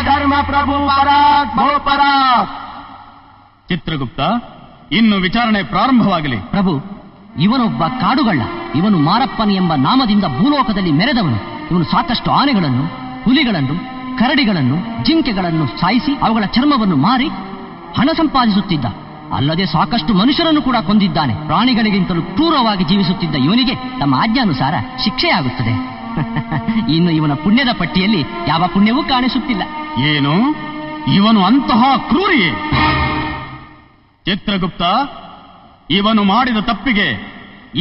ಯಮಧರ್ಮ ಪ್ರಭು ಪರಾಕ್ ಭೋ ಪರಾಕ್. ಚಿತ್ರಗುಪ್ತ, ಇನ್ನು ವಿಚಾರಣೆ ಪ್ರಾರಂಭವಾಗಲಿ. ಪ್ರಭು, ಇವನೊಬ್ಬ ಕಾಡುಗಳ್ಳ. ಇವನು ಮಾರಪ್ಪನ್ ಎಂಬ ನಾಮದಿಂದ ಭೂಲೋಕದಲ್ಲಿ ಮೆರೆದವನು. ಇವನು ಸಾಕಷ್ಟು ಆನೆಗಳನ್ನು, ಹುಲಿಗಳನ್ನು, ಕರಡಿಗಳನ್ನು, ಜಿಂಕೆಗಳನ್ನು ಸಾಯಿಸಿ ಅವುಗಳ ಚರ್ಮವನ್ನು ಮಾರಿ ಹಣ ಸಂಪಾದಿಸುತ್ತಿದ್ದ. ಅಲ್ಲದೆ ಸಾಕಷ್ಟು ಮನುಷ್ಯರನ್ನು ಕೂಡ ಕೊಂದಿದ್ದಾನೆ. ಪ್ರಾಣಿಗಳಿಗಿಂತಲೂ ಕ್ರೂರವಾಗಿ ಜೀವಿಸುತ್ತಿದ್ದ ಇವನಿಗೆ ತಮ್ಮ ಆಜ್ಞಾನುಸಾರ ಶಿಕ್ಷೆಯಾಗುತ್ತದೆ. ಇನ್ನು ಇವನ ಪುಣ್ಯದ ಪಟ್ಟಿಯಲ್ಲಿ ಯಾವ ಪುಣ್ಯವೂ ಕಾಣಿಸುತ್ತಿಲ್ಲ. ಏನು, ಇವನು ಅಂತಹ ಕ್ರೂರಿಯೇ? ಚಿತ್ರಗುಪ್ತ, ಇವನು ಮಾಡಿದ ತಪ್ಪಿಗೆ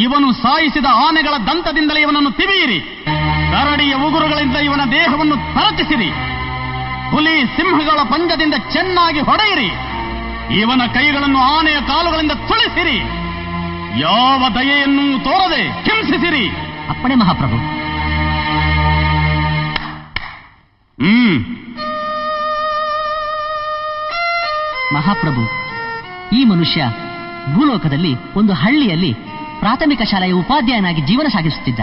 ಇವನು ಸಾಯಿಸಿದ ಆನೆಗಳ ದಂತದಿಂದಲೇ ಇವನನ್ನು ತಿವಿಯಿರಿ. ಕರಡಿಯ ಉಗುರುಗಳಿಂದ ಇವನ ದೇಹವನ್ನು ತರಚಿಸಿರಿ. ಹುಲಿ ಸಿಂಹಗಳ ಪಂಜದಿಂದ ಚೆನ್ನಾಗಿ ಹೊಡೆಯಿರಿ. ಇವನ ಕೈಗಳನ್ನು ಆನೆಯ ಕಾಲುಗಳಿಂದ ತುಳಿಸಿರಿ. ಯಾವ ದಯೆಯನ್ನು ತೋರದೆ ಹಿಂಸಿಸಿರಿ. ಅಪ್ಪಣೆ ಮಹಾಪ್ರಭು. ಮಹಾಪ್ರಭು, ಈ ಮನುಷ್ಯ ಭೂಲೋಕದಲ್ಲಿ ಒಂದು ಹಳ್ಳಿಯಲ್ಲಿ ಪ್ರಾಥಮಿಕ ಶಾಲೆಯ ಉಪಾಧ್ಯಾಯನಾಗಿ ಜೀವನ ಸಾಗಿಸುತ್ತಿದ್ದ.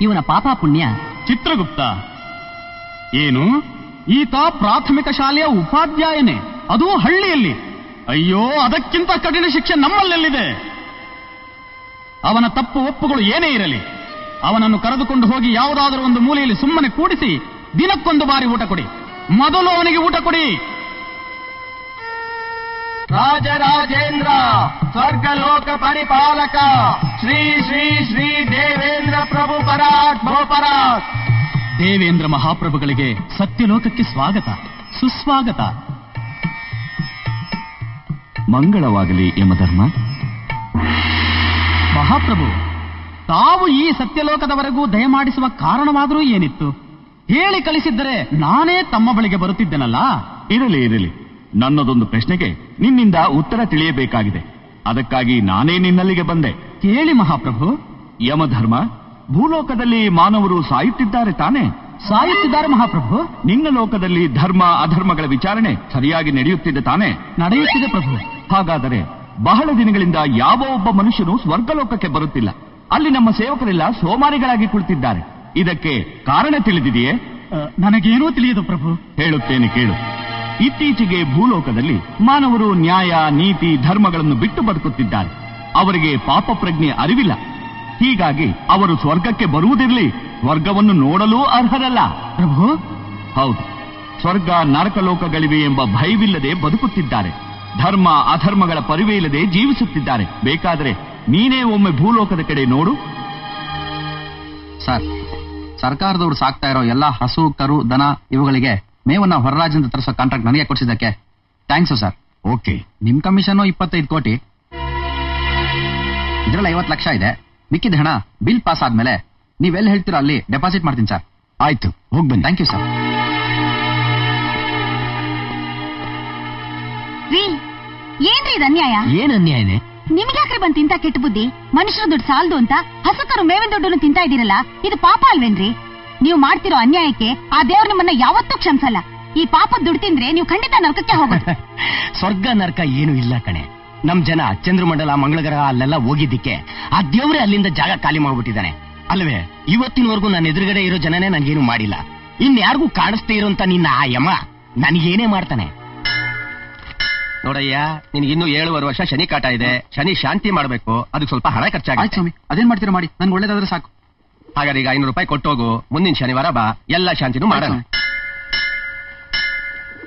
ಇವನ ಪಾಪ ಪುಣ್ಯ. ಚಿತ್ರಗುಪ್ತ, ಏನು, ಈತ ಪ್ರಾಥಮಿಕ ಶಾಲೆಯ ಉಪಾಧ್ಯಾಯನೇ, ಅದೂ ಹಳ್ಳಿಯಲ್ಲಿ? ಅಯ್ಯೋ, ಅದಕ್ಕಿಂತ ಕಠಿಣ ಶಿಕ್ಷೆ ನಮ್ಮಲ್ಲೆಲ್ಲಿದೆ. ಅವನ ತಪ್ಪು ಒಪ್ಪುಗಳು ಏನೇ ಇರಲಿ, ಅವನನ್ನು ಕರೆದುಕೊಂಡು ಹೋಗಿ ಯಾವುದಾದರೂ ಒಂದು ಮೂಲೆಯಲ್ಲಿ ಸುಮ್ಮನೆ ಕೂಡಿಸಿ ದಿನಕ್ಕೊಂದು ಬಾರಿ ಊಟ ಕೊಡಿ. ಮೊದಲು ಅವನಿಗೆ ಊಟ ಕೊಡಿ. ರಾಜರಾಜೇಂದ್ರ ಸ್ವರ್ಗಲೋಕ ಪರಿಪಾಲಕ ಶ್ರೀ ಶ್ರೀ ಶ್ರೀ ದೇವೇಂದ್ರ ಪ್ರಭು ಪರಾಕ್ ಭೋ ಪರಾಕ್. ದೇವೇಂದ್ರ ಮಹಾಪ್ರಭುಗಳಿಗೆ ಸತ್ಯಲೋಕಕ್ಕೆ ಸ್ವಾಗತ, ಸುಸ್ವಾಗತ. ಮಂಗಳವಾಗಲಿ ಯಮಧರ್ಮ. ಮಹಾಪ್ರಭು, ತಾವು ಈ ಸತ್ಯಲೋಕದವರೆಗೂ ದಯಮಾಡಿಸುವ ಕಾರಣವಾದರೂ ಏನಿತ್ತು? ಹೇಳಿ ಕಳಿಸಿದ್ದರೆ ನಾನೇ ತಮ್ಮ ಬಳಿಗೆ ಬರುತ್ತಿದ್ದೆನಲ್ಲ. ಇರಲಿ ಇರಲಿ, ನನ್ನದೊಂದು ಪ್ರಶ್ನೆಗೆ ನಿನ್ನಿಂದ ಉತ್ತರ ತಿಳಿಯಬೇಕಾಗಿದೆ. ಅದಕ್ಕಾಗಿ ನಾನೇ ನಿನ್ನಲ್ಲಿಗೆ ಬಂದೆ. ಕೇಳಿ ಮಹಾಪ್ರಭು. ಯಮಧರ್ಮ, ಭೂಲೋಕದಲ್ಲಿ ಮಾನವರು ಸಾಯುತ್ತಿದ್ದಾರೆ ತಾನೇ? ಸಾಯುತ್ತಿದ್ದಾರೆ ಮಹಾಪ್ರಭು. ನಿನ್ನ ಲೋಕದಲ್ಲಿ ಧರ್ಮ ಅಧರ್ಮಗಳ ವಿಚಾರಣೆ ಸರಿಯಾಗಿ ನಡೆಯುತ್ತಿದೆ ತಾನೇ? ನಡೆಯುತ್ತಿದೆ ಪ್ರಭು. ಹಾಗಾದರೆ ಬಹಳ ದಿನಗಳಿಂದ ಯಾವ ಒಬ್ಬ ಮನುಷ್ಯನು ಸ್ವರ್ಗಲೋಕಕ್ಕೆ ಬರುತ್ತಿಲ್ಲ. ಅಲ್ಲಿ ನಮ್ಮ ಸೇವಕರೆಲ್ಲ ಸೋಮಾರಿಗಳಾಗಿ ಕುಳಿತಿದ್ದಾರೆ. ಇದಕ್ಕೆ ಕಾರಣ ತಿಳಿದಿದೆಯೇ? ನನಗೇನೂ ತಿಳಿಯದು ಪ್ರಭು. ಹೇಳುತ್ತೇನೆ ಕೇಳು. ಇತ್ತೀಚೆಗೆ ಭೂಲೋಕದಲ್ಲಿ ಮಾನವರು ನ್ಯಾಯ, ನೀತಿ, ಧರ್ಮಗಳನ್ನು ಬಿಟ್ಟು ಬದುಕುತ್ತಿದ್ದಾರೆ. ಅವರಿಗೆ ಪಾಪ ಪ್ರಜ್ಞೆ ಅರಿವಿಲ್ಲ. ಹೀಗಾಗಿ ಅವರು ಸ್ವರ್ಗಕ್ಕೆ ಬರುವುದಿರಲಿ, ಸ್ವರ್ಗವನ್ನು ನೋಡಲೂ ಅರ್ಹರಲ್ಲ. ಪ್ರಭು, ಹೌದು, ಸ್ವರ್ಗ ನರಕಲೋಕಗಳಿವೆ ಎಂಬ ಭಯವಿಲ್ಲದೆ ಬದುಕುತ್ತಿದ್ದಾರೆ. ಧರ್ಮ ಅಧರ್ಮಗಳ ಪರಿವೇ ಇಲ್ಲದೆ ಜೀವಿಸುತ್ತಿದ್ದಾರೆ. ಬೇಕಾದರೆ ನೀನೇ ಒಮ್ಮೆ ಭೂಲೋಕದ ಕಡೆ ನೋಡು. ಸರ್, ಸರ್ಕಾರದವರು ಸಾಕ್ತಾ ಇರೋ ಎಲ್ಲಾ ಹಸು, ಕರು, ದನ ಇವುಗಳಿಗೆ ಮೇವನ್ನ ಹೊರರಾಜ್ಯದಿಂದ ತರಿಸೋ ಕಾಂಟ್ರಾಕ್ಟ್ ನನಗೆ ಕೊಡಿಸಿದ್ದಕ್ಕೆ ಥ್ಯಾಂಕ್ಸ್ ಸರ್. ಓಕೆ, ನಿಮ್ ಕಮಿಷನ್ 25 ಕೋಟಿ, ಇದರಲ್ಲಿ 50 ಲಕ್ಷ ಇದೆ. ಮಿಕ್ಕಿದ ಹಣ ಬಿಲ್ ಪಾಸ್ ಆದ್ಮೇಲೆ ನೀವೆಲ್ಲಿ ಹೇಳ್ತೀರೋ ಅಲ್ಲಿ ಡೆಪಾಸಿಟ್ ಮಾಡ್ತೀನಿ ಸರ್. ಆಯ್ತು, ಹೋಗ್ಬನ್ನಿ. Thank you sir. ಏನ್ರಿ ಇದು ಅನ್ಯಾಯ? ಏನ್ ಅನ್ಯಾಯನೇ? ನಿಮ್ಗ್ಯಾಕ್ರಿ ಬಂದ್ ತಿಂತ ಕೆಟ್ಟ ಬುದ್ಧಿ? ಮನುಷ್ಯರ ದುಡ್ಡು ಸಾಲದು ಅಂತ ಹಸುಕರು ಮೇವಿನ ದುಡ್ಡನ್ನು ತಿಂತಾ ಇದೀರಲ್ಲ, ಇದು ಪಾಪ ಅಲ್ವೇನ್ರಿ? ನೀವು ಮಾಡ್ತಿರೋ ಅನ್ಯಾಯಕ್ಕೆ ಆ ದೇವ್ರು ನಿಮ್ಮನ್ನ ಯಾವತ್ತೂ ಕ್ಷಮಿಸಲ್ಲ. ಈ ಪಾಪದ ದುಡ್ಡು ತಿಂದ್ರೆ ನೀವು ಖಂಡಿತ ನರಕಕ್ಕೆ ಹೋಗೋದು. ಸ್ವರ್ಗ ನರಕ ಏನು ಇಲ್ಲ ಕಣೆ. ನಮ್ ಜನ ಚಂದ್ರಮಂಡಲ, ಮಂಗಳಗ್ರಹ ಅಲ್ಲೆಲ್ಲ ಹೋಗಿದ್ದಕ್ಕೆ ಆ ದೇವ್ರೆ ಅಲ್ಲಿಂದ ಜಾಗ ಖಾಲಿ ಮಾಡ್ಬಿಟ್ಟಿದ್ದಾನೆ ಅಲ್ವೇ? ಇವತ್ತಿನವರೆಗೂ ನನ್ನ ಎದುರುಗಡೆ ಇರೋ ಜನನೇ ನನ್ಗೇನು ಮಾಡಿಲ್ಲ. ಇನ್ಯಾರಿಗೂ ಕಾಣಿಸ್ತೇ ಇರೋಂತ ನಿನ್ನ ಆ ಯಮ ನನಗೇನೇ ಮಾಡ್ತಾನೆ? ನೋಡಯ್ಯ, ನಿನ್ಗಿನ್ನೂ 7.5 ವರ್ಷ ಶನಿ ಕಾಟ ಇದೆ. ಶನಿ ಶಾಂತಿ ಮಾಡ್ಬೇಕು, ಅದಕ್ಕೆ ಸ್ವಲ್ಪ ಹಣ ಖರ್ಚಾಗುತ್ತೆ. ಸ್ವಾಮಿ, ಅದೇನ್ ಮಾಡ್ತೀರಾ ಮಾಡಿ, ನನ್ಗೆ ಒಳ್ಳೇದಾದ್ರೆ ಸಾಕು. ಹಾಗಾದ್ರೆ ಈಗ 500 ರೂಪಾಯಿ ಕೊಟ್ಟೋಗು. ಮುಂದಿನ ಶನಿವಾರ ಬಾ, ಎಲ್ಲ ಶಾಂತಿನೂ ಮಾಡೋಣ.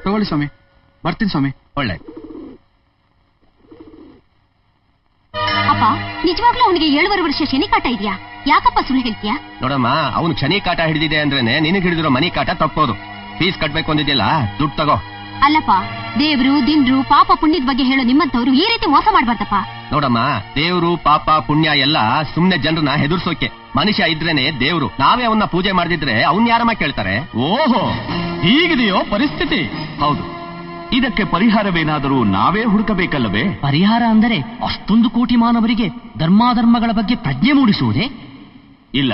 ತಗೊಳ್ಳಿ ಸ್ವಾಮಿ, ಬರ್ತೀನಿ ಸ್ವಾಮಿ. ಒಳ್ಳೆ. ಅಪ್ಪ, ನಿಜವಾಗ್ಲೂ ಅವನಿಗೆ 7.5 ವರ್ಷ ಶನಿ ಕಾಟ ಇದೆಯಾ? ಯಾಕಪ್ಪ ಸುಳ್ಳು ಹೇಳ್ತೀಯಾ? ನೋಡಮ್ಮ, ಅವನು ಶನಿ ಕಾಟ ಹಿಡಿದಿದೆ ಅಂದ್ರೇನೆ ನಿನಗೆ ಹಿಡಿದಿರೋ ಮನಿ ಕಾಟ ತಪ್ಪೋದು. ಫೀಸ್ ಕಟ್ಬೇಕು ಅಂದಿದ್ಯಲ್ಲ, ದುಡ್ಡು ತಗೋ. ಅಲ್ಲಪ್ಪ, ದೇವ್ರು, ದಿಂಡ್ರು, ಪಾಪ ಪುಣ್ಯದ ಬಗ್ಗೆ ಹೇಳೋ ನಿಮ್ಮಂತವ್ರು ಈ ರೀತಿ ಮೋಸ ಮಾಡ್ಬಾರ್ದಪ್ಪ. ನೋಡಮ್ಮ, ದೇವ್ರು, ಪಾಪ, ಪುಣ್ಯ ಎಲ್ಲ ಸುಮ್ನೆ ಜನರನ್ನ ಹೆದರ್ಸೋಕೆ. ಮನುಷ್ಯ ಇದ್ರೇನೆ ದೇವ್ರು. ನಾವೇ ಅವನ್ನ ಪೂಜೆ ಮಾಡದಿದ್ರೆ ಅವನ್ ಯಾರಮ್ಮ ಕೇಳ್ತಾರೆ? ಓಹೋ, ಹೀಗಿದೆಯೋ ಪರಿಸ್ಥಿತಿ? ಹೌದು. ಇದಕ್ಕೆ ಪರಿಹಾರವೇನಾದರೂ ನಾವೇ ಹುಡುಕಬೇಕಲ್ಲವೇ? ಪರಿಹಾರ ಅಂದರೆ ಅಷ್ಟೊಂದು ಕೋಟಿ ಮಾನವರಿಗೆ ಧರ್ಮಾಧರ್ಮಗಳ ಬಗ್ಗೆ ಪ್ರಜ್ಞೆ ಮೂಡಿಸುವುದೇ? ಇಲ್ಲ,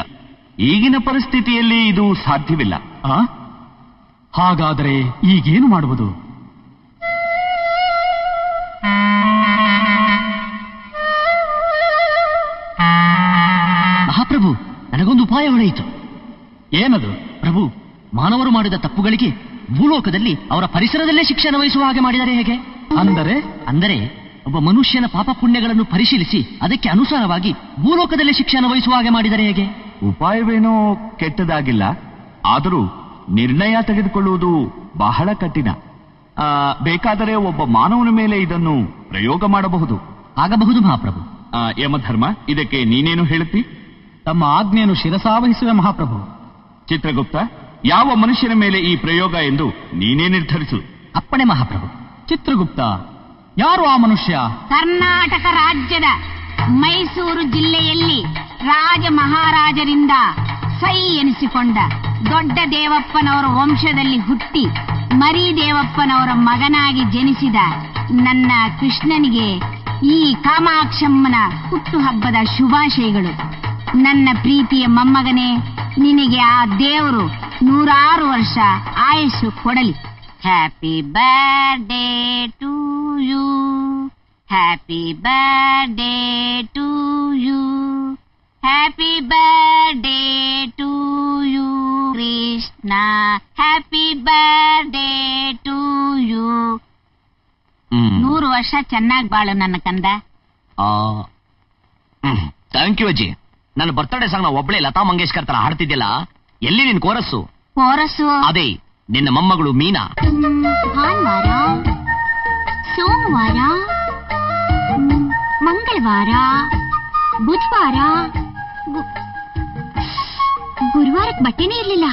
ಈಗಿನ ಪರಿಸ್ಥಿತಿಯಲ್ಲಿ ಇದು ಸಾಧ್ಯವಿಲ್ಲ. ಹಾಗಾದರೆ ಈಗೇನು ಮಾಡುವುದು? ಮಹಾಪ್ರಭು, ನನಗೊಂದು ಉಪಾಯ ಹೊಳೆಯಿತು. ಏನದು? ಪ್ರಭು, ಮಾನವರು ಮಾಡಿದ ತಪ್ಪುಗಳಿಗೆ ಭೂಲೋಕದಲ್ಲಿ ಅವರ ಪರಿಸರದಲ್ಲೇ ಶಿಕ್ಷೆ ಅನ್ವಯಿಸುವ ಹಾಗೆ ಮಾಡಿದರೆ ಹೇಗೆ? ಅಂದರೆ ಒಬ್ಬ ಮನುಷ್ಯನ ಪಾಪ ಪುಣ್ಯಗಳನ್ನು ಪರಿಶೀಲಿಸಿ ಅದಕ್ಕೆ ಅನುಸಾರವಾಗಿ ಭೂಲೋಕದಲ್ಲೇ ಶಿಕ್ಷೆ ಅನ್ವಯಿಸುವ ಹಾಗೆ ಮಾಡಿದರೆ ಹೇಗೆ? ಉಪಾಯವೇನೋ ಕೆಟ್ಟದಾಗಿಲ್ಲ, ಆದರೂ ನಿರ್ಣಯ ತೆಗೆದುಕೊಳ್ಳುವುದು ಬಹಳ ಕಠಿಣ. ಬೇಕಾದರೆ ಒಬ್ಬ ಮಾನವನ ಮೇಲೆ ಇದನ್ನು ಪ್ರಯೋಗ ಮಾಡಬಹುದು. ಆಗಬಹುದು ಮಹಾಪ್ರಭು. ಯಮಧರ್ಮ, ಇದಕ್ಕೆ ನೀನೇನು ಹೇಳುತ್ತಿ? ತಮ್ಮ ಆಜ್ಞೆಯನ್ನು ಶಿರಸಾವಹಿಸುವೆ ಮಹಾಪ್ರಭು. ಚಿತ್ರಗುಪ್ತ, ಯಾವ ಮನುಷ್ಯನ ಮೇಲೆ ಈ ಪ್ರಯೋಗ ಎಂದು ನೀನೇ ನಿರ್ಧರಿಸು. ಅಪ್ಪಣೆ ಮಹಾಪ್ರಭು. ಚಿತ್ರಗುಪ್ತ, ಯಾರು ಆ ಮನುಷ್ಯ? ಕರ್ನಾಟಕ ರಾಜ್ಯದ ಮೈಸೂರು ಜಿಲ್ಲೆಯಲ್ಲಿ ರಾಜ ಮಹಾರಾಜರಿಂದ ಸೈ ಎನಿಸಿಕೊಂಡ ದೊಡ್ಡ ದೇವಪ್ಪನವರ ವಂಶದಲ್ಲಿ ಹುಟ್ಟಿ ಮರಿ ದೇವಪ್ಪನವರ ಮಗನಾಗಿ ಜನಿಸಿದ ನನ್ನ ಕೃಷ್ಣನಿಗೆ ಈ ಕಾಮಾಕ್ಷಮ್ಮನ ಹುಟ್ಟುಹಬ್ಬದ ಶುಭಾಶಯಗಳು. ನನ್ನ ಪ್ರೀತಿಯ ಮೊಮ್ಮಗನೇ, ನಿನಗೆ ಆ ದೇವರು 106 ವರ್ಷ ಆಯಸ್ಸು ಕೊಡಲಿ. Happy birthday to you, happy birthday to you, happy birthday to you Krishna, happy birthday to you. 100 ವರ್ಷ ಚೆನ್ನಾಗಿ ಬಾಳು ನನ್ನ ಕಂದ. ಥ್ಯಾಂಕ್ ಯು ಅಜ್ಜಿ. ನನ್ನ ಬರ್ತ್ಡೇ ಸಾಂಗ್ ನ ಒಬ್ಳೆ ಲತಾ ಮಂಗೇಶ್ಕರ್ ತರ ಹಾಡ್ತಿದ್ಯಲ್ಲ, ಎಲ್ಲಿ ನಿನ್ ಕೋರಸ್ಸು? ಅದೇ ನಿನ್ನ ಮೊಮ್ಮಗಳು ಮೀನಾ. ಭಾನುವಾರ, ಸೋಮವಾರ, ಮಂಗಳವಾರ, ಬುಧವಾರ, ಗುರುವಾರಕ್ಕೆ ಬಟ್ಟೆನೇ ಇರ್ಲಿಲ್ಲ.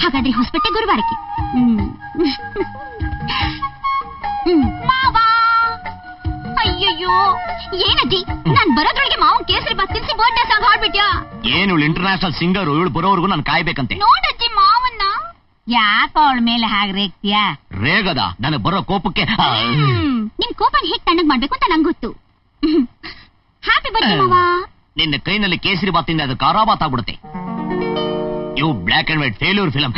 ಹಾಗಾದ್ರೆ ಹೊಸಬಟ್ಟೆ ಗುರುವಾರಕ್ಕೆ. ಅಯ್ಯಯ್ಯೋ, ಏನಜ್ಜಿ, ನಾನ್ ಬರೋದ್ರೊಳಗೆ ಮಾವನ್ ಕೇಸರಿ ಬಾತ್ ತಿನ್ಸಿ ಬರ್ಡೇ ಸಾಂಗ್ ಹಾಡ್ಬಿಟ್ಯಾ? ಏನು ಇಂಟರ್ನ್ಯಾಷನಲ್ ಸಿಂಗರ್, ಇವಳು ಬರೋವರೆಗೂ ನಾನು ಕಾಯ್ಬೇಕಂತೆ. ನೋಡಜ್ಜಿ ಮಾವನ್ನ. ಯಾಕ ಅವಳ ಮೇಲೆ ಹಾಗೆ ರೇಗ್ತೀಯಾ? ರೇಗದ ನನಗೆ ಬರೋ ಕೋಪಕ್ಕೆ. ನಿನ್ ಕೋಪನ್ ಹೇಗ್ ತಣ್ಣಗ್ ಮಾಡ್ಬೇಕು ಅಂತ ನಂಗೆ ಗೊತ್ತು. ಹ್ಯಾಪಿ ಬರ್ಡೇ ಮಾವ. ನಿನ್ನ ಕೈನಲ್ಲಿ ಕೇಸರಿ ಬಾತಿಂದ ಅದು ಖಾರಾಬಾತ್ ಆಗ್ಬಿಡುತ್ತೆ. ಇವು black and white failure film.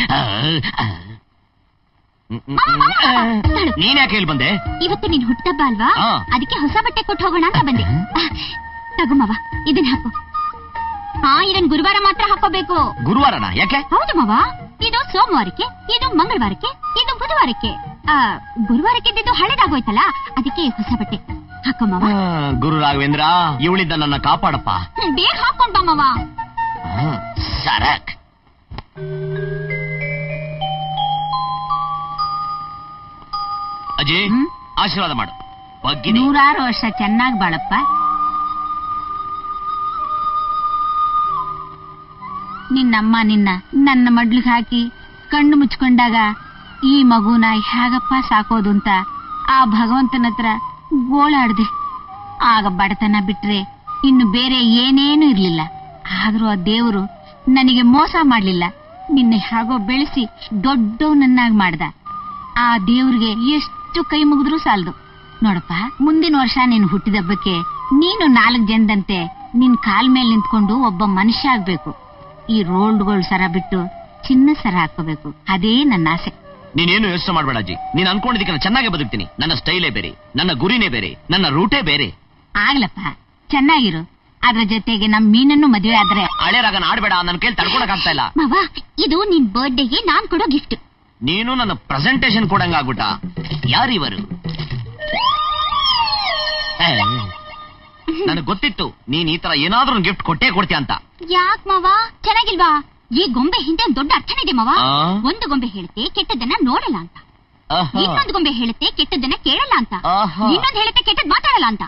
ನೀನ್ ಯಾಕೆ ಹೇಳಿ ಬಂದೆ? ಇವತ್ತು ನಿನ್ ಹುಟ್ಟಬ್ಬ ಅಲ್ವಾ, ಅದಕ್ಕೆ ಹೊಸ ಬಟ್ಟೆ ಕೊಟ್ಟು ಹೋಗೋಣ ಅಂತ ಬಂದೆ. ತಗೋ ಮಾವ, ಇದನ್ ಹಾಕೋ. ಇದನ್ ಗುರುವಾರ ಮಾತ್ರ ಹಾಕೋಬೇಕು. ಗುರುವಾರನ? ಯಾಕೆ? ಹೌದು ಮಾವ, ಇದು ಸೋಮವಾರಕ್ಕೆ, ಇದು ಮಂಗಳವಾರಕ್ಕೆ, ಇದು ಬುಧವಾರಕ್ಕೆ. ಗುರುವಾರಕ್ಕೆ ಇದ್ದಿದ್ದು ಹಳೆದಾಗೋಯ್ತಲ್ಲ, ಅದಕ್ಕೆ ಹೊಸ ಬಟ್ಟೆ ಹಾಕೋ ಮಾವ. ಗುರು ರಾಘವೇಂದ್ರ, ಇವಳಿಂದ ನನ್ನ ಕಾಪಾಡಪ್ಪ. ಬೇಗ ಹಾಕೊಂಡ್ ಬಾ ಮಾವ. ಸರಕ್. ಅಜಯ್, ಆಶೀರ್ವಾದ ಮಾಡು. 106 ವರ್ಷ ಚೆನ್ನಾಗಿ ಬಾಳಪ್ಪ. ನಿನ್ನಮ್ಮ ನಿನ್ನ ನನ್ನ ಮಡ್ಲಿಗೆ ಹಾಕಿ ಕಣ್ಣು ಮುಚ್ಕೊಂಡಾಗ ಈ ಮಗುನ ಹೇಗಪ್ಪ ಸಾಕೋದು ಅಂತ ಆ ಭಗವಂತನ ಹತ್ರ ಗೋಳಾಡ್ದೆ. ಆಗ ಬಡತನ ಬಿಟ್ರೆ ಇನ್ನು ಬೇರೆ ಏನೇನು ಇರ್ಲಿಲ್ಲ. ಆದ್ರೂ ಆ ದೇವರು ನನಗೆ ಮೋಸ ಮಾಡ್ಲಿಲ್ಲ. ನಿನ್ನೆ ಹೇಗೋ ಬೆಳೆಸಿ ದೊಡ್ಡವನನ್ನಾಗಿ ಮಾಡ್ದ. ಆ ದೇವ್ರಿಗೆ ಎಷ್ಟು ಕೈ ಮುಗಿದ್ರೂ ಸಾಲದು. ನೋಡಪ್ಪ, ಮುಂದಿನ ವರ್ಷ ನೀನು ಹುಟ್ಟಿದಬ್ಬಕ್ಕೆ ನೀನು 4 ಜನದಂತೆ ನಿನ್ ಕಾಲ್ ಮೇಲೆ ನಿಂತ್ಕೊಂಡು ಒಬ್ಬ ಮನುಷ್ಯ ಆಗ್ಬೇಕು. ಈ ರೋಲ್ಡ್ಗಳು ಸರ ಬಿಟ್ಟು ಚಿನ್ನ ಸರ ಹಾಕೋಬೇಕು. ಅದೇ ನನ್ನ ಆಸೆ. ನೀನೇನು ಯೋಚನೆ ಮಾಡ್ಬೇಡ ಅಜ್ಜಿ. ನೀನ್ ಅನ್ಕೊಂಡಿದ್ದಕ್ಕೆ ನಾನು ಚೆನ್ನಾಗೇ ಬದುಕ್ತೀನಿ. ನನ್ನ ಸ್ಟೈಲೇ ಬೇರೆ, ನನ್ನ ಗುರಿನೇ ಬೇರೆ, ನನ್ನ ರೂಟೇ ಬೇರೆ. ಆಗ್ಲಪ್ಪ, ಚೆನ್ನಾಗಿರು. ಅದ್ರ ಜೊತೆಗೆ ನಮ್ ಮೀನನ್ನು ಮದುವೆ ಆದ್ರೆ ಹಳೆ ರಾಗನ ಆಡ್ಬೇಡ. ನನ್ನ ಕೇಳಿ ತಡ್ಕೊಳಕ್ ಆಗ್ತಾ ಇಲ್ಲ. ಮಾವ, ಇದು ನಿನ್ ಬರ್ಡೇಗೆ ನಾನ್ ಕೊಡೋ ಗಿಫ್ಟ್. ನೀನು ನನ್ನ ಪ್ರೆಸೆಂಟೇಶನ್ ಕೊಡಂಗ ಆಗ್ಬಿಟ್ಟ. ಯಾರಿವರು? ನನಗ್ ಗೊತ್ತಿತ್ತು ನೀನ್ ಈ ತರ ಏನಾದ್ರೂ ಗಿಫ್ಟ್ ಕೊಟ್ಟೇ ಕೊಡ್ತೀಯ ಅಂತ. ಯಾಕ್ ಮಾವ, ಚೆನ್ನಾಗಿಲ್ವಾ? ಈ ಗೊಂಬೆ ಹಿಂದೆ ಒಂದ್ ದೊಡ್ಡ ಅರ್ಥನೇ ಇದೆ ಮಾವ. ಒಂದು ಗೊಂಬೆ ಹೇಳುತ್ತೆ ಕೆಟ್ಟದನ್ನ ನೋಡಲ್ಲ ಅಂತ, ಇನ್ನೊಂದು ಗೊಂಬೆ ಹೇಳುತ್ತೆ ಕೆಟ್ಟದನ್ನ ಕೇಳಲ್ಲ ಅಂತ, ಇನ್ನೊಂದು ಹೇಳುತ್ತೆ ಕೆಟ್ಟದ್ ಮಾತಾಡಲ್ಲ ಅಂತ.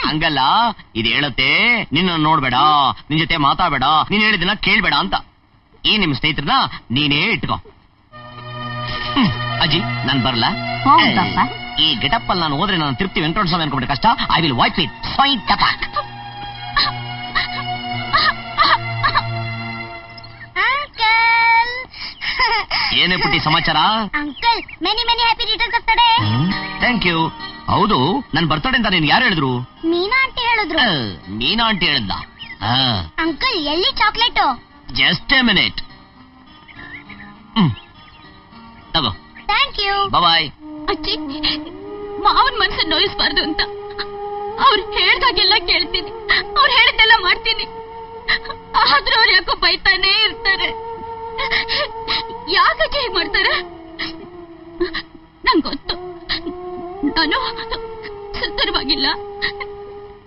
ಹಂಗಲ್ಲ, ಇದು ಹೇಳುತ್ತೆ ನಿನ್ನ ನೋಡ್ಬೇಡ, ನಿನ್ ಜೊತೆ ಮಾತಾಡ್ಬೇಡ, ನೀನ್ ಹೇಳಿದನ್ನ ಕೇಳ್ಬೇಡ ಅಂತ. ಈ ನಿಮ್ ಸ್ನೇಹಿತರನ್ನ ನೀನೇ ಇಟ್ಕೋ. ಅಜ್ಜಿ, ನಾನ್ ಬರ್ಲಾ? ಈ ಗೆಟಪ್ ಅಲ್ಲಿ ನಾನು ಹೋದ್ರೆ ನಾನು ತಿರುಪ್ತಿ ವೆಂಕಟಸ್ವಾಮಿ ಅನ್ಕೊಂಡ್ರೆ ಕಷ್ಟ. I will wipe it. ಏನೇ ಪುಟ್ಟಿ ಸಮಾಚಾರ? Uncle, many many happy returns of the day. Thank you. ಹೌದು, ನನ್ ಬರ್ತಡೇ ಅಂತ ನೀನ್ ಯಾರು ಹೇಳಿದ್ರು? ಮೀನಾ ಆಂಟಿ ಹೇಳಿದ್ರು. ಮೀನಾ ಆಂಟಿ ಹೇಳಿದ್ದ? ಅಂಕಲ್, ಎಲ್ಲಿ ಚಾಕ್ಲೇಟು? Just a minute. ತಗೋ. Thank you. ಬಾಯ್. ಅಜ್ಜಿ, ಮಾವನ್ ಮನ್ಸನ್ನ ನೋಯಿಸ್ಬಾರ್ದು ಅಂತ ಅವ್ರು ಹೇಳ್ದಾಗೆಲ್ಲ ಕೇಳ್ತೀನಿ, ಅವ್ರು ಹೇಳಿದ್ದೆಲ್ಲ ಮಾಡ್ತೀನಿ. ಆದ್ರೂ ಅವ್ರು ಯಾಕೋ ಬೈತಾನೇ ಇರ್ತಾರೆ. ಯಾಕಜ್ಜಿ ಹೀಗ್ ಮಾಡ್ತಾರೆ? ನಂಗೆ ಗೊತ್ತು. ನಾನು ಸುಂದರವಾಗಿಲ್ಲ,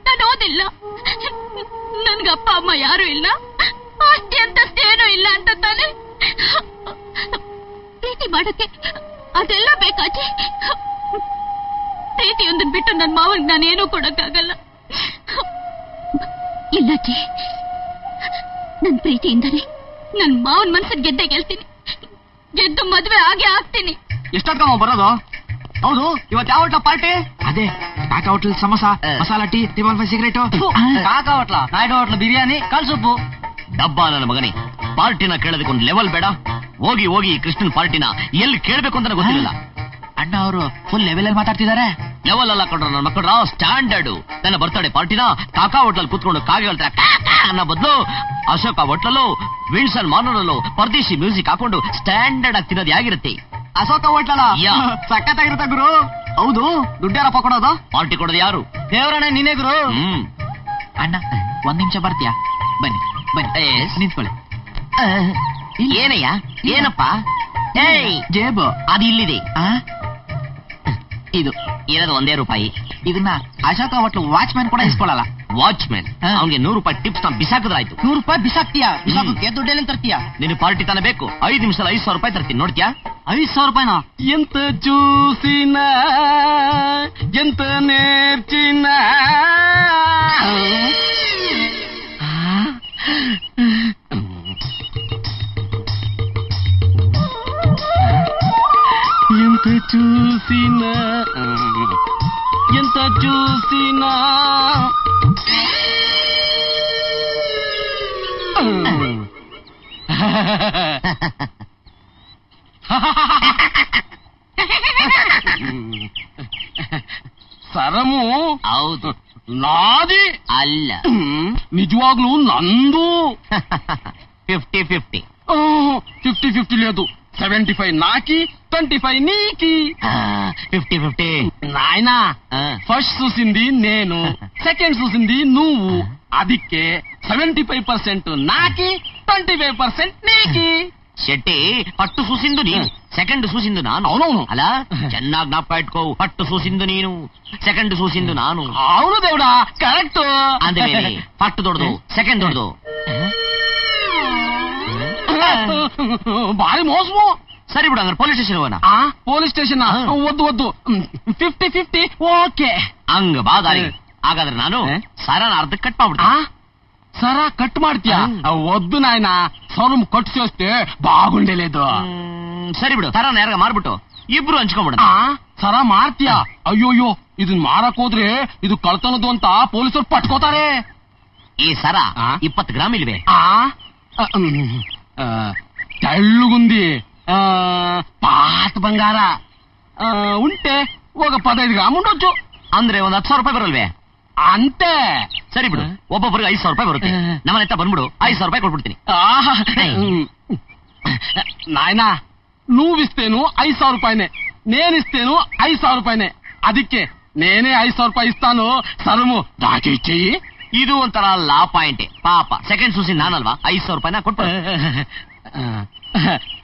ನಾನು ಓದಿಲ್ಲ, ನನ್ಗೆ ಅಪ್ಪ ಅಮ್ಮ ಯಾರು ಇಲ್ಲ, ಆಸ್ತಿ ಅಂತಸ್ತೇನೂ ಇಲ್ಲ ಅಂತ ತಾನೆ ಪ್ರೀತಿ ಮಾಡಕ್ಕೆ ಅದೆಲ್ಲ ಬೇಕಾಜಿ. ಪ್ರೀತಿಯೊಂದನ್ ಬಿಟ್ಟು ನನ್ನ ಮಾವನ್ಗೆ ನಾನೇನೂ ಕೊಡಕ್ಕಾಗಲ್ಲ. ಇಲ್ಲಜ್ಜಿ, ನನ್ ಪ್ರೀತಿಯಿಂದನೇ ನನ್ ಮಾವನ್ ಮನ್ಸನ್ ಗೆಲ್ತೀನಿ, ಗೆದ್ದು ಮದ್ವೆ ಆಗೇ ಆಗ್ತೀನಿ. ಎಷ್ಟೊತ್ತಮ್ಮ ಬರೋದು? ಹೌದು, ಇವತ್ತು ಯಾವ ಹೋಟ್ಲ ಪಾರ್ಟಿ? ಅದೇ Kaka hotel samosa, masala tea, table ಫೈ ಸಿಗರೇಟು. ಕಾಕಾ ಹೋಟ್ಲ, ನಾಯ್ಡು ಹೋಟ್ಲ ಬಿರಿಯಾನಿ, ಕಾಲ್ ಸೊಪ್ಪು. ಡಬ್ಬ ನನ್ನ ಮಗನೇ, ಪಾರ್ಟಿನ ಕೇಳೋದಕ್ಕೊಂದು ಲೆವೆಲ್ ಬೇಡ? ಹೋಗಿ ಹೋಗಿ ಕೃಷ್ಣನ್ ಪಾರ್ಟಿನ ಎಲ್ಲಿ ಕೇಳಬೇಕು ಅಂತ ಗೊತ್ತಿಲ್ಲ. ಅಣ್ಣ ಅವರು ಫುಲ್ ಲೆವೆಲ್ ಅಲ್ಲಿ ಮಾತಾಡ್ತಿದ್ದಾರೆ. ಲೆವೆಲ್ ಅಲ್ಲ ಕೊಡ್ರ ನನ್ನ ಮಕ್ಕಳ ಸ್ಟ್ಯಾಂಡರ್ಡ್. ನನ್ನ ಬರ್ತಡೆ ಪಾರ್ಟಿನ ಕಾಕಾ ಹೋಟ್ಲಲ್ಲಿ ಕೂತ್ಕೊಂಡು ಕಾಗೆ ಹೇಳ್ತಾರೆ ಅನ್ನೋ ಬದಲು ಅಶೋಕ ಹೋಟ್ಲಲ್ಲೂ ವಿನ್ಸನ್ ಮಾರ್ನಲ್ಲೂ ಪರದೇಶಿ ಮ್ಯೂಸಿಕ್ ಹಾಕೊಂಡು ಸ್ಟ್ಯಾಂಡರ್ಡ್ ಆಗಿ ತಿನ್ನೋದು ಯಾಗಿರುತ್ತೆ? ಅಶೋಕ ಹೋಟ್ಲಲ್ಲ ಸಖತ್ತಾಗಿರುತ್ತೆ ಗುರು. ಹೌದು, ದುಡ್ಡ್ಯಾರಪ್ಪ ಕೊಡೋದು? ಪಾರ್ಟಿ ಕೊಡೋದು ಯಾರು? ದೇವರಣ್ಣ ನೀನೇ ಗುರು. ಅಣ್ಣ 1 ನಿಮಿಷ ಬರ್ತೀಯಾ? ಬನ್ನಿ ಬನ್ನಿ, ನಿಂತ್ಕೊಳ್ಳಿ. ಏನಯ್ಯ? ಏನಪ್ಪ? ಜೇಬು ಅದು ಇಲ್ಲಿದೆ. ಇದು ಇರೋದು ₹1 ಇದನ್ನ ಅಶೋಕ ಹೋಟ್ಲು ವಾಚ್ಮ್ಯಾನ್ ಕೂಡ ಇಸ್ಕೊಳ್ಳಲ್ಲ. ವಾಚ್ಮ್ಯಾನ್ ಅವನಿಗೆ ₹100 ಟಿಪ್ಸ್ ನ ಬಿಸಾಕಿದ್ರಾಯ್ತು. ₹100 ಬಿಸಾಕ್ತೀಯಾ? ಬಿಸಾಕಕ್ಕೆ ದುಡ್ಡೆಲ್ಲ ತರ್ತೀಯಾ? ನಿನ್ನ ಪಾರ್ಟಿ ತಾನೇ ಬೇಕು. 5 ನಿಮಿಷದಲ್ಲಿ ₹5,000 ತರ್ತೀನಿ. ನೋಡ್ತೀಯಾ? ₹5,000? ಎಂತ ಚೂಸಿನ ಎಂತ ನೇರ್ಚಿನ ఎంత చూసినా ఎంత చూసినా సరము ಹೌದು. నాది ಅಲ್ಲ, నిజవాగ్లు నందు. 50-50. 50-50 లేదు, 75 నాకి 25 నీకి. 50-50. నాయనా, ఫస్ట్ చూసింది నేను, సెకండ్ చూసింది నువ్వు, ಅದಕ್ಕೆ 75% నాకి 25% నీకి. ಶೆಟ್ಟಿ, ಫಸ್ಟ್ ಸೂಸಿಂದು ನೀನು, ಸೆಕೆಂಡ್ ಸೂಸಿಂದು ನಾನು. అవునవును. ಅಲ್ಲ, ಚೆನ್ನಾಗಿ ಜ್ಞಾಪಕ ಇಟ್ಕೋ. ಫಸ್ಟ್ ಸೂಸಿಂದು ನೀನು, ಸೆಕೆಂಡ್ ಸೂಸಿಂದು ನಾನು. అవును దేవుడా, కరెక్ట్. ಅಂದಮೇಲೆ ಫಸ್ಟ್ ದೊಡ್ಡದು, ಸೆಕೆಂಡ್ ದೊಡ್ಡದು. ಭಾರಿ ಮೋಸಮು. ಸರಿ ಬಿಡು, ಹಂಗಾರೆ ಪೊಲೀಸ್ ಸ್ಟೇಷನ್ ಹೋಗೋಣ. ಪೊಲೀಸ್ ಸ್ಟೇಷನ್ ಒದ್ದು 50-50 ಓಕೆ. ಹಂಗ ಬಾ ದಾರಿ. ಹಾಗಾದ್ರೆ ನಾನು ಸರನ ಅರ್ಧ ಕಟ್ ಮಾಡ್ಬಿಡ್ತೀನಿ. సరా కట్ ಮಾಡ್ತೀಯಾ? వద్దు నాయన, సరం కట్ చేస్తే బాగుండేలేదు. ಸರಿ ಬಿಡು, ಸರನ ಯಾರಾಗ ಮಾರ್ಬಿಟ್ಟು ಇಬ್ರು ಹಂಚ್ಕೊಂಡ್ಬಿಡ. ಸರ ಮಾಡ್ತೀಯಾ? ಅಯ್ಯೋಯ್ಯೋ, ಇದನ್ ಮಾರಕ್ ಹೋದ್ರೆ ಇದು ಕಳ್ತನದು ಅಂತ ಪೊಲೀಸರು ಪಟ್ಕೋತಾರೆ. ಈ ಸರ 20 ಗ್ರಾಮ್ ಇಲ್ವೇ? తెల్లుగుంది, పాత బంగార ఉంటే ఒక 15 గ్రాము ఉండొచ్చు. ಅಂದ್ರೆ ಒಂದ್ ₹10,000 ಬರಲ್ವೇ? ಅಂತೆ. ಸರಿ ಬಿಡು, ಒಬ್ಬೊಬ್ಬರಿಗೆ ₹5,000 ಬರುತ್ತೆ. ನಮ್ಮನೆ ಹತ್ರ ಬಂದ್ಬಿಡು, ₹5,000 ಕೊಟ್ಬಿಡ್ತೀನಿ. నాయనా, నువ్విస్తేను ₹5,000, నేనిస్తేను ₹5,000. ಅದಕ್ಕೆ నేనే ₹5,000 ಇಸ್ತಾನು. ಸರಮು ದಾಟಿ ಇಚ್ಚೇಯಿ. ಇದು ಒಂಥರ ಲಾ ಪಾಯಿಂಟೆ. ಪಾಪ ಸೆಕೆಂಡ್ ಸೂಸಿ ನಾನಲ್ವಾ, ₹5,000 ಕೊಟ್ಟು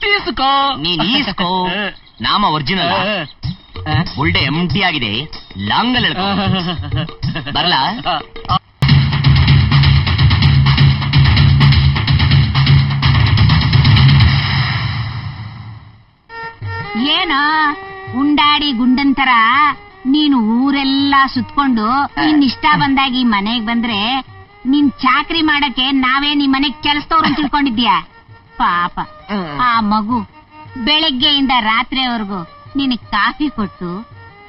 ತೀಸ್ಕೋ. ನೀನ್ ಈಸ್ಕೋ. ನಾಮ ಒರಿಜಿನಲ್, ಬುಲ್ಡೆ ಎಂಟಿ ಆಗಿದೆ. ಲಾಂಗಲ್ ಹೇಳ್ಕೊ. ಬರಲ್ಲ? ಏನೋ ಉಂಡಾಡಿ ಗುಂಡಂತರ ನೀನು ಊರೆಲ್ಲ ಸುತ್ಕೊಂಡು ನಿನ್ನಿಷ್ಟ ಬಂದಾಗಿ ಮನೆಗ್ ಬಂದ್ರೆ ನಿನ್ ಚಾಕ್ರಿ ಮಾಡಕ್ಕೆ ನಾವೇ ನಿಮ್ ಮನೆಗ್ ಕೆಲಸದವ್ರು ತಿಳ್ಕೊಂಡಿದ್ಯಾ? ಪಾಪ ಆ ಮಗು ಬೆಳಗ್ಗೆಯಿಂದ ರಾತ್ರಿವರೆಗೂ ನಿನಗ್ ಕಾಫಿ ಕೊಟ್ಟು,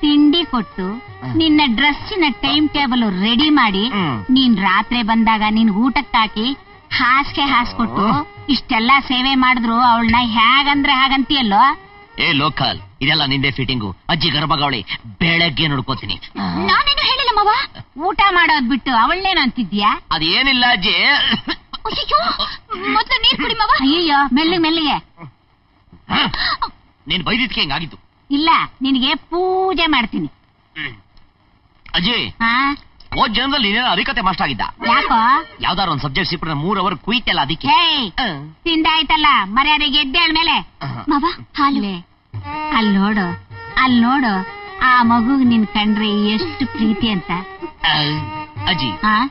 ತಿಂಡಿ ಕೊಟ್ಟು, ನಿನ್ನ ಡ್ರೆಸ್ಸಿನ ಟೈಮ್ ಟೇಬಲ್ ರೆಡಿ ಮಾಡಿ, ನೀನ್ ರಾತ್ರಿ ಬಂದಾಗ ನಿನ್ ಊಟಕ್ಕೆ ಹಾಕಿ ಹಾಸ್ಗೆ ಹಾಸ್ಕೊಟ್ಟು ಇಷ್ಟೆಲ್ಲಾ ಸೇವೆ ಮಾಡಿದ್ರು ಅವಳನ್ನ ಹೇಗಂದ್ರೆ ಹಾಗಂತೀಯಲ್ಲೋ? ಏ ಲೋಕಲ್, ಇದೆಲ್ಲ ನಿಂದೆ ಫಿಟ್ಟಿಂಗು. ಅಜ್ಜಿ ಗರ್ಭಗಾವಳಿ, ಬೆಳಗ್ಗೆ ನೋಡ್ಕೋತೀನಿ. ನಾನೇನು ಹೇಳಿಲ್ಲ ಮವ, ಊಟ ಮಾಡೋದ್ ಬಿಟ್ಟು ಅವಳನ್ನೇನು ಅಂತಿದ್ಯಾ? ಅದೇನಿಲ್ಲ ಅಜ್ಜಿ. ಮೊದ್ಲು ನೀರ್ ಕುಡಿ ಮವ. ಅಯ್ಯೋ, ಮೆಲ್ಲಿಗೆ ಮೆಲ್ಲಿಗೆ. ನೀನ್ ಬೈದಿದ್ಕೆ ಹಿಂಗಾಗಿತ್ತು. ಇಲ್ಲ, ನಿನಗೆ ಪೂಜೆ ಮಾಡ್ತೀನಿ. ಅಜ್ಜಿ, ಹೋದ್ ಜನ್ಮದಲ್ಲಿ ನೀನೇನೋ ಅಧಿಕತೆ ಮಾಸ್ಟರ್ ಆಗಿದ್ದ. ಯಾಕೋ? ಯಾವ್ದಾರು ಒಂದ್ ಸಬ್ಜೆಕ್ಟ್ ಸಿಕ್ಕ್ರೆ 3 ಅವರ್ ಕುಯ್ತಲ್ಲ, ಅದಕ್ಕೆ. ತಿಂದಾಯ್ತಲ್ಲ, ಮರ್ಯಾದೆಗೆ ಎದ್ದೇಳ ಮೇಲೆ. ಮವ ಹಾಲು. ಅಲ್ಲಿ ನೋಡು ಆ ಮಗುಗ್ ನಿನ್ ಕಂಡ್ರೆ ಎಷ್ಟು ಪ್ರೀತಿ ಅಂತ. ಅಜ್ಜಿ,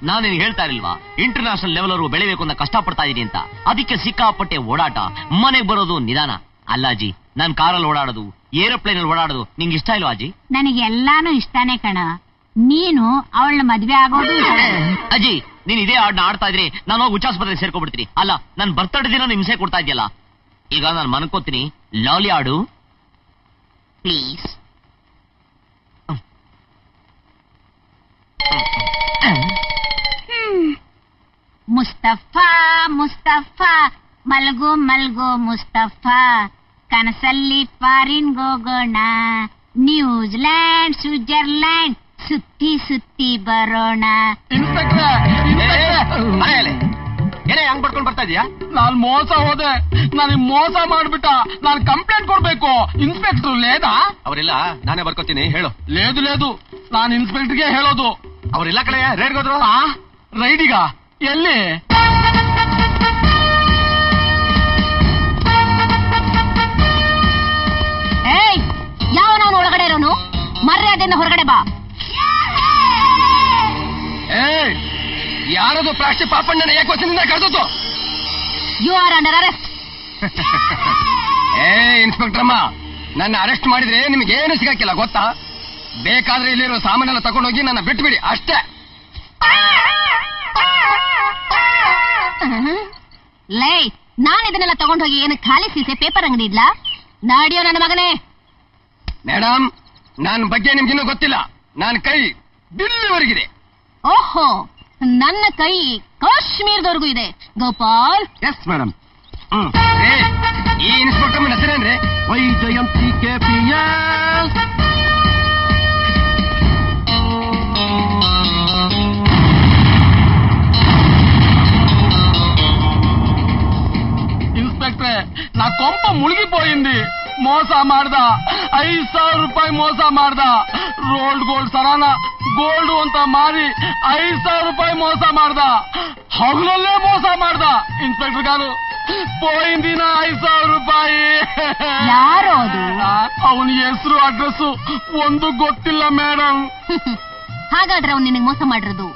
ನಾನು ಹೇಳ್ತಾ ಇರಲ್ವಾ, ಇಂಟರ್ನ್ಯಾಷನಲ್ ಲೆವೆಲ್ ಅವರು ಬೆಳಿಬೇಕು ಅಂತ ಕಷ್ಟಪಡ್ತಾ ಇದೀನಿ ಅಂತ. ಅದಕ್ಕೆ ಸಿಕ್ಕಾಪಟ್ಟೆ ಓಡಾಟ, ಮನೆಗೆ ಬರೋದು ನಿಧಾನ. ಅಲ್ಲ ಅಜ್ಜಿ, ನಾನ್ ಕಾರಲ್ಲಿ ಓಡಾಡೋದು, ಏರೋಪ್ಲೇನ್ ಅಲ್ಲಿ ಓಡಾಡೋದು ನಿಂಗೆ ಇಷ್ಟ ಇಲ್ವಾ ಅಜ್ಜಿ? ನನಗೆ ಎಲ್ಲಾನು ಇಷ್ಟಾನೇ ಕಣ. ನೀನು ಅವಳ ಮದ್ವೆ ಆಗೋದು ಅಜ್ಜಿ, ನೀನ್ ಇದೇ ಹಾಡ್ನ ಆಡ್ತಾ ಇದ್ರಿ, ನಾನು ಹೋಗಿ ಉಚ್ಚಾಸ್ಪತ್ರೆ ಸೇರ್ಕೊಬಿಡ್ತೀನಿ. ಅಲ್ಲ, ನನ್ ಬರ್ತಡೇ ದಿನ ಹಿಂಸೆ ಕೊಡ್ತಾ ಇದೆಯಲ್ಲ. ಈಗ ನಾನು ಮನ್ಕೋತೀನಿ, ಲಾಲಿ ಆಡು ಪ್ಲೀಸ್. ಮುಸ್ತಫಾ ಮುಸ್ತಫಾ ಮಲ್ಗೋ ಮಲ್ಗೋ ಮುಸ್ತಫಾ, ಕನಸಲ್ಲಿ ಫಾರಿನ್ ಹೋಗೋಣ, ನ್ಯೂಜಿಲ್ಯಾಂಡ್ ಸ್ವಿಟ್ಜರ್ಲ್ಯಾಂಡ್ ಸುತ್ತಿ ಸುತ್ತಿ ಬರೋಣ. ಏನೇ ಹಂಗ್ ಪಡ್ಕೊಂಡ್ ಬರ್ತಾ ಇದೀಯಾ? ನಾನ್ ಮೋಸ ಹೋದೆ, ನನಗ್ ಮೋಸ ಮಾಡ್ಬಿಟ್ಟ, ನಾನ್ ಕಂಪ್ಲೇಂಟ್ ಕೊಡ್ಬೇಕು. ಇನ್ಸ್ಪೆಕ್ಟರ್ ಲೇದಾ? ಅವರಿಲ್ಲ, ನಾನೇ ಬರ್ಕೋತೀನಿ, ಹೇಳು. లేదు ನಾನ್ ಇನ್ಸ್ಪೆಕ್ಟರ್ಗೆ ಹೇಳೋದು. ಅವರಿಲ್ಲ ಕಡೆ ರೇಡ್ ಹೋದ್ರು. ರೈಡಿಗ ಎಲ್ಲಿ? ಏಯ್, ಯಾವನವನು ಒಳಗಡೆ ಇರೋನು? ಮರ್ಯಾದೆಯಿಂದ ಹೊರಗಡೆ ಬಾ. ಏಯ್, ಯಾರದು ಪ್ಲಾಸ್ಟಿಕ್ ಪಾಪಣ್ಣನ ಏಕವಚನದಿಂದ ಕರೆದದ್ದು? You are under arrest. Inspector ಅಮ್ಮ, ನನ್ನ ಅರೆಸ್ಟ್ ಮಾಡಿದ್ರೆ ನಿಮ್ಗೆ ಏನು ಸಿಗಕ್ಕಿಲ್ಲ ಗೊತ್ತಾ? ಬೇಕಾದ್ರೆ ಇಲ್ಲಿರೋ ಸಾಮಾನೆಲ್ಲ ತಗೊಂಡೋಗಿ ನನ್ನ ಬಿಟ್ಬಿಡಿ ಅಷ್ಟೇ. ಲೇ, ನಾನು ಇದನ್ನೆಲ್ಲ ತಗೊಂಡೋಗಿ ಏನು ಖಾಲಿ ಸೀಸೆ ಪೇಪರ್ ಅಂಗಡಿ ಇಡ್ಲಾ? ನಾಡಿಯೋ ನನ್ನ ಮಗನೇ. ಮೇಡಮ್, ನನ್ನ ಬಗ್ಗೆ ನಿಮ್ಗಿನ್ನೂ ಗೊತ್ತಿಲ್ಲ. ನನ್ನ ಕೈ ದಿಲ್ಲಿವರೆಗಿದೆ. ಓಹೋ, ನನ್ನ ಕೈ ಕಾಶ್ಮೀರದವರೆಗೂ ಇದೆ ಗೋಪಾಲ್. Yes madam. ಈ ಇನ್ಸ್ಪೆಕ್ಟರ್ ಹೆಸರೇನ್ರಿ? ವೈಜಯಂತಿ KPS. ఇన్స్పెక్టరే, నా కొంప మునిగిపోయింది. మోస ಮಾಡ್ದ, 5,000 ರೂಪಾಯಿ ಮೋಸ ಮಾಡ್ದ. ರೋಲ್ಡ್ ಗೋಲ್ಡ್ ಸರಾನ ಗೋಲ್ಡ್ ಅಂತ ಮಾರಿ 5,000 ರೂಪಾಯಿ ಮೋಸ ಮಾಡ್ದ. ಹಗಲಲ್ಲೇ ಮೋಸ ಮಾಡ್ದ. ಇನ್ಸ್ಪೆಕ್ಟರ್ ಗಾರು, పోయిందిನ 5,000 ರೂಪಾಯಿ. ಯಾರು ಅದು? ಅವನ ಹೆಸರು ಅಡ್ರೆಸ್ ಒಂದು ಗೊತ್ತಿಲ್ಲ ಮೇಡಮ್. ಹಾಗಾದ್ರೆ ಅವ್ನು ನಿನಗೆ ಮೋಸ ಮಾಡಿರೋದು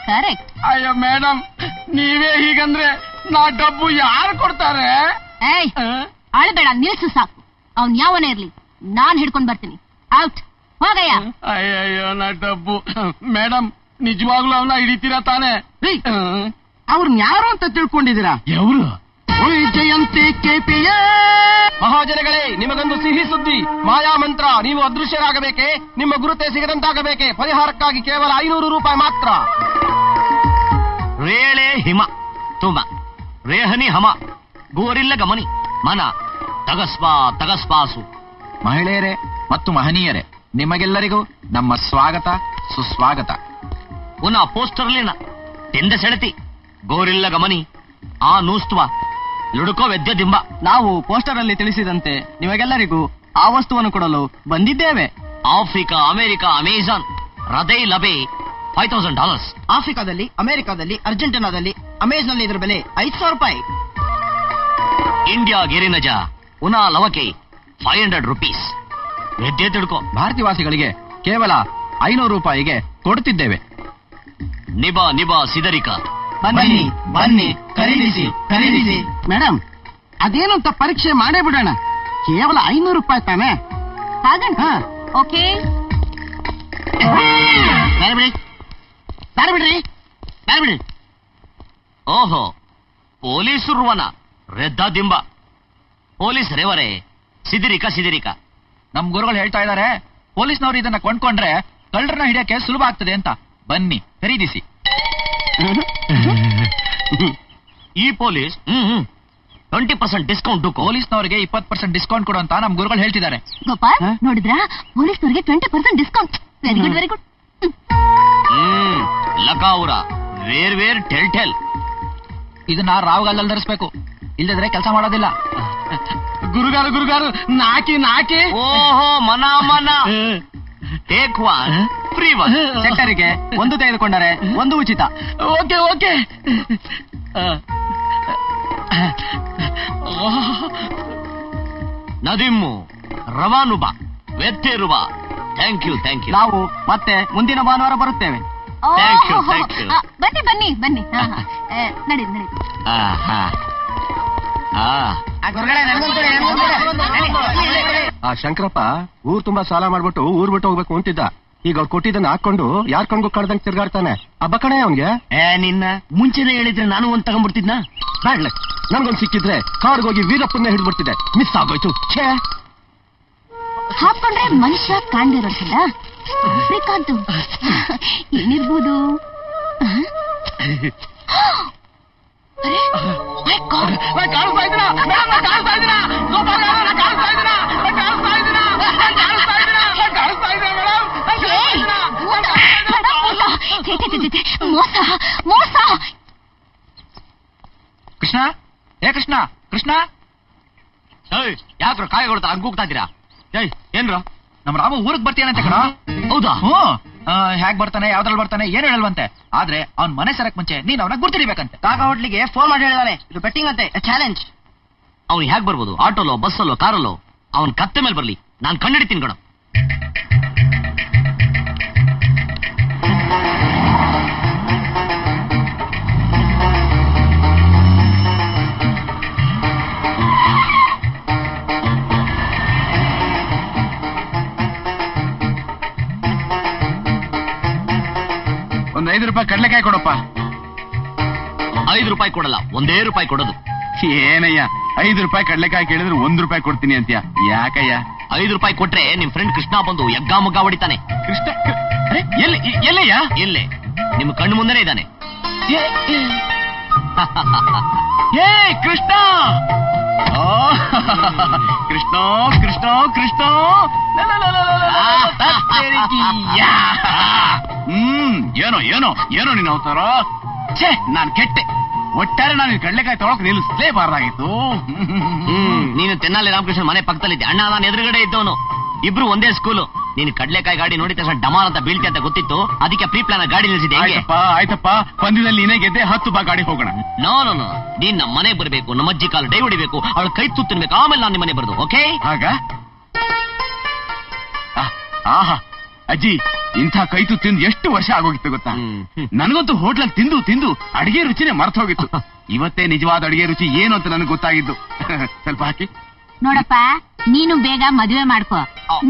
ಕರೆಕ್ಟ್. ಅಯ್ಯೋ ಮೇಡಮ್, ನೀವೇ ಹೀಗಂದ್ರೆ ನಾ ಡಬ್ಬು ಯಾರು ಕೊಡ್ತಾರೆ? ಏಯ್, ಅಳಬೇಡ, ನಿಲ್ಸು ಸಾಕು. ಅವ್ನ್ ಯಾವನೇ ಇರ್ಲಿ, ನಾನ್ ಹಿಡ್ಕೊಂಡ್ ಬರ್ತೀನಿ. ಔಟ್, ಹೋಗಯ್ಯ. ಅಯ್ಯಯ್ಯೋ, ನಾ ಡಬ್ಬು. ಮೇಡಮ್, ನಿಜವಾಗ್ಲೂ ಅವನ್ನ ಹಿಡಿತೀರಾ ತಾನೆ? ಅವ್ರನ್ನ ಯಾರು ಅಂತ ತಿಳ್ಕೊಂಡಿದ್ದೀರಾ? ಎವ್ರು? ಜಯಂತಿ KPS. ಮಹಾಜನಗಳೇ, ನಿಮಗೊಂದು ಸಿಹಿ ಸುದ್ದಿ. ಮಾಯಾ ಮಂತ್ರ. ನೀವು ಅದೃಶ್ಯರಾಗಬೇಕೆ? ನಿಮ್ಮ ಗುರುತೆ ಸಿಗದಂತಾಗಬೇಕೆ? ಪರಿಹಾರಕ್ಕಾಗಿ ಕೇವಲ 500 ರೂಪಾಯಿ ಮಾತ್ರ. ರೇಳೆ ಹಿಮ ತುಮ ರೇಹನಿ ಹಮ ಗೋರಿಲ್ಲ ಗಮನಿ ಮನ ತಗಸ್ಪಾಸು. ಮಹಿಳೆಯರೇ ಮತ್ತು ಮಹನೀಯರೇ, ನಿಮಗೆಲ್ಲರಿಗೂ ನಮ್ಮ ಸ್ವಾಗತ ಸುಸ್ವಾಗತ. ಪುನಃ ಪೋಸ್ಟರ್ಲಿನ ತೆಂದ ಸೆಳೆತಿ ಗೋರಿಲ್ಲ ಗಮನಿ ಆ ನೂಸ್ತುವ ಲುಡುಕೋ ವೆದ್ಯದಿಂಬ. ನಾವು ಪೋಸ್ಟರ್ ಅಲ್ಲಿ ತಿಳಿಸಿದಂತೆ ನಿಮಗೆಲ್ಲರಿಗೂ ಆ ವಸ್ತುವನ್ನು ಕೊಡಲು ಬಂದಿದ್ದೇವೆ. ಆಫ್ರಿಕಾ, ಅಮೆರಿಕ, ಅಮೆಜಾನ್, ಹೃದಯ ಲಬೆ $5,000. ಆಫ್ರಿಕಾದಲ್ಲಿ, ಅಮೆರಿಕಾದಲ್ಲಿ, ಅರ್ಜೆಂಟೀನಾದಲ್ಲಿ, ಅಮೆಜಾನ್ನಲ್ಲಿ ಇದರ ಬೆಲೆ 5,000 ರೂಪಾಯಿ. ಇಂಡಿಯಾ ಗಿರಿನಜ ಉನಾ ಲವಕೆ 500 ರೂಪೀಸ್. ವೆದ್ಯ ತಿಳ್ಕೊ. ಭಾರತೀಯವಾಸಿಗಳಿಗೆ ಕೇವಲ 500 ರೂಪಾಯಿಗೆ ಕೊಡುತ್ತಿದ್ದೇವೆ. ನಿಬಾ ಸಿದರಿಕ. ಬನ್ನಿ ಬನ್ನಿ, ಖರೀದಿಸಿ ಖರೀದಿಸಿ. ಮೇಡಮ್, ಅದೇನು ಅಂತ ಪರೀಕ್ಷೆ ಮಾಡೇ ಬಿಡೋಣ. ಕೇವಲ 500 ರೂಪಾಯಿ ತಾನೆ? ಹಾಗಂತ ಓಕೆ. ಬಿಡ್ರಿ. ಓಹೋ, ಪೊಲೀಸರುವನ ರೆದ್ದ ದಿಂಬ. ಪೊಲೀಸ್ ರೇವರೇ, ಸಿದಿರಿಕ. ನಮ್ ಗುರುಗಳು ಹೇಳ್ತಾ ಇದ್ದಾರೆ, ಪೊಲೀಸ್ನವರು ಇದನ್ನ ಕೊಂಡ್ಕೊಂಡ್ರೆ ಕಳ್ಳರನ್ನ ಹಿಡಿಯಕ್ಕೆ ಸುಲಭ ಆಗ್ತದೆ ಅಂತ. ಬನ್ನಿ, ಖರೀದಿಸಿ. ಈ ಪೊಲೀಸ್ 20% ಡಿಸ್ಕೌಂಟ್. ಪೊಲೀಸ್ನವರಿಗೆ 20% ಡಿಸ್ಕೌಂಟ್ ಕೊಡು ಅಂತ ನಮ್ ಗುರುಗಳು ಹೇಳ್ತಿದ್ದಾರೆ. ಗೋಪಾಲ್, ನೋಡಿದ್ರಾ? ಪೊಲೀಸ್ನವರಿಗೆ 20% ಡಿಸ್ಕೌಂಟ್. Very good. ಲಕಾವುರ ವೇರ್ ಟೆಲ್. ಇದನ್ನ ರಾವ್ಗಾಲದಲ್ಲಿ ಧರಿಸ್ಬೇಕು, ಇಲ್ಲದ್ರೆ ಕೆಲಸ ಮಾಡೋದಿಲ್ಲ. ಗುರುಗಾರು ನಾಕಿ. ಓಹೋ, ಮನ ಟೇಕ್ ಒನ್ ಫ್ರೀ ಒನ್. ಸೆಕ್ಟರಿಗೆ ಒಂದು ತೆಗೆದುಕೊಂಡರೆ ಒಂದು ಉಚಿತ. ಓಕೆ. ನದಿಮ್ಮು ರವಾನುಬಾ ವೆತ್ತೇರುವ. Thank you thank you. ನಾವು ಮತ್ತೆ ಮುಂದಿನ ಭಾನುವಾರ ಬರುತ್ತೇವೆ. Thank you, thank you. ಬನ್ನಿ ಬನ್ನಿ ಬನ್ನಿ. ನಡಿ ನಡಿ. ಶಂಕರಪ್ಪ ಊರ್ ತುಂಬಾ ಸಾಲ ಮಾಡ್ಬಿಟ್ಟು ಊರ್ ಬಿಟ್ಟು ಹೋಗ್ಬೇಕು ಅಂತಿದ್ದ. ಈಗ ಅವ್ರು ಕೊಟ್ಟಿದ್ದನ್ನ ಹಾಕೊಂಡು ಯಾರ್ ಕಣ್ಗೂ ಕಳ್ದಂಗ್ ತಿರ್ಗಾಡ್ತಾನೆ. ಹಬ್ಬ ಕಣೆ ಅವನ್ಗೆ. ನಿನ್ನ ಮುಂಚೆನೆ ಹೇಳಿದ್ರೆ ನಾನು ಒಂದ್ ತಗೊಂಡ್ಬಿಡ್ತಿದ್ನ. ಬ್ಯಾಡ್ಲೆ ನನ್ಗೊಂದ್ ಸಿಕ್ಕಿದ್ರೆ ಕಾಡ್ಗೋಗಿ ವೀರಪ್ಪನ್ನೇ ಹಿಡ್ಬಿಡ್ತಿದ್ದೆ. ಮಿಸ್ ಆಗೋಯ್ತು. ಛೇ, ಹಾಕೊಂಡ್ರೆ ಮನುಷ್ಯ ಕಾಣ್ದಿರೋದಿಲ್ಲ. ಶ್ರೀಕಾಂತ್ ಏನಿರ್ಬೋದು? ಮೋಸ ಮೋಸ. ಕೃಷ್ಣ, ಏ ಕೃಷ್ಣ, ಕೃಷ್ಣ, ಯಾಕ್ರ ಕಾಯಿ ಕೊಡ್ತಾ ಹಂಗೂಗ್ತಾ ಇದ್ದೀರಾ? ಏನ್ರ ನಮ್ಮ ರಾಮ ಊರಿಗೆ ಬರ್ತೀಯಂತೆ ಕಣ. ಹೌದಾ? ಹೇಗ್ ಬರ್ತಾನೆ, ಯಾವ್ದ್ರಲ್ಲಿ ಬರ್ತಾನೆ, ಏನು ಹೇಳಲ್ವಂತೆ. ಆದ್ರೆ ಅವ್ನ್ ಮನೆ ಸರಕ್ ಮುಂಚೆ ನೀನ್ ಅವನ ಗುರ್ತಿಡಿಬೇಕಂತೆ. ಕಾಕಾ ಹೋಟ್ಲಿಗೆ ಫೋನ್ ಮಾಡಿ ಹೇಳಿದಾನೆ, ಇದು ಬೆಟ್ಟಿಂಗ್ ಅಂತೆ, ಚಾಲೆಂಜ್. ಅವ್ನು ಹೇಗ್ ಬರ್ಬೋದು? ಆಟೋಲೋ, ಬಸ್ಸಲ್ಲೋ, ಕಾರಲ್ಲೋ? ಅವನ್ ಕತ್ತೆ ಮೇಲೆ ಬರ್ಲಿ, ನಾನ್ ಕಂಡಿಡ್ತೀನಿ ಕಣ. ಒಂದ್ 5 ರೂಪಾಯಿ ಕಡ್ಲೆಕಾಯಿ ಕೊಡಪ್ಪ. 5 ರೂಪಾಯಿ ಕೊಡಲ್ಲ, 1 ರೂಪಾಯಿ ಕೊಡೋದು. ಏನಯ್ಯ 5 ರೂಪಾಯಿ ಕಡ್ಲೆಕಾಯಿ ಕೇಳಿದ್ರೆ 1 ರೂಪಾಯಿ ಕೊಡ್ತೀನಿ ಅಂತ್ಯ, ಯಾಕಯ್ಯ? 5 ರೂಪಾಯಿ ಕೊಟ್ರೆ ನಿಮ್ ಫ್ರೆಂಡ್ ಕೃಷ್ಣ ಬಂದು ಯಗ್ಗಾ ಮುಗ್ಗ ಹೊಡಿತಾನೆ. ಕೃಷ್ಣ ಎಲ್ಲಯ್ಯ? ಇಲ್ಲೇ ನಿಮ್ ಕಣ್ಣು ಮುಂದೆನೆ ಇದ್ದಾನೆ. ಏ ಕೃಷ್ಣ, ಕೃಷ್ಣ ಕೃಷ್ಣ ಕೃಷ್ಣ. ಏನೋ ಏನೋ ಏನೋ ನೀನ್ ಅವತಾರ. ಛೇ, ನಾನ್ ಕೆಟ್ಟೆ. ಒಟ್ಟಾರೆ ನಾನು ಕಡ್ಲೆಕಾಯಿ ತೊಳಕ್ ನಿಲ್ಲಿಸಲೇಬಾರ್ದಾಗಿತ್ತು. ನೀನು ತೆನ್ನಾಲಿ ರಾಮಕೃಷ್ಣ ಮನೆ ಪಕ್ಕದಲ್ಲಿದ್ದೆ. ಅಣ್ಣ ನಾನು ಎದುರುಗಡೆ ಇದ್ದವನು. ಇಬ್ರು ಒಂದೇ ಸ್ಕೂಲು. ನೀನು ಕಡ್ಲೆಕಾಯಿ ಗಾಡಿ ನೋಡಿದ ತಕ್ಷಣ ಡಮಾರ್ ಅಂತ ಬೀಳ್ತಿ ಅಂತ ಗೊತ್ತಿತ್ತು. ಅದಕ್ಕೆ ಪ್ರೀ ಪ್ಲಾನ್ ಗಾಡಿ ನಿಲ್ಸಿದ್ದೆ. ಆಯ್ತಪ್ಪ, ಪಂದ್ಯದಲ್ಲಿ ನೀನೇ ಗೆದ್ದೆ. 10 ಬಾ ಗಾಡಿ ಹೋಗೋಣ. ನೋ ನೋ ನೋ, ನೀನ್ ನಮ್ಮ ಮನೆ ಬರ್ಬೇಕು, ನಮ್ಮ ಅಜ್ಜಿ ಕಾಲು ಡೈ ಹೊಡಿಬೇಕು, ಅವಳ ಕೈ ತುತ್ತಿನ್ಬೇಕು, ಆಮೇಲೆ ನಾನು ನಿಮ್ಮ ಮನೆ ಬರೋದು. ಓಕೆ? ಆಗ ಆಹಾ ಅಜ್ಜಿ, ಇಂಥ ಕೈತು ತಿಂದು ಎಷ್ಟು ವರ್ಷ ಆಗೋಗಿತ್ತು ಗೊತ್ತಾ? ನನಗಂತೂ ಹೋಟ್ಲಲ್ಲಿ ತಿಂದು ತಿಂದು ಅಡಿಗೆ ರುಚಿನೇ ಮರ್ತ ಹೋಗಿತ್ತು. ಇವತ್ತೇ ನಿಜವಾದ ಅಡಿಗೆ ರುಚಿ ಏನು ಅಂತ ನನಗೆ ಗೊತ್ತಾಗಿದ್ದು. ಸ್ವಲ್ಪ ಹಾಕಿ ನೋಡಪ್ಪ, ನೀನು ಬೇಗ ಮದುವೆ ಮಾಡ್ಕೋ.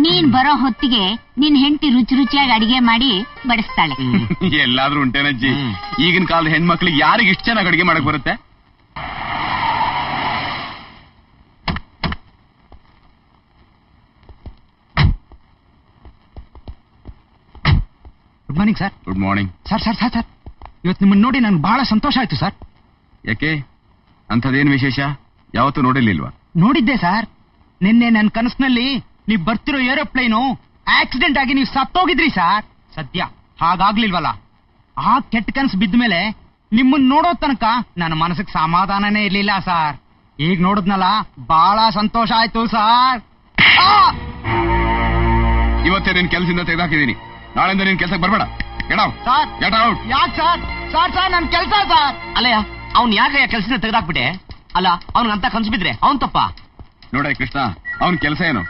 ನೀನ್ ಬರೋ ಹೊತ್ತಿಗೆ ನಿನ್ ಹೆಂಡತಿ ರುಚಿ ರುಚಿಯಾಗಿ ಅಡಿಗೆ ಮಾಡಿ ಬಡಿಸ್ತಾಳೆ. ಎಲ್ಲಾದ್ರೂ ಉಂಟೇನಜ್ಜಿ? ಈಗಿನ ಕಾಲದ ಹೆಣ್ಮಕ್ಳಿಗೆ ಯಾರಿಗೆ ಇಷ್ಟು ಚೆನ್ನಾಗಿ ಅಡಿಗೆ ಮಾಡಕ್ ಬರುತ್ತೆ? Good morning sir. Good morning sir. Sir sir sir ಇವತ್ತು ನಿಮ್ಮನ್ನ ನೋಡಿ ನನ್ಗೆ ಬಹಳ ಸಂತೋಷ ಆಯ್ತು ಸರ್. ಯಾಕೆ? ಅಂಥದ್ದೇನು ವಿಶೇಷ? ಯಾವತ್ತೂ ನೋಡಿರ್ಲಿಲ್ವಾ? ನೋಡಿದ್ದೆ ಸರ್. ನಿನ್ನೆ ನನ್ನ ಕನಸಿನಲ್ಲಿ ನೀವು ಬರ್ತಿರೋ ಏರೋಪ್ಲೇನು ಆಕ್ಸಿಡೆಂಟ್ ಆಗಿ ನೀವು ಸತ್ತೋಗಿದ್ರಿ ಸರ್. ಸದ್ಯ ಹಾಗಾಗ್ಲಿಲ್ವಲ್ಲ. ಆ ಕೆಟ್ಟ ಕನಸು ಬಿದ್ದ ಮೇಲೆ ನಿಮ್ಮನ್ನ ನೋಡೋ ತನಕ ನನ್ನ ಮನಸ್ಸಿಗೆ ಸಮಾಧಾನನೇ ಇರ್ಲಿಲ್ಲ ಸರ್. ಈಗ ನೋಡಿದ್ನಲ್ಲ, ಬಹಳ ಸಂತೋಷ ಆಯ್ತು ಸರ್. ಇವತ್ತೇ ನಿನ್ ಕೆಲಸದಿಂದ ತೆಗೆದಾಕಿದ್ದೀನಿ. ನಾಳೆಯಿಂದ ನಿನ್ ಕೆಲ್ಸಕ್ಕೆ ಬರ್ಬೇಡ. ಸರ್ ಯಾಕೆ ಸರ್? ಸರ್ ಸರ್ ನನ್ ಕೆಲಸ ಸರ್. ಅಲ್ಲಯ್ಯ, ಅವ್ನ್ ಯಾಕೆ ಕೆಲಸದಿಂದ ತೆಗೆದಾಕ್ಬಿಟ್ಟೆ? ಅಲ್ಲ, ಅವ್ನಿಗಂತ ಕನ್ಸು ಬಿದ್ರೆ ಅವ್ನ್ ತಪ್ಪ? ನೋಡ ಕೃಷ್ಣ, ಅವ್ನ ಕೆಲಸ ಏನು?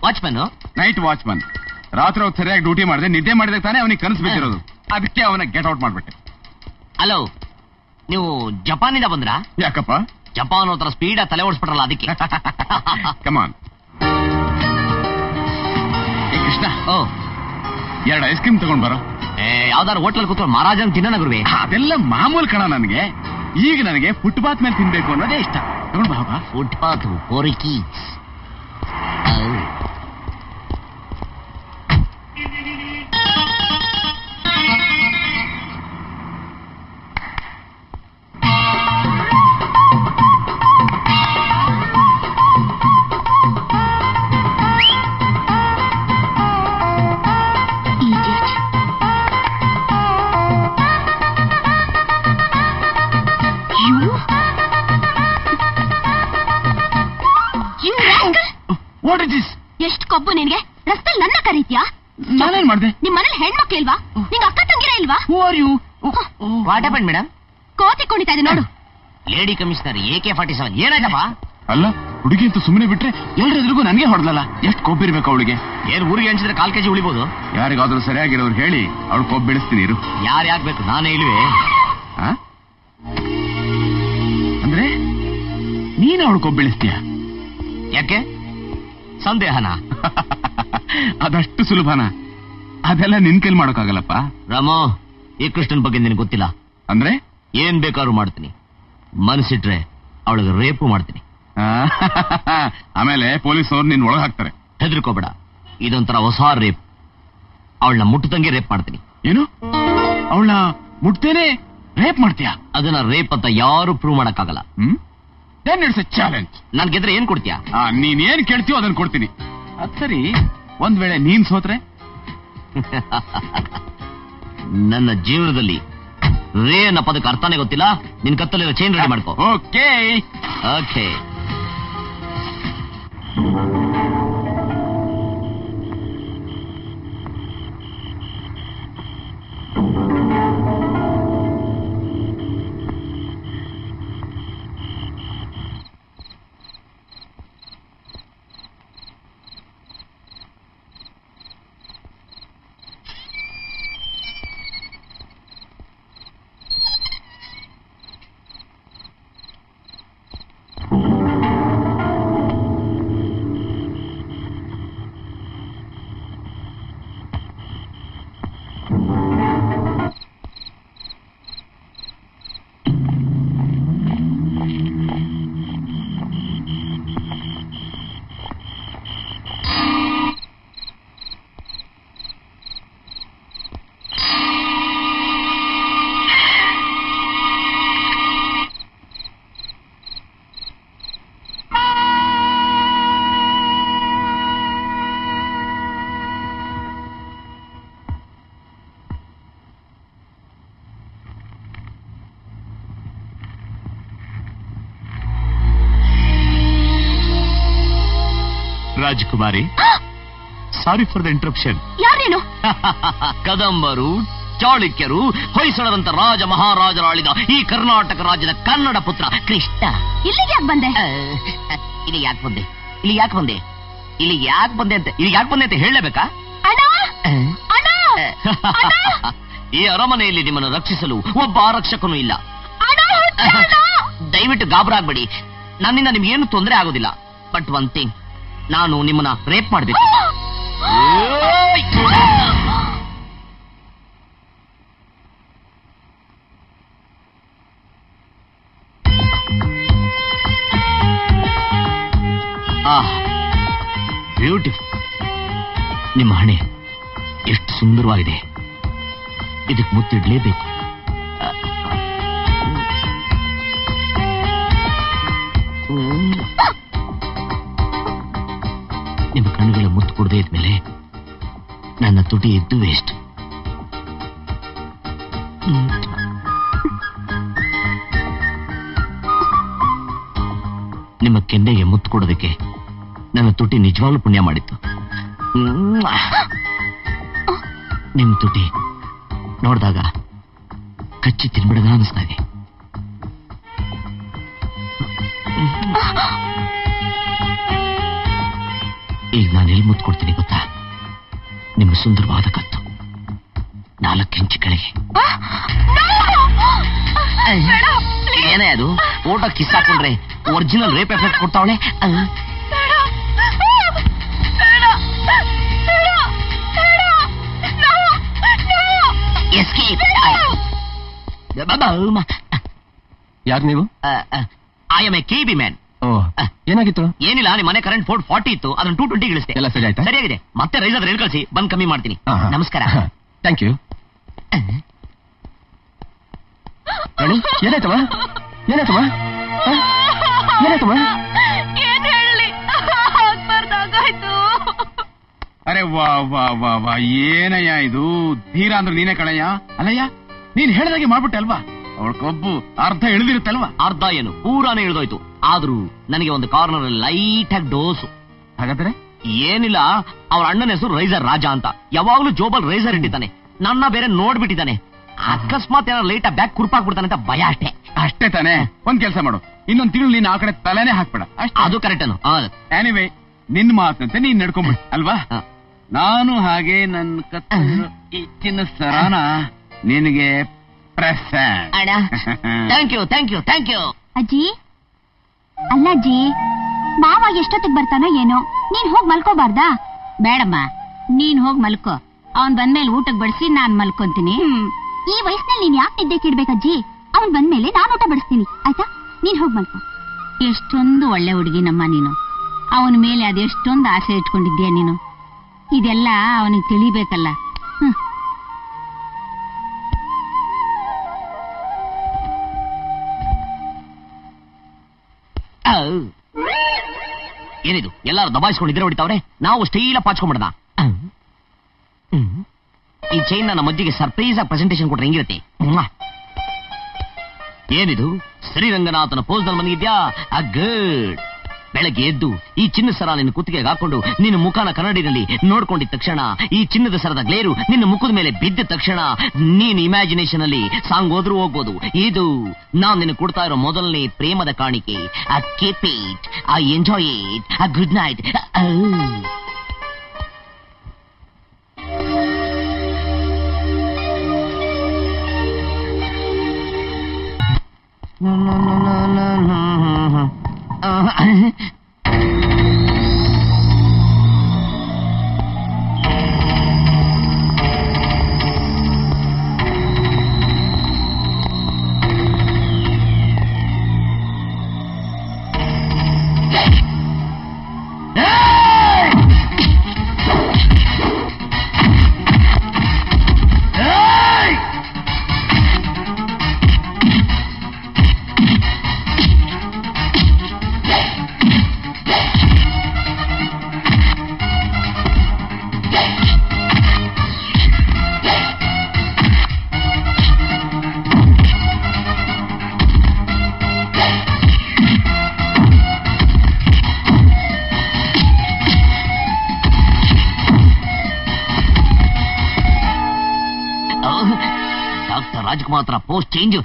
Watchman, night watchman. ರಾತ್ರಿ ಹೊತ್ತು ಸರಿಯಾಗಿ ಡ್ಯೂಟಿ ಮಾಡಿದ್ರೆ ನಿದ್ದೆ ಮಾಡಿದ್ರೆ ತಾನೇ ಅವನಿಗೆ ಕನಸು ಬಿದ್ದಿರೋದು. ಅದಕ್ಕೆ ಅವನ ಗೆಟ್ ಔಟ್ ಮಾಡ್ಬಿಟ್ಟೆ. ಹಲೋ, ನೀವು ಜಪಾನಿಂದ ಬಂದ್ರಾ? ಯಾಕಪ್ಪ? ಜಪಾನ್ ಹತ್ರ ಸ್ಪೀಡ್ ತಲೆ ಓಡಿಸ್ಬಿಟ್ರಲ್ಲ, ಅದಕ್ಕೆ. ಕಮಾನ್. ಏ ಕೃಷ್ಣ, 2 ಐಸ್ ಕ್ರೀಮ್ ತಗೊಂಡ್ ಬರೋ. ಯಾವ್ದಾರು ಹೋಟ್ಲಲ್ಲಿ ಕೂತ್ಕೊಂಡು ಮಹಾರಾಜನ್ ತಿನ್ನೋಣ ಗುರುವೆ. ಅದೆಲ್ಲ ಮಾಮೂಲ್ ಕಣ ನನಗೆ. ಈಗ ನನಗೆ ಫುಟ್ಪಾತ್ ಮೇಲೆ ತಿನ್ಬೇಕು ಅನ್ನೋದೇ ಇಷ್ಟ. ತಗೊಂಡ್ ಬಾ. ಫುಟ್ಪಾತ್ ಪೋರಿಕಿ. ಎಷ್ಟು ಕೊಬ್ಬು ನಿನ್ಗೆ? ರಸ್ತೆಲ್ ನನ್ನ ಕರೀತ್ಯಾ? ನಾನೇನ್ ಮಾಡ್ದೆ? ನಿಮ್ ಮನೇಲಿ ಹೆಣ್ಮಕ್ಳು ಇಲ್ವಾ? ನಿಂಗ ಅಕ್ಕ ತಂಗಿರ ಇಲ್ವಾ? What happen madam? ಕೋತಿ ಕುಣಿತಾ ಇದೆ ನೋಡು. ಲೇಡಿ ಕಮಿಷನರ್ AK-47 ಏನಾಯ್ತಪ್ಪ? ಅಲ್ಲ, ಹುಡುಗಿ ಅಂತ ಸುಮ್ಮನೆ ಬಿಟ್ರೆ ಎಲ್ರೆದ್ರಿಗೂ ನನಗೆ ಹೊಡೆದಲ್ಲ. ಎಷ್ಟು ಕೊಬ್ಬಿರ್ಬೇಕು ಅವಳಿಗೆ. ಏನ್ ಊರಿಗೆ ಹಂಚಿದ್ರೆ 4 kg ಉಳಿಬಹುದು. ಯಾರಿಗಾದ್ರೂ ಸರಿಯಾಗಿರೋರು ಹೇಳಿ ಅವಳು ಕೊಬ್ಬು ಬೆಳೆಸ್ತೀನಿ ಇರು. ಯಾರು ಯಾಕ್ಬೇಕು, ನಾನೇ ಇಲ್ವೇ? ಅಂದ್ರೆ ನೀನು ಅವಳು ಕೊಬ್ಬು ಬೆಳೆಸ್ತೀಯ? ಯಾಕೆ ಸಂದೇಹನ? ಅದಷ್ಟು ಸುಲಭನ? ಅದೆಲ್ಲ ನಿನ್ ಕೈಲಿ ಮಾಡೋಕ್ಕಾಗಲ್ಲಪ್ಪ. ರಾಮೋ, ಈ ಕೃಷ್ಣನ್ ಬಗ್ಗೆ ನಿನಗೆ ಗೊತ್ತಿಲ್ಲ. ಅಂದ್ರೆ ಏನ್ ಬೇಕಾದ್ರೂ ಮಾಡ್ತೀನಿ, ಮನಸ್ಸಿಟ್ರೆ ಅವಳಿಗೆ ರೇಪು ಮಾಡ್ತೀನಿ. ಆಮೇಲೆ ಪೊಲೀಸವ್ರು ನಿನ್ ಒಳಗೆ ಹಾಕ್ತಾರೆ. ಹೆದರ್ಕೋಬೇಡ, ಇದೊಂಥರ ಹೊಸ ರೇಪ್. ಅವಳನ್ನ ಮುಟ್ಟದಂಗೆ ರೇಪ್ ಮಾಡ್ತೀನಿ. ಏನು, ಅವಳನ್ನ ಮುಟ್ತೇನೆ ರೇಪ್ ಮಾಡ್ತೀಯಾ? ಅದನ್ನ ರೇಪ್ ಅಂತ ಯಾರು ಪ್ರೂವ್ ಮಾಡಕ್ಕಾಗಲ್ಲ. Then it's a challenge. ನನ್ ಗೆದ್ರೆ ಏನ್ ಕೊಡ್ತೀಯಾ? ನೀನ್ ಏನ್ ಕೇಳ್ತೀಯೋ ಅದನ್ನ ಕೊಡ್ತೀನಿ. ಅದ್ ಸರಿ, ಒಂದ್ ವೇಳೆ ನೀನ್ ಸೋತ್ರೆ? ನನ್ನ ಜೀವನದಲ್ಲಿ ರೇ ಅನ್ನೋ ಪದಕ್ಕೆ ಅರ್ಥನೇ ಗೊತ್ತಿಲ್ಲ. ನಿನ್ ಕತ್ತಲಿರೋ ಚೈನ್ ರೆಡಿ ಮಾಡ್ಕೋ. Okay okay. ರಾಜಕುಮಾರಿ, ಸಾರಿ ಫಾರ್ ದ ಇಂಟರಪ್ಷನ್. ಯಾರೇನು? ಕದಂಬರು, ಚಾಳುಕ್ಯರು, ಹೊಯ್ಸಳರಂತ ರಾಜ ಮಹಾರಾಜರಾಳಿದ ಈ ಕರ್ನಾಟಕ ರಾಜ್ಯದ ಕನ್ನಡ ಪುತ್ರ ಕೃಷ್ಣ. ಇಲ್ಲಿಗೆ ಯಾಕೆ ಬಂದೆ? ಇಲ್ಲಿ ಯಾಕೆ ಬಂದೆ ಅಂತ ಹೇಳಲೇಬೇಕಾ? ಈ ಅರಮನೆಯಲ್ಲಿ ನಿಮ್ಮನ್ನು ರಕ್ಷಿಸಲು ಒಬ್ಬ ಆರಕ್ಷಕನೂ ಇಲ್ಲ. ದಯವಿಟ್ಟು ಗಾಬರಾಗ್ಬೇಡಿ, ನನ್ನಿಂದ ನಿಮ್ಗೇನು ತೊಂದರೆ ಆಗೋದಿಲ್ಲ. ಬಟ್ ಒನ್ ಥಿಂಗ್, ನಾನು ನಿಮ್ಮನ್ನ ರೇಪ್ ಮಾಡಬೇಕು. ಬ್ಯೂಟಿಫುಲ್. ನಿಮ್ಮ ಹಣೆ ಎಷ್ಟು ಸುಂದರವಾಗಿದೆ. ಇದಕ್ಕೆ ಮುತ್ತಿಡ್ಲೇಬೇಕು. ನಿಮ್ಮ ಕಣ್ಣುಗಳ ಮುತ್ತು ಕೊಡದೇ ಇದ್ಮೇಲೆ ನನ್ನ ತುಟಿ ಇದ್ದು ವೇಸ್ಟ್. ನಿಮ್ಮ ಕೆನ್ನೆಗೆ ಮುತ್ತು ಕೊಡೋದಕ್ಕೆ ನನ್ನ ತುಟಿ ನಿಜವಾಗ್ಲೂ ಪುಣ್ಯ ಮಾಡಿತ್ತು. ನಿಮ್ಮ ತುಟಿ ನೋಡಿದಾಗ ಕಚ್ಚಿ ತಿನ್ಬಿಡದ ಅನಿಸ್ತಾ ಇದೆ. ಈಗ ನಾನು ಎಲ್ಲಿ ಮುತ್ತು ಕೊಡ್ತೀನಿ ಗೊತ್ತಾ? ನಿಮ್ಮ ಸುಂದರವಾದ ಕತ್ತು 4 ಇಂಚು ಕೆಳಗೆ. ಏನೇ ಅದು? ಫೋಟೋ ಕಿಸ್ ಹಾಕೊಂಡ್ರೆ ಒರಿಜಿನಲ್ ರೇಪ್ ಎಫೆಕ್ಟ್ ಕೊಡ್ತಾವಳೆ. ಯಾರು ನೀವು? I am a KB man. ಏನಾಗಿತ್ತು? ಏನಿಲ್ಲ, ನಿಮ್ಮ ಮನೆ ಕರೆಂಟ್ 440 ಇತ್ತು, ಅದನ್ನ 220 ಇಳಿಸ್ತೆ. ಎಲ್ಲ ಸರಿ ಆಯ್ತಾ? ಸರಿಯಾಗಿದೆ. ಮತ್ತೆ ರೈಸ್ ಆದ್ರೆ ಕಳಿಸಿ, ಬಂದ್ ಕಮ್ಮಿ ಮಾಡ್ತೀನಿ. ನಮಸ್ಕಾರ. Thank you. ಏನಾಯ್ತವ? ಅರೆ ವಾ ವಾ ವಾ ವಾ, ಏನಯ್ಯ ಇದು? ಧೀರ ಅಂದ್ರೆ ನೀನೇ ಕಣಯ್ಯ. ಅಲ್ಲಯ್ಯ, ನೀನ್ ಹೇಳ್ದಾಗೆ ಮಾಡ್ಬಿಟ್ಟೆ ಅಲ್ವಾ? ಅವಳ ಕೊಬ್ಬು ಅರ್ಧ ಇಳಿದಿರುತ್ತಲ್ವಾ? ಅರ್ಧ ಏನು, ಪೂರಾನೇ ಇಳಿದೋಯ್ತು. ಆದ್ರೂ ನನಗೆ ಒಂದು ಕಾರ್ನರ್ ಲೈಟ್ ಆಗಿ ಡೋಸು. ಹಾಗಾದ್ರೆ ಏನಿಲ್ಲ, ಅವ್ರ ಅಣ್ಣನ ಹೆಸರು ರೈಸರ್ ರಾಜ ಅಂತ. ಯಾವಾಗ್ಲೂ ಜೋಬಲ್ ರೈಸರ್ ಇಟ್ಟಿದ್ದಾನೆ. ನನ್ನ ಬೇರೆ ನೋಡ್ಬಿಟ್ಟಿದ್ದಾನೆ. ಅಕಸ್ಮಾತ್ ಏನಾದ್ರು ಲೈಟ್ ಬ್ಯಾಗ್ ಕುರ್ಪಾಕ್ಬಿಡ್ತಾನೆ ಅಂತ ಭಯ ಅಷ್ಟೇ. ಅಷ್ಟೇ ತಾನೇ. ಒಂದ್ ಕೆಲಸ ಮಾಡು, ಇನ್ನೊಂದ್ ತಿಂಗಳು ನೀನ್ ಆ ಕಡೆ ತಲೆನೇ ಹಾಕ್ಬೇಡ. ಅದು ಕರೆಕ್ಟ್. ಎನಿವೇ ನಿನ್ ಮಾತಂತೆ ನೀನ್ ನಡ್ಕೊಂಡ್ಬಿಡ್ ಅಲ್ವಾ? ನಾನು ಹಾಗೆ ನನ್ನ ಈ ಚಿನ್ನ ಸರಾನ ನಿನಗೆ thank you thank you thank you. ಅಜ್ಜಿ ಅಲ್ಲ ಅಜ್ಜಿ, ಮಾವ ಎಷ್ಟೊತ್ತಿಗೆ ಬರ್ತಾನೋ ಏನೋ, ನೀನ್ ಹೋಗ್ ಮಲ್ಕೋಬಾರ್ದಾ? ಬೇಡಮ್ಮ, ನೀನ್ ಹೋಗ್ ಮಲ್ಕೋ. ಅವನ್ ಬಂದ್ಮೇಲೆ ಊಟಕ್ಕೆ ಬಡಿಸಿ ನಾನ್ ಮಲ್ಕೊಂತೀನಿ. ಈ ವಯಸ್ಸಿನಲ್ಲಿ ನೀನ್ ಯಾಕೆ ನಿದ್ದೆ ಕಿಡ್ಬೇಕಜ್ಜಿ? ಅವನ್ ಬಂದ್ಮೇಲೆ ನಾನ್ ಊಟ ಬಡಿಸ್ತೀನಿ, ಆಯ್ತಾ? ನೀನ್ ಹೋಗ್ ಮಲ್ಕೋ. ಎಷ್ಟೊಂದು ಒಳ್ಳೆ ಹುಡುಗಿನಮ್ಮ ನೀನು. ಅವನ ಮೇಲೆ ಅದೆಷ್ಟೊಂದು ಆಸೆ ಇಟ್ಕೊಂಡಿದ್ಯಾ ನೀನು. ಇದೆಲ್ಲ ಅವನಿಗೆ ತಿಳಿಬೇಕಲ್ಲ. ಏನಿದು ಎಲ್ಲಾರು ದಬಾಯಿಸ್ಕೊಂಡು ಇದ್ರೆ ಹೊಡಿತಾವ್ರೆ, ನಾವು ಸ್ಟೈಲ ಪಾಚ್ಕೊಂಡ್ಬಿಡದ. ಈ ಚೈನ್ ನಮ್ಮ ಅಜ್ಜಿಗೆ ಸರ್ಪ್ರೈಸ್ ಆಗಿ ಪ್ರೆಸೆಂಟೇಶನ್ ಕೊಟ್ರೆ ಹೆಂಗಿರುತ್ತೆ? ಏನಿದು ಶ್ರೀರಂಗನಾಥನ ಪೋಸ್ ನಲ್ಲಿ ಬಂದಿದ್ಯಾ? ಗುಡ್. ಬೆಳಗ್ಗೆ ಎದ್ದು ಈ ಚಿನ್ನ ಸರ ನಿನ್ನ ಕುತ್ತಿಗೆಗೆ ಹಾಕೊಂಡು ನಿನ್ನ ಮುಖಾನ ಕನ್ನಡಿನಲ್ಲಿ ನೋಡ್ಕೊಂಡಿದ್ದ ತಕ್ಷಣ, ಈ ಚಿನ್ನದ ಸರದ ಗ್ಲೇರು ನಿನ್ನ ಮುಖದ ಮೇಲೆ ಬಿದ್ದ ತಕ್ಷಣ ನೀನು ಇಮ್ಯಾಜಿನೇಷನ್ ಅಲ್ಲಿ ಸಾಂಗ್ ಹೋದ್ರೂ ಹೋಗ್ಬೋದು. ಇದು ನಾನ್ ನಿನ್ನ ಕೊಡ್ತಾ ಇರೋ ಮೊದಲನೇ ಪ್ರೇಮದ ಕಾಣಿಕೆ. I keep it, I enjoy it. Good night. Doctor Rajkumar ಹತ್ರ ಪೋಸ್ಟ್ ಚೇಂಜ್.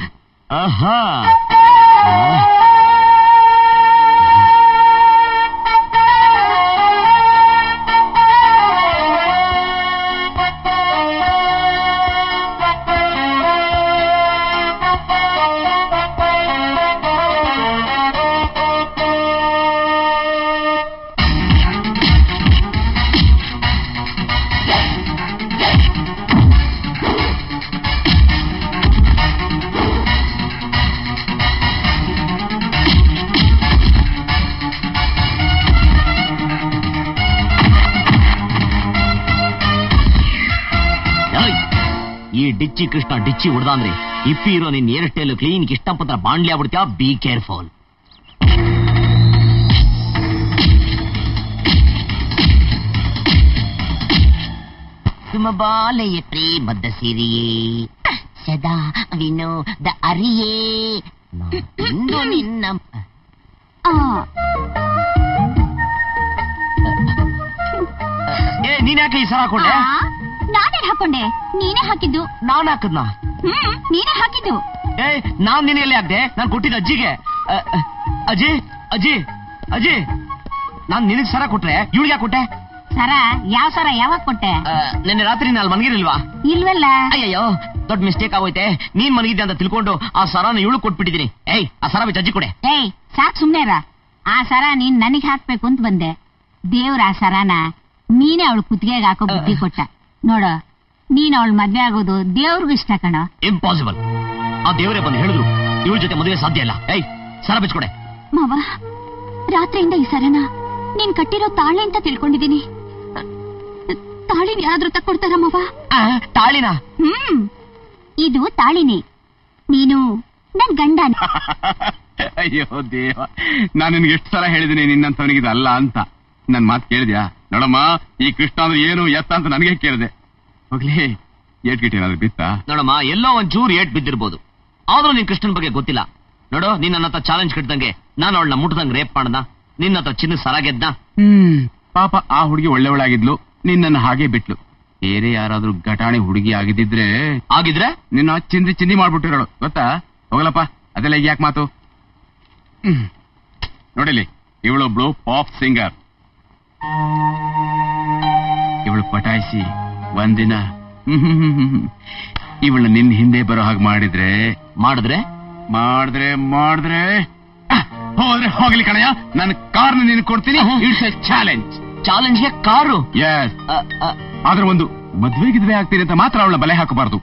ಈ ಡಿಚ್ಚಿ ಕೃಷ್ಣ ಡಿಚ್ಚಿ ಹೊಡ್ದ ಅಂದ್ರೆ ಇಪ್ಪಿ ಇರೋ ನಿನ್ ಏರ್ ಸ್ಟೈಲ್ ಕ್ಲೀನ್ ಇಷ್ಟಪತ್ರ ಬಾಂಡ್ಲಿ ಆಗ್ಬಿಡ್ತೀಯ. Be careful. ತುಮ ಬಾಲೆಯ ಪ್ರೇಮದ ಸಿರಿಯೇ ಸದಾ ವಿನೋದ ಅರಿಯೇ ಇಂದು ನಿನ್ನ. ನೀನ್ ಯಾಕೆ ಈ ಸರ ಹಾಕೊಂಡೆ? ನಾನೇ ಹಾಕೊಂಡೆ. ನೀನೇ ಹಾಕಿದ್ದು. ನಾನ್ ಹಾಕದ್ನ? ನೀನೇ ಹಾಕಿದ್ದು. ನಾನ್ ನೀನ್ ಎಲ್ಲಿ ಹಾಕ್ದೆ? ನಾನ್ ಕೊಟ್ಟಿದ್ದ ಅಜ್ಜಿಗೆ. ಅಜ್ಜಿ ಅಜ್ಜಿ ಅಜ್ಜಿ, ನಾನ್ ನಿನಗ್ ಸರ ಕೊಟ್ರೆ ಇವಳಿಗೆ ಕೊಟ್ಟೆ? ಸರ? ಯಾವ ಸರ ಯಾವಾಗ ಕೊಟ್ಟೆ? ನಿನ್ನೆ ರಾತ್ರಿ ನಾಲ್ ಮನಗಿರ್ಲಿಲ್ವಾ? ಇಲ್ವಲ್ಲ. ಅಯ್ಯಯ್ಯೋ, ದೊಡ್ಡ ಮಿಸ್ಟೇಕ್ ಆಗೋಯ್ತೆ. ನೀನ್ ಮನಗಿದ್ದೆ ಅಂತ ತಿಳ್ಕೊಂಡು ಆ ಸರನ ಇವಳು ಕೊಟ್ಬಿಟ್ಟಿದೀನಿ. ಆ ಸರ ಬಿಟ್ಟು ಅಜ್ಜಿ ಕೊಡೆ. ಸಾಕ್ ಸುಮ್ನೆರ. ಆ ಸರ ನೀನ್ ನನಗ್ ಹಾಕ್ಬೇಕು ಅಂತ ಬಂದೆ. ದೇವ್ರ ಆ ಸರನ ನೀನೇ ಅವಳು ಕುತ್ತಿಗೆಗೆ ಹಾಕೋ ಬುದ್ಧಿ ಕೊಟ್ಟ. ನೋಡ, ನೀನ್ ಅವಳು ಮದ್ವೆ ಆಗೋದು ದೇವ್ರಿಗೂ ಇಷ್ಟ ಕಣ. ಇಂಪಾಸಿಬಲ್. ಆ ದೇವರೇ ಬಂದು ಹೇಳಿದ್ರು ಇವಳ ಜೊತೆ ಮದುವೆ ಸಾಧ್ಯ ಇಲ್ಲ. ಸರ ಬಿಚ್ಕೊಡೆ. ಮಾವ, ರಾತ್ರಿಯಿಂದ ಈ ಸರನ ನೀನ್ ಕಟ್ಟಿರೋ ತಾಳಿ ಅಂತ ತಿಳ್ಕೊಂಡಿದೀನಿ. ತಾಳಿನ ಯಾರಾದ್ರೂ ತಕ್ಕೊಡ್ತಾರ ಮಾವ? ತಾಳಿನ? ಇದು ತಾಳಿನೇ. ನೀನು ನನ್ ಗಂಡನ. ಅಯ್ಯೋ ದೇವ, ನಾನು ನಿನ್ಗೆ ಎಷ್ಟು ಸಲ ಹೇಳಿದೀನಿ ನಿನ್ನಂತವನಿಗೆ ಅಲ್ಲ ಅಂತ. ನನ್ ಮಾತು ಕೇಳಿದ್ಯಾ? ನೋಡಮ್ಮ, ಈ ಕೃಷ್ಣ ಅಂದ್ರೆ ಏನು ಎತ್ತ ಅಂತ ನನಗೆ ಕೇಳಿದೆ. ಹೋಗ್ಲಿ, ಏಟ್ ಗಿಟ್ ಏನಾದ್ರು ಬಿತ್ತಾ? ನೋಡಮ್ಮ, ಎಲ್ಲೋ ಒಂಚೂರು ಏಟ್ ಬಿದ್ದಿರ್ಬೋದು, ಆದ್ರೂ ನಿನ್ ಕೃಷ್ಣನ್ ಬಗ್ಗೆ ಗೊತ್ತಿಲ್ಲ. ನೋಡು, ನೀನ್ ನನ್ನ ಹತ್ರ ಚಾಲೆಂಜ್ ಕಟ್ದಂಗೆ ನಾನು ಅವಳನ್ನ ಮುಟ್ಟದಂಗ್ ರೇಪ್ ಮಾಡ್ದ, ನಿನ್ನ ಹತ್ರ ಚಿನ್ನ ಸರ ಗೆದ್ದ. ಪಾಪ ಆ ಹುಡುಗಿ ಒಳ್ಳೆವಳಾಗಿದ್ಲು, ನಿನ್ನ ಹಾಗೆ ಬಿಟ್ಲು. ಬೇರೆ ಯಾರಾದ್ರೂ ಘಟಾಣಿ ಹುಡುಗಿ ಆಗಿದ್ರೆ ನಿನ್ನ ಚಿಂದಿ ಮಾಡ್ಬಿಟ್ಟಿರೋಳು ಗೊತ್ತಾ? ಹೋಗಲಪ್ಪ, ಅದೆಲ್ಲ ಯಾಕೆ ಮಾತು? ನೋಡಿಲಿ, ಇವಳೊಬ್ಳು ಪಾಪ್ ಸಿಂಗರ್. ಇವಳು ಪಟಾಯಿಸಿ ಒಂದಿನ ಇವಳು ನಿನ್ನ ಹಿಂದೆ ಬರೋ ಹಾಗೆ ಮಾಡಿದ್ರೆ ಹೋದ್ರೆ ಹೋಗ್ಲಿ ಕಣಯ್ಯ, ನನ್ನ ಕಾರ್ನ ನೀನು ಕೊಡ್ತೀನಿ. ಇಟ್ಸ್ ಎ ಚಾಲೆಂಜ್ಗೆ ಕಾರು. ಎಸ್, ಆದ್ರೆ ಒಂದು ಮದ್ವೆಗಿದ್ವೆ ಆಗ್ತೀನಿ ಅಂತ ಮಾತ್ರ ಅವಳ ಬಲೆ ಹಾಕಬಾರ್ದು.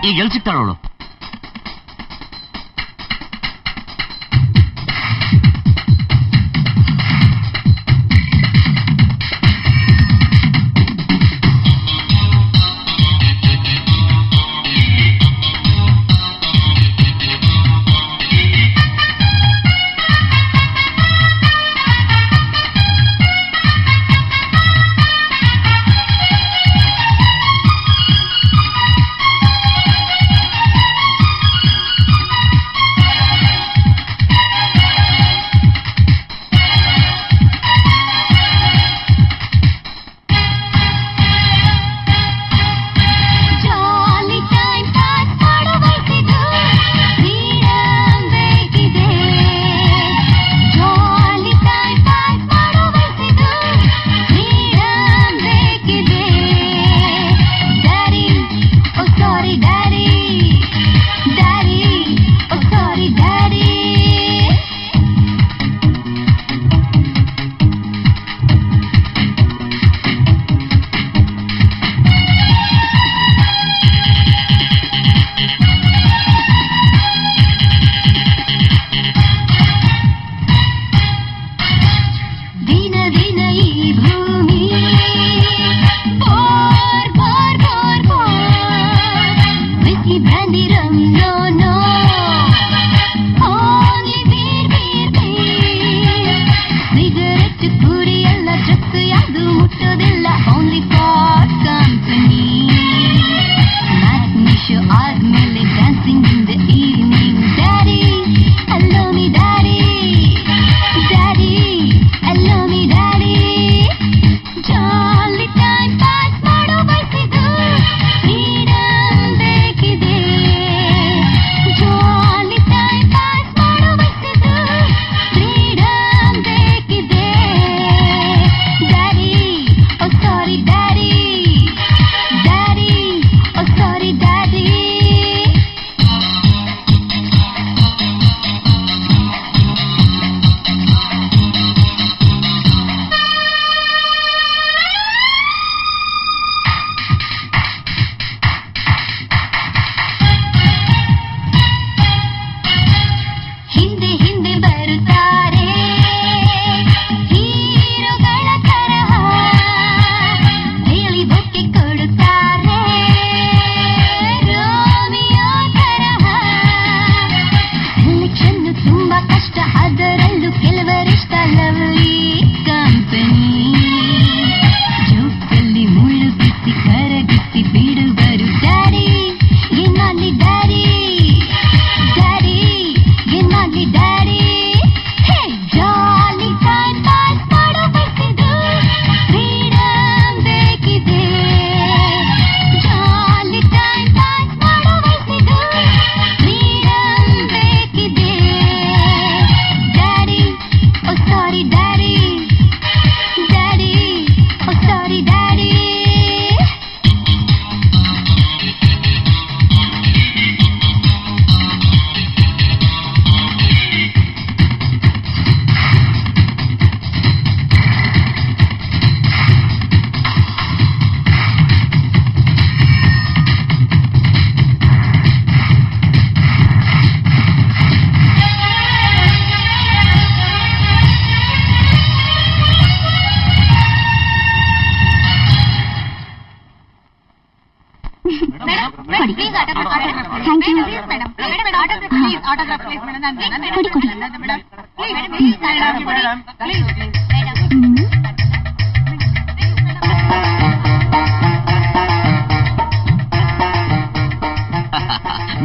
ಈಗ ಎಲ್ಲಿ ಸಿಗ್ತಾಳ ಅವಳು?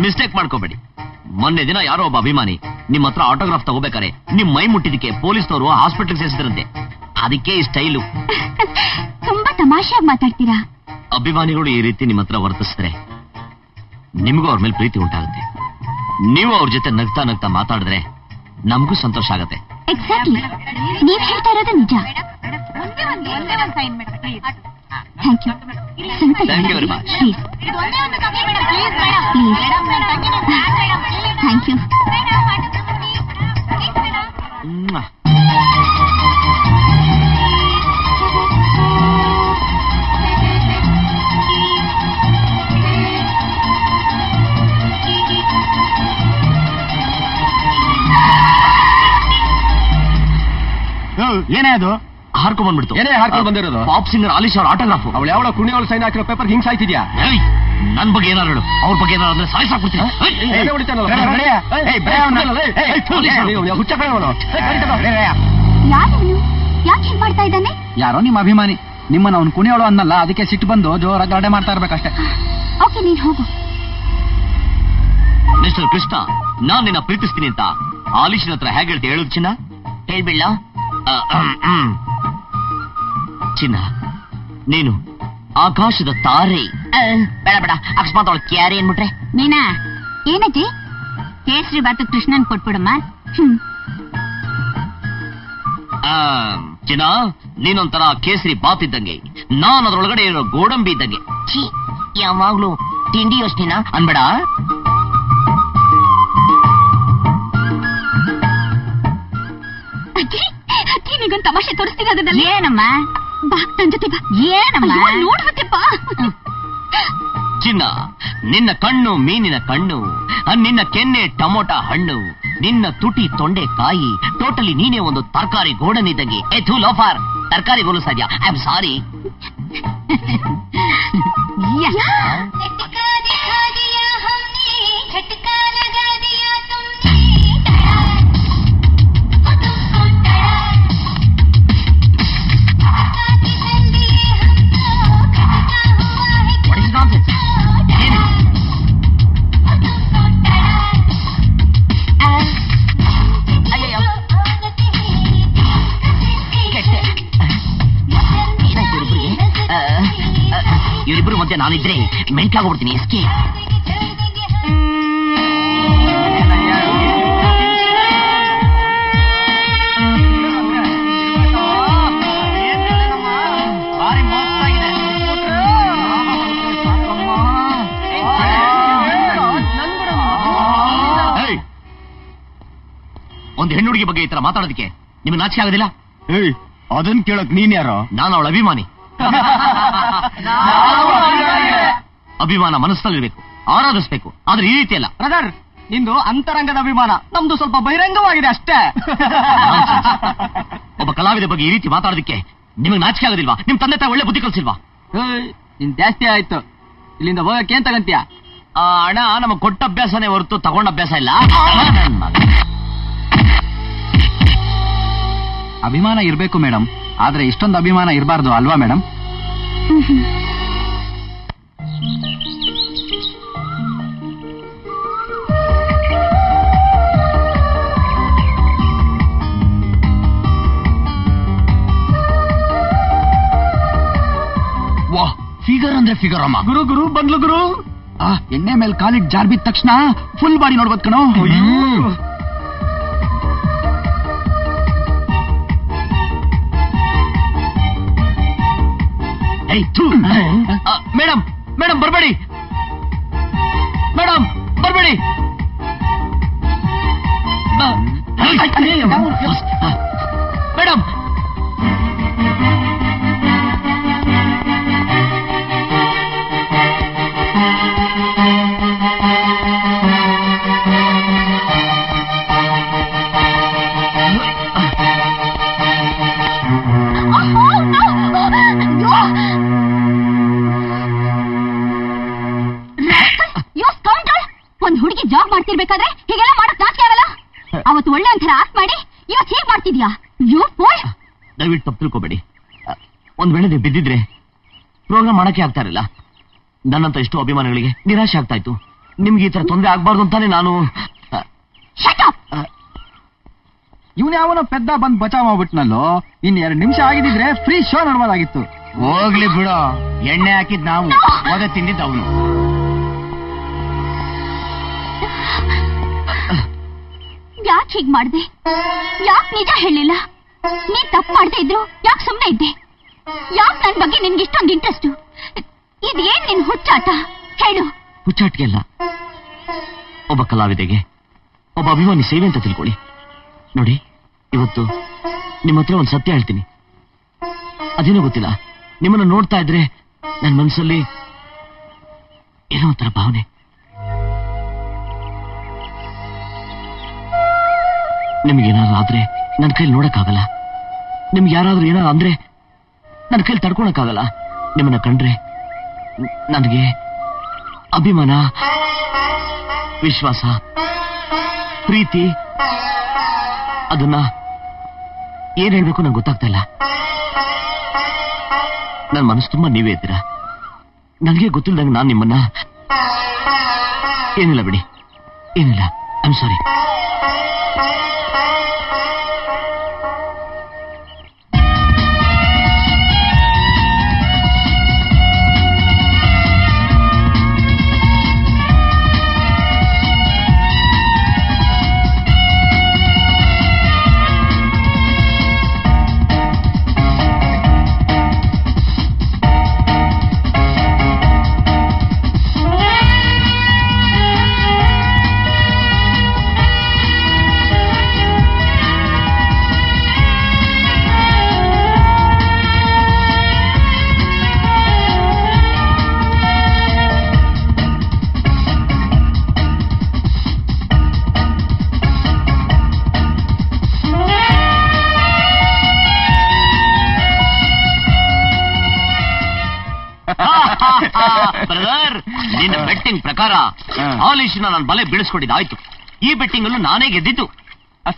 ಮಿಸ್ಟೇಕ್ ಮಾಡ್ಕೋಬೇಡಿ. ಮೊನ್ನೆ ದಿನ ಯಾರೋ ಒಬ್ಬ ಅಭಿಮಾನಿ ನಿಮ್ಮ ಹತ್ರ ಆಟೋಗ್ರಾಫ್ ತಗೋಬೇಕಾರೆ ನಿಮ್ ಮೈ ಮುಟ್ಟಿದಕ್ಕೆ ಪೊಲೀಸ್ನವರು ಹಾಸ್ಪಿಟಲ್ ಸೇರಿಸಿದ್ರಂತೆ. ಅದಕ್ಕೆ ಈ ಸ್ಟೈಲು. ತುಂಬಾ ತಮಾಷೆಯಾಗಿ ಮಾತಾಡ್ತೀರಾ. ಅಭಿಮಾನಿಗಳು ಈ ರೀತಿ ನಿಮ್ಮ ಹತ್ರ ವರ್ತಿಸಿದ್ರೆ ನಿಮಗೂ ಅವ್ರ ಮೇಲೆ ಪ್ರೀತಿ ಉಂಟಾಗುತ್ತೆ. ನೀವು ಅವ್ರ ಜೊತೆ ನಗ್ತಾ ನಗ್ತಾ ಮಾತಾಡಿದ್ರೆ ನಮಗೂ ಸಂತೋಷ ಆಗತ್ತೆ. ಎಕ್ಸಾಕ್ಟ್ಲಿ, ನೀವ್ ಹೇಳ್ತಾ ಇರೋದು ನಿಜ. Thank you. Thank you very much. Please thank you. ಏನೇ ಅದು ಹಾರ್ಕೊಂಡ್ ಬಂದ್ಬಿಡ್ತು. ಏನೇ ಹಾರ್ಕೊಂಡ್ ಬಂದಿರೋದು? ಪಾಪ್ ಸಿಂಗರ್ ಆಲಿಶ್ ಅವ್ರ ಆಟೋಗ್ರಾಫ್. ಅವಳು ಯಾವಳ ಕುಣಿಯವಳು ಸೈನ್ ಹಾಕಿರೋ ಪೇಪರ್ ಹಿಂಗ್ ಸಾಯ್ತಿದ್ಯಾ? ನನ್ ಬಗ್ಗೆ ಏನಾರು ಹೇಳು, ಅವ್ರ ಬಗ್ಗೆ ಏನಾರು ಅಂದ್ರೆ ಸಾಯಿಸಾಕ್ಬಿಡ್ತೀನಿ. ಹುಚ್ಚ ಕಣವನು. ಯಾಕೆ ಹಿಂಗ್ ಮಾಡ್ತಾ ಇದ್ದಾನೆ? ಯಾರೋ ನಿಮ್ಮ ಅಭಿಮಾನಿ, ನಿಮ್ಮನ್ನ ಅವ್ನು ಕುಣಿಯೋಳು ಅನ್ನಲ್ಲ, ಅದಕ್ಕೆ ಸಿಟ್ಟು ಬಂದು ಜೋರಾಗಿ ಗಲಾಟೆ ಮಾಡ್ತಾ ಇರ್ಬೇಕಷ್ಟೇ. ಓಕೆ, ನೀನ್ ಹೋಗು. ಮಿಸ್ಟರ್ ಕೃಷ್ಣ, ನಾನ್ ನಿನ್ನ ಪ್ರೀತಿಸ್ತೀನಿ ಅಂತ ಆಲಿಶಿನ ಹತ್ರ ಹೇಗೆ ಹೇಳ್ತಿ ಹೇಳುದು ಚಿನ್ನ? ಹೇಳ್ಬಿಡ್ಲ? ಚಿನ್ನ, ನೀನು ಆಕಾಶದ ತಾರೆ. ಬೇಡ ಬೇಡ, ಅಕಸ್ಮಾತ್ ಅವಳು ಕ್ಯಾರಿ ಏನ್ಬಿಟ್ರೆ? ಮೀನಾ, ಏನಜ್ಜಿ? ಕೇಸರಿ ಬಾತು ಕೃಷ್ಣನ್ ಕೊಟ್ಬಿಡಮ್ಮ. ಚಿನ್ನ, ನೀನೊಂಥರ ಕೇಸರಿ ಬಾತ್ ಇದ್ದಂಗೆ, ನಾನ್ ಅದ್ರೊಳಗಡೆ ಇರೋ ಗೋಡಂಬಿ ಇದ್ದಂಗೆ. ಯಾವಾಗ್ಲೂ ತಿಂಡಿ ಯೋಚನೆನ ಅನ್ಬೇಡ. ನಿಗೊಂದು ತಮಾಷೆ ತೋರಿಸ್ತಿರೋದಲ್ಲ. ಏನಮ್ಮ? ಬಾ ನನ್ ಜೊತೆ ಬಾ. ಏನಮ್ಮ? ನೋಡ್ಬಿಟ್ಟೆ ಬಾ. ಚಿನ್ನ, ನಿನ್ನ ಕಣ್ಣು ಮೀನಿನ ಕಣ್ಣು, ನಿನ್ನ ಕೆನ್ನೆ ಟಮೋಟ ಹಣ್ಣು, ನಿನ್ನ ತುಟಿ ತೊಂಡೆ ಕಾಯಿ, ಟೋಟಲಿ ನೀನೇ ಒಂದು ತರಕಾರಿ ಗೋಡನ್ ಇದ್ದಂಗೆ. ಥೂ ಲೋಫಾರ್, ತರಕಾರಿ ಗೋಲು ಸಾಧ್ಯ. I am sorry. ಇವರಿಬ್ಬರು ಮಧ್ಯೆ ನಾನಿದ್ರೆ ಮೆಂಟ್ಲಾಗೋಗ್ಬಿಡ್ತೀನಿ. ಎಸ್ಕೆ ಒಂದು ಹೆಣ್ಣು ಹುಡುಗಿ ಬಗ್ಗೆ ಈ ತರ ಮಾತಾಡೋದಕ್ಕೆ ನಿಮ್ಗೆ ನಾಚಿಕೆ ಆಗೋದಿಲ್ಲ? ಅದನ್ ಕೇಳಕ್ ನೀನ್ ಯಾರೋ? ನಾನು ಅವಳ ಅಭಿಮಾನಿ. ಅಭಿಮಾನ ಮನಸ್ಸಲ್ಲಿರ್ಬೇಕು, ಆರಾಧಿಸ್ಬೇಕು, ಆದ್ರೆ ಈ ರೀತಿ ಅಲ್ಲ. ಬ್ರದರ್, ನಿಂದು ಅಂತರಂಗದ ಅಭಿಮಾನ, ನಮ್ದು ಸ್ವಲ್ಪ ಬಹಿರಂಗವಾಗಿದೆ ಅಷ್ಟೇ. ಒಬ್ಬ ಕಲಾವಿದ ಬಗ್ಗೆ ಈ ರೀತಿ ಮಾತಾಡೋದಕ್ಕೆ ನಿಮಗೆ ನಾಚಿಕೆ ಆಗೋದಿಲ್ವಾ? ನಿಮ್ ತಂದೆ ತಾಯಿ ಒಳ್ಳೆ ಬುದ್ಧಿ ಕಲ್ಸಿಲ್ವಾ? ನಿನ್ ಜಾಸ್ತಿ ಆಯ್ತು, ಇಲ್ಲಿಂದ ಹೋಗಕ್ಕೆ ಏನ್ ತಗಂತೀಯ? ಹಣ ನಮಗ್ ಕೊಟ್ಟ ಅಭ್ಯಾಸನೇ ಹೊರತು ತಗೊಂಡ ಅಭ್ಯಾಸ ಇಲ್ಲ. ಅಭಿಮಾನ ಇರ್ಬೇಕು ಮೇಡಮ್, ಆದ್ರೆ ಇಷ್ಟೊಂದು ಅಭಿಮಾನ ಇರಬಾರ್ದು ಅಲ್ವಾ ಮೇಡಮ್? ವಾಹ್, ಫಿಗರ್ ಅಂದ್ರೆ ಫಿಗರ್ ಅಮ್ಮ. ಗುರು ಗುರು ಬಂದ್ಲು ಗುರು. ಎಣ್ಣೆ ಮೇಲೆ ಕಾಲಿಟ್ ಜಾರ್ ಬಿದ್ದ ತಕ್ಷಣ ಫುಲ್ ಬಾಡಿ ನೋಡ್ಬೋದು ಕಣೋ. ಮೇಡಮ್, ಮೇಡಮ್ ಬರ್ಬೇಡಿ, ಮೇಡಮ್ ಬರ್ಬೇಡಿ. ಮೇಡಮ್, ಒಂದ್ ಹುಡುಗಿ ಜಾಬ್ ಮಾಡ್ತಿರ್ಬೇಕಾದ್ರೆ ಹೀಗೆಲ್ಲ ಮಾಡಕ್ ನಾಚಿಕೆ ಆಗಲ್ಲ? ಅವತ್ತು ಒಳ್ಳೆ ಒಂಥರ ಆಕ್ಟ್ ಮಾಡಿ ಇವತ್ತು ಹೇಗ್ ಮಾಡ್ತಿದ್ಯಾ? ದಯವಿಟ್ಟು ತಪ್ಪು ತಿಳ್ಕೊಬೇಡಿ. ಒಂದ್ ವೇಳೆ ನೀವು ಬಿದ್ದಿದ್ರೆ ಪ್ರೋಗ್ರಾಮ್ ಮಾಡಕ್ಕೆ ಆಗ್ತಾ ಇರಲಿಲ್ಲ. ನನ್ನಂತ ಎಷ್ಟೋ ಅಭಿಮಾನಿಗಳಿಗೆ ನಿರಾಶೆ ಆಗ್ತಾ ಇತ್ತು. ನಿಮ್ಗೆ ಈ ತರ ತೊಂದರೆ ಆಗ್ಬಾರ್ದು ಅಂತಾನೆ ನಾನು. ಇವ್ನ ಯಾವನೋ ಪೆದ್ದ ಬಂದ್ ಬಚಾವ್ ಮಾಡ್ಬಿಟ್ನಲ್ಲೋ. ಇನ್ 2 ನಿಮಿಷ ಆಗಿದ್ರೆ ಫ್ರೀ ಶೋ ನೋಡ್ಬೋದಾಗಿತ್ತು. ಹೋಗ್ಲಿ ಬಿಡೋ, ಎಣ್ಣೆ ಹಾಕಿದ್ ನಾವು, ಓದ ತಿಂದಿದ್ದು ಅವನು. ಯಾಕೆ ಹೀಗ್ ಮಾಡ್ದೆ? ಯಾಕೆ ನಿಜ ಹೇಳಿಲ್ಲ? ನೀನ್ ತಪ್ಪು ಮಾಡ್ದೆ ಇದ್ರು ಯಾಕೆ ಸುಮ್ನೆ ಇದ್ದೆ? ಯಾಕೆ ನನ್ ಬಗ್ಗೆ ನಿನ್ಗೆ ಇಷ್ಟೊಂದು ಇಂಟ್ರೆಸ್ಟ್? ಇದೇನ್ ನಿನ್ ಹುಚ್ಚಾಟ? ಹೇಳು. ಹುಚ್ಚಾಟಿಗೆ ಅಲ್ಲ, ಒಬ್ಬ ಕಲಾವಿದೆಗೆ ಒಬ್ಬ ಅಭಿಮಾನಿ ಸೇವೆ ಅಂತ ತಿಳ್ಕೊಳ್ಳಿ. ನೋಡಿ, ಇವತ್ತು ನಿಮ್ಮ ಹತ್ರ ಒಂದು ಸತ್ಯ ಹೇಳ್ತೀನಿ. ಅದೇನೋ ಗೊತ್ತಿಲ್ಲ, ನಿಮ್ಮನ್ನ ನೋಡ್ತಾ ಇದ್ರೆ ನನ್ನ ಮನಸ್ಸಲ್ಲಿ ಏನೋ ಒಂಥರ ಭಾವನೆ. ನಿಮ್ಗೇನಾದ್ರು ಆದ್ರೆ ನನ್ನ ಕೈಲಿ ನೋಡಕ್ಕಾಗಲ್ಲ. ನಿಮ್ಗೆ ಯಾರಾದ್ರೂ ಏನಾದ್ರು ಅಂದ್ರೆ ನನ್ನ ಕೈಲಿ ತಡ್ಕೊಳಕ್ಕಾಗಲ್ಲ. ನಿಮ್ಮನ್ನ ಕಂಡ್ರೆ ನನಗೆ ಅಭಿಮಾನ, ವಿಶ್ವಾಸ, ಪ್ರೀತಿ, ಅದನ್ನ ಏನ್ ಹೇಳ್ಬೇಕು ನಂಗೆ ಗೊತ್ತಾಗ್ತಾ ಇಲ್ಲ. ನನ್ನ ಮನಸ್ಸು ತುಂಬಾ ನೀವೇ ಇದ್ದೀರಾ. ನನಗೆ ಗೊತ್ತಿಲ್ದಂಗೆ ನಾನು ನಿಮ್ಮನ್ನ ಏನಿಲ್ಲ ಬಿಡಿ, ಏನಿಲ್ಲ. I am sorry. ಬ್ರದರ್, ನಿನ್ನ ಬೆಟ್ಟಿಂಗ್ ಪ್ರಕಾರ ಆಲಿಶಿನ ನಾನು ಬಲೆ ಬೀಳಿಸ್ಕೊಂಡಿದ್ದಾಯ್ತು. ಈ ಬೆಟ್ಟಿಂಗ್ ಅಲ್ಲೂ ನಾನೇ ಗೆದ್ದಿದ್ದು.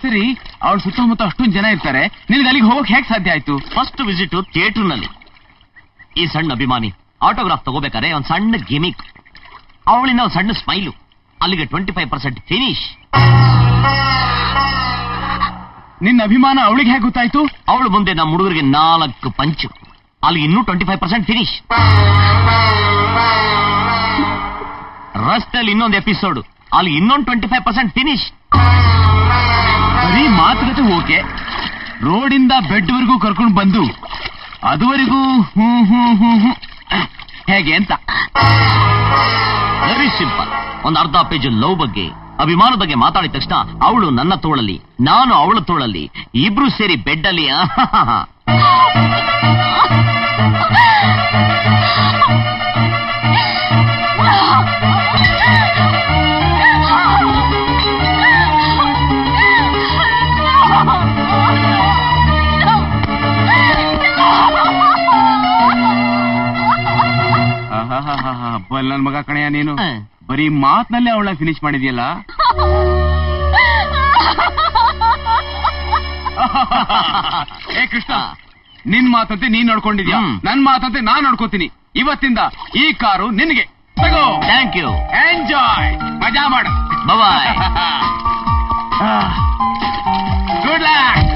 ಸರಿ, ಅವಳ ಸುತ್ತಮುತ್ತ ಅಷ್ಟೊಂದು ಜನ ಇರ್ತಾರೆ, ನಿನ್ಗೆ ಅಲ್ಲಿಗೆ ಹೋಗಕ್ ಹೇಗೆ ಸಾಧ್ಯ ಆಯ್ತು? ಫಸ್ಟ್ ವಿಸಿಟ್ ಥಿಯೇಟರ್ನಲ್ಲಿ. ಈ ಸಣ್ಣ ಅಭಿಮಾನಿ ಆಟೋಗ್ರಾಫ್ ತಗೋಬೇಕಾದ್ರೆ ಒಂದ್ ಸಣ್ಣ ಗಿಮಿಕ್, ಅವಳಿಂದ ಒಂದ್ ಸಣ್ಣ ಸ್ಮೈಲು, ಅಲ್ಲಿಗೆ 25% ಫಿನಿಶ್. ನಿನ್ನ ಅಭಿಮಾನ ಅವಳಿಗೆ ಹೇಗೆ ಗೊತ್ತಾಯ್ತು? ಅವಳು ಮುಂದೆ ನಮ್ಮ ಹುಡುಗರಿಗೆ 4 ಪಂಚು, ಅಲ್ಲಿ ಇನ್ನೂ 25% ಫಿನಿಶ್. ರಸ್ತೆಯಲ್ಲಿ ಇನ್ನೊಂದು ಎಪಿಸೋಡ್, ಅಲ್ಲಿ ಇನ್ನೊಂದು 25% ಫಿನಿಶ್. ಬರೀ ಮಾತುಕತೆ ಓಕೆ, ರೋಡಿಂದ ಬೆಡ್ವರೆಗೂ ಕರ್ಕೊಂಡು ಬಂದು ಅದುವರೆಗೂ ಹೇಗೆ ಅಂತ? Very simple. ಒಂದು ಅರ್ಧ ಪೇಜ್ ಲವ್ ಬಗ್ಗೆ, ಅಭಿಮಾನದ ಬಗ್ಗೆ ಮಾತಾಡಿದ ತಕ್ಷಣ ಅವಳು ನನ್ನ ತೋಳಲ್ಲಿ, ನಾನು ಅವಳ ತೋಳಲ್ಲಿ, ಇಬ್ರು ಸೇರಿ ಬೆಡ್ಡಲ್ಲಿ. ನನ್ ಮಗ ಕಣೆಯ ನೀನು, ಬರೀ ಮಾತ್ನಲ್ಲೇ ಅವಳ ಫಿನಿಶ್ ಮಾಡಿದ್ಯಲ್ಲ. ಏ ಕೃಷ್ಣ, ನಿನ್ ಮಾತಂತೆ ನೀನ್ ನೋಡ್ಕೊಂಡಿದ್ಯಾ, ನನ್ ಮಾತಂತೆ ನಾನ್ ನೋಡ್ಕೋತೀನಿ. ಇವತ್ತಿಂದ ಈ ಕಾರು ನಿನ್ಗೆ. ತಗೋ. Thank you. ಎಂಜಾಯ್, ಮಜಾ ಮಾಡು. ಬಾಯ್. Good luck.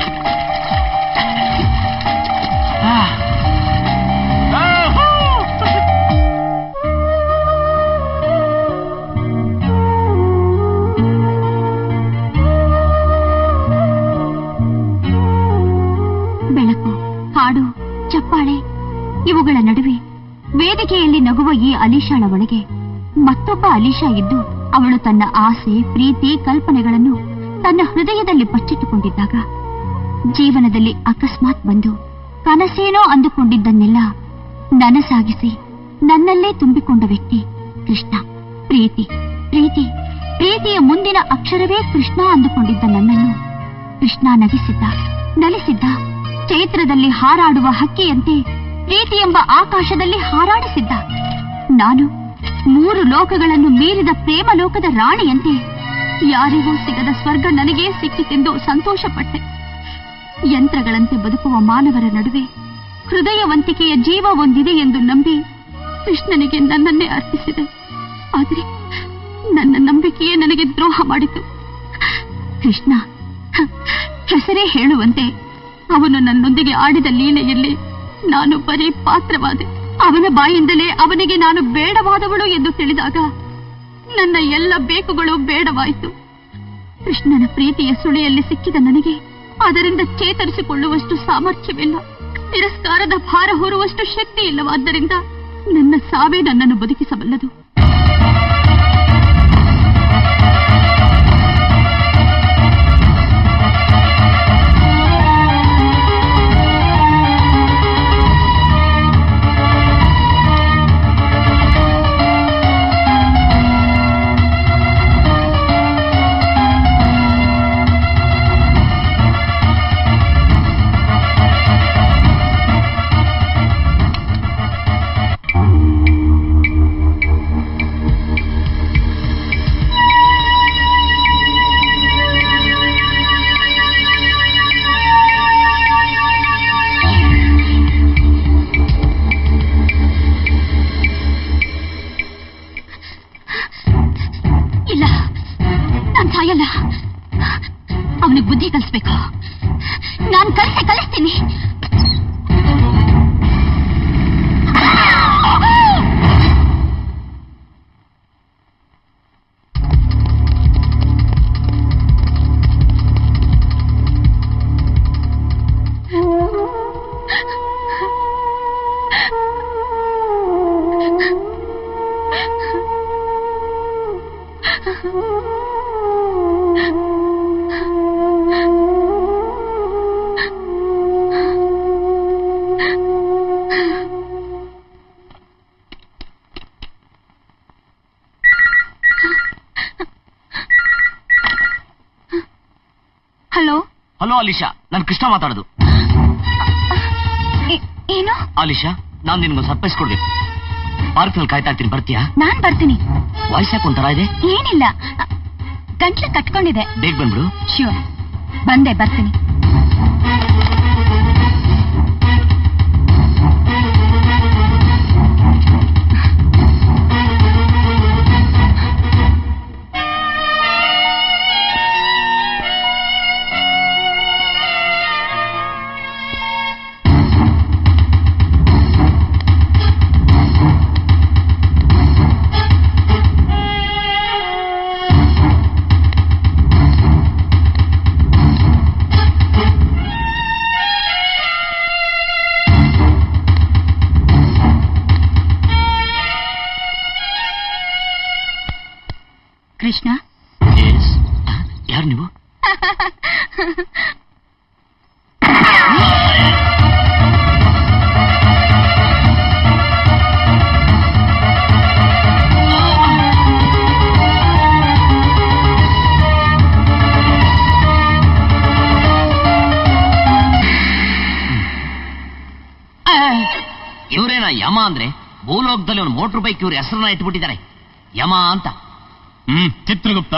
ಬೆಳಕು, ಹಾಡು, ಚಪ್ಪಾಳೆ ಇವುಗಳ ನಡುವೆ ವೇದಿಕೆಯಲ್ಲಿ ನಗುವ ಈ ಅಲೀಶಾಳ ಒಳಗೆ ಮತ್ತೊಬ್ಬ ಅಲೀಶಾ ಇದ್ದು, ಅವಳು ತನ್ನ ಆಸೆ, ಪ್ರೀತಿ, ಕಲ್ಪನೆಗಳನ್ನು ತನ್ನ ಹೃದಯದಲ್ಲಿ ಬಚ್ಚಿಟ್ಟುಕೊಂಡಿದ್ದಾಗ ಜೀವನದಲ್ಲಿ ಅಕಸ್ಮಾತ್ ಬಂದು ಕನಸೇನೋ ಅಂದುಕೊಂಡಿದ್ದನ್ನೆಲ್ಲ ನನಸಾಗಿಸಿ ನನ್ನಲ್ಲೇ ತುಂಬಿಕೊಂಡ ವ್ಯಕ್ತಿ ಕೃಷ್ಣ. ಪ್ರೀತಿ ಪ್ರೀತಿ ಪ್ರೀತಿಯ ಮುಂದಿನ ಅಕ್ಷರವೇ ಕೃಷ್ಣ ಅಂದುಕೊಂಡಿದ್ದ ನನ್ನನ್ನು ಕೃಷ್ಣ ನಲಿಸಿದ್ದ. ಚೈತ್ರದಲ್ಲಿ ಹಾರಾಡುವ ಹಕ್ಕಿಯಂತೆ ಪ್ರೀತಿ ಎಂಬ ಆಕಾಶದಲ್ಲಿ ಹಾರಾಡಿಸಿದ್ದ. ನಾನು 3 ಲೋಕಗಳನ್ನು ಮೀರಿದ ಪ್ರೇಮ ಲೋಕದ ರಾಣಿಯಂತೆ ಯಾರಿಗೂ ಸಿಗದ ಸ್ವರ್ಗ ನನಗೇ ಸಿಕ್ಕಿತೆಂದು ಸಂತೋಷಪಟ್ಟೆ. ಯಂತ್ರಗಳಂತೆ ಬದುಕುವ ಮಾನವರ ನಡುವೆ ಹೃದಯವಂತಿಕೆಯ ಜೀವ ಒಂದಿದೆ ಎಂದು ನಂಬಿ ಕೃಷ್ಣನಿಗೆ ನನ್ನನ್ನೇ ಅರ್ಪಿಸಿದೆ. ಆದರೆ ನನ್ನ ನಂಬಿಕೆಯೇ ನನಗೆ ದ್ರೋಹ ಮಾಡಿತು. ಕೃಷ್ಣ ಹೆಸರೇ ಹೇಳುವಂತೆ ಅವನು ನನ್ನೊಂದಿಗೆ ಆಡಿದ ಲೀಲೆಯಲ್ಲಿ ನಾನು ಬರೀ ಪಾತ್ರವಾದೆ. ಅವನ ಬಾಯಿಂದಲೇ ಅವನಿಗೆ ನಾನು ಬೇಡವಾದವಳು ಎಂದು ತಿಳಿದಾಗ ನನ್ನ ಎಲ್ಲ ಬೇಕುಗಳು ಬೇಡವಾಯಿತು. ಕೃಷ್ಣನ ಪ್ರೀತಿಯ ಸುಳಿಯಲ್ಲಿ ಸಿಕ್ಕಿದ ನನಗೆ ಅದರಿಂದ ಚೇತರಿಸಿಕೊಳ್ಳುವಷ್ಟು ಸಾಮರ್ಥ್ಯವಿಲ್ಲ. ತಿರಸ್ಕಾರದ ಭಾರ ಹೊರುವಷ್ಟು ಶಕ್ತಿ ಇಲ್ಲವಾದ್ದರಿಂದ ನನ್ನ ಸಾವೇ ನನ್ನನ್ನು ಬದುಕಿಸಬಲ್ಲದು. ಅವನಿಗೆ ಬುದ್ಧಿ ಕಲಿಸ್ಬೇಕು. ನಾನು ಕಲಿಸ್ತೀನಿ. ಹಲೋ ಹಲೋ ಅಲಿಶಾ, ನಾನು ಕೃಷ್ಣ ಮಾತಾಡೋದು. ಏನು ಅಲಿಶಾ, ನಾನು ನಿನ್ಗೊಂದು ಸರ್ಪ್ರೈಸ್ ಕೊಡ್ಬೇಕು. ಪಾರ್ಕ್ನಲ್ಲಿ ಕಾಯ್ತಾ ಇರ್ತೀನಿ, ಬರ್ತೀಯಾ? ನಾನ್ ಬರ್ತೀನಿ. ವಾಯ್ಸ್ ಯಾಕೆ ಒಂಥರ ಇದೆ? ಏನಿಲ್ಲ, ಗಂಟ್ಲು ಕಟ್ಕೊಂಡಿದೆ. ಬೇಗ ಬಂದ್ಬಿಡು. ಶ್ಯೂರ್, ಬಂದೆ, ಬರ್ತೀನಿ. ಕೃಷ್ಣ, ಯಾರು ನೀವು? ಇವರೇನ ಯಮ ಅಂದ್ರೆ? ಭೂಲೋಕದಲ್ಲಿ ಒಂದು ಮೋಟರ್ ಬೈಕ್ ಇವ್ರ ಹೆಸರನ್ನ ಇಟ್ಬಿಟ್ಟಿದ್ದಾರೆ, ಯಮ ಅಂತ. ಚಿತ್ರಗುಪ್ತ,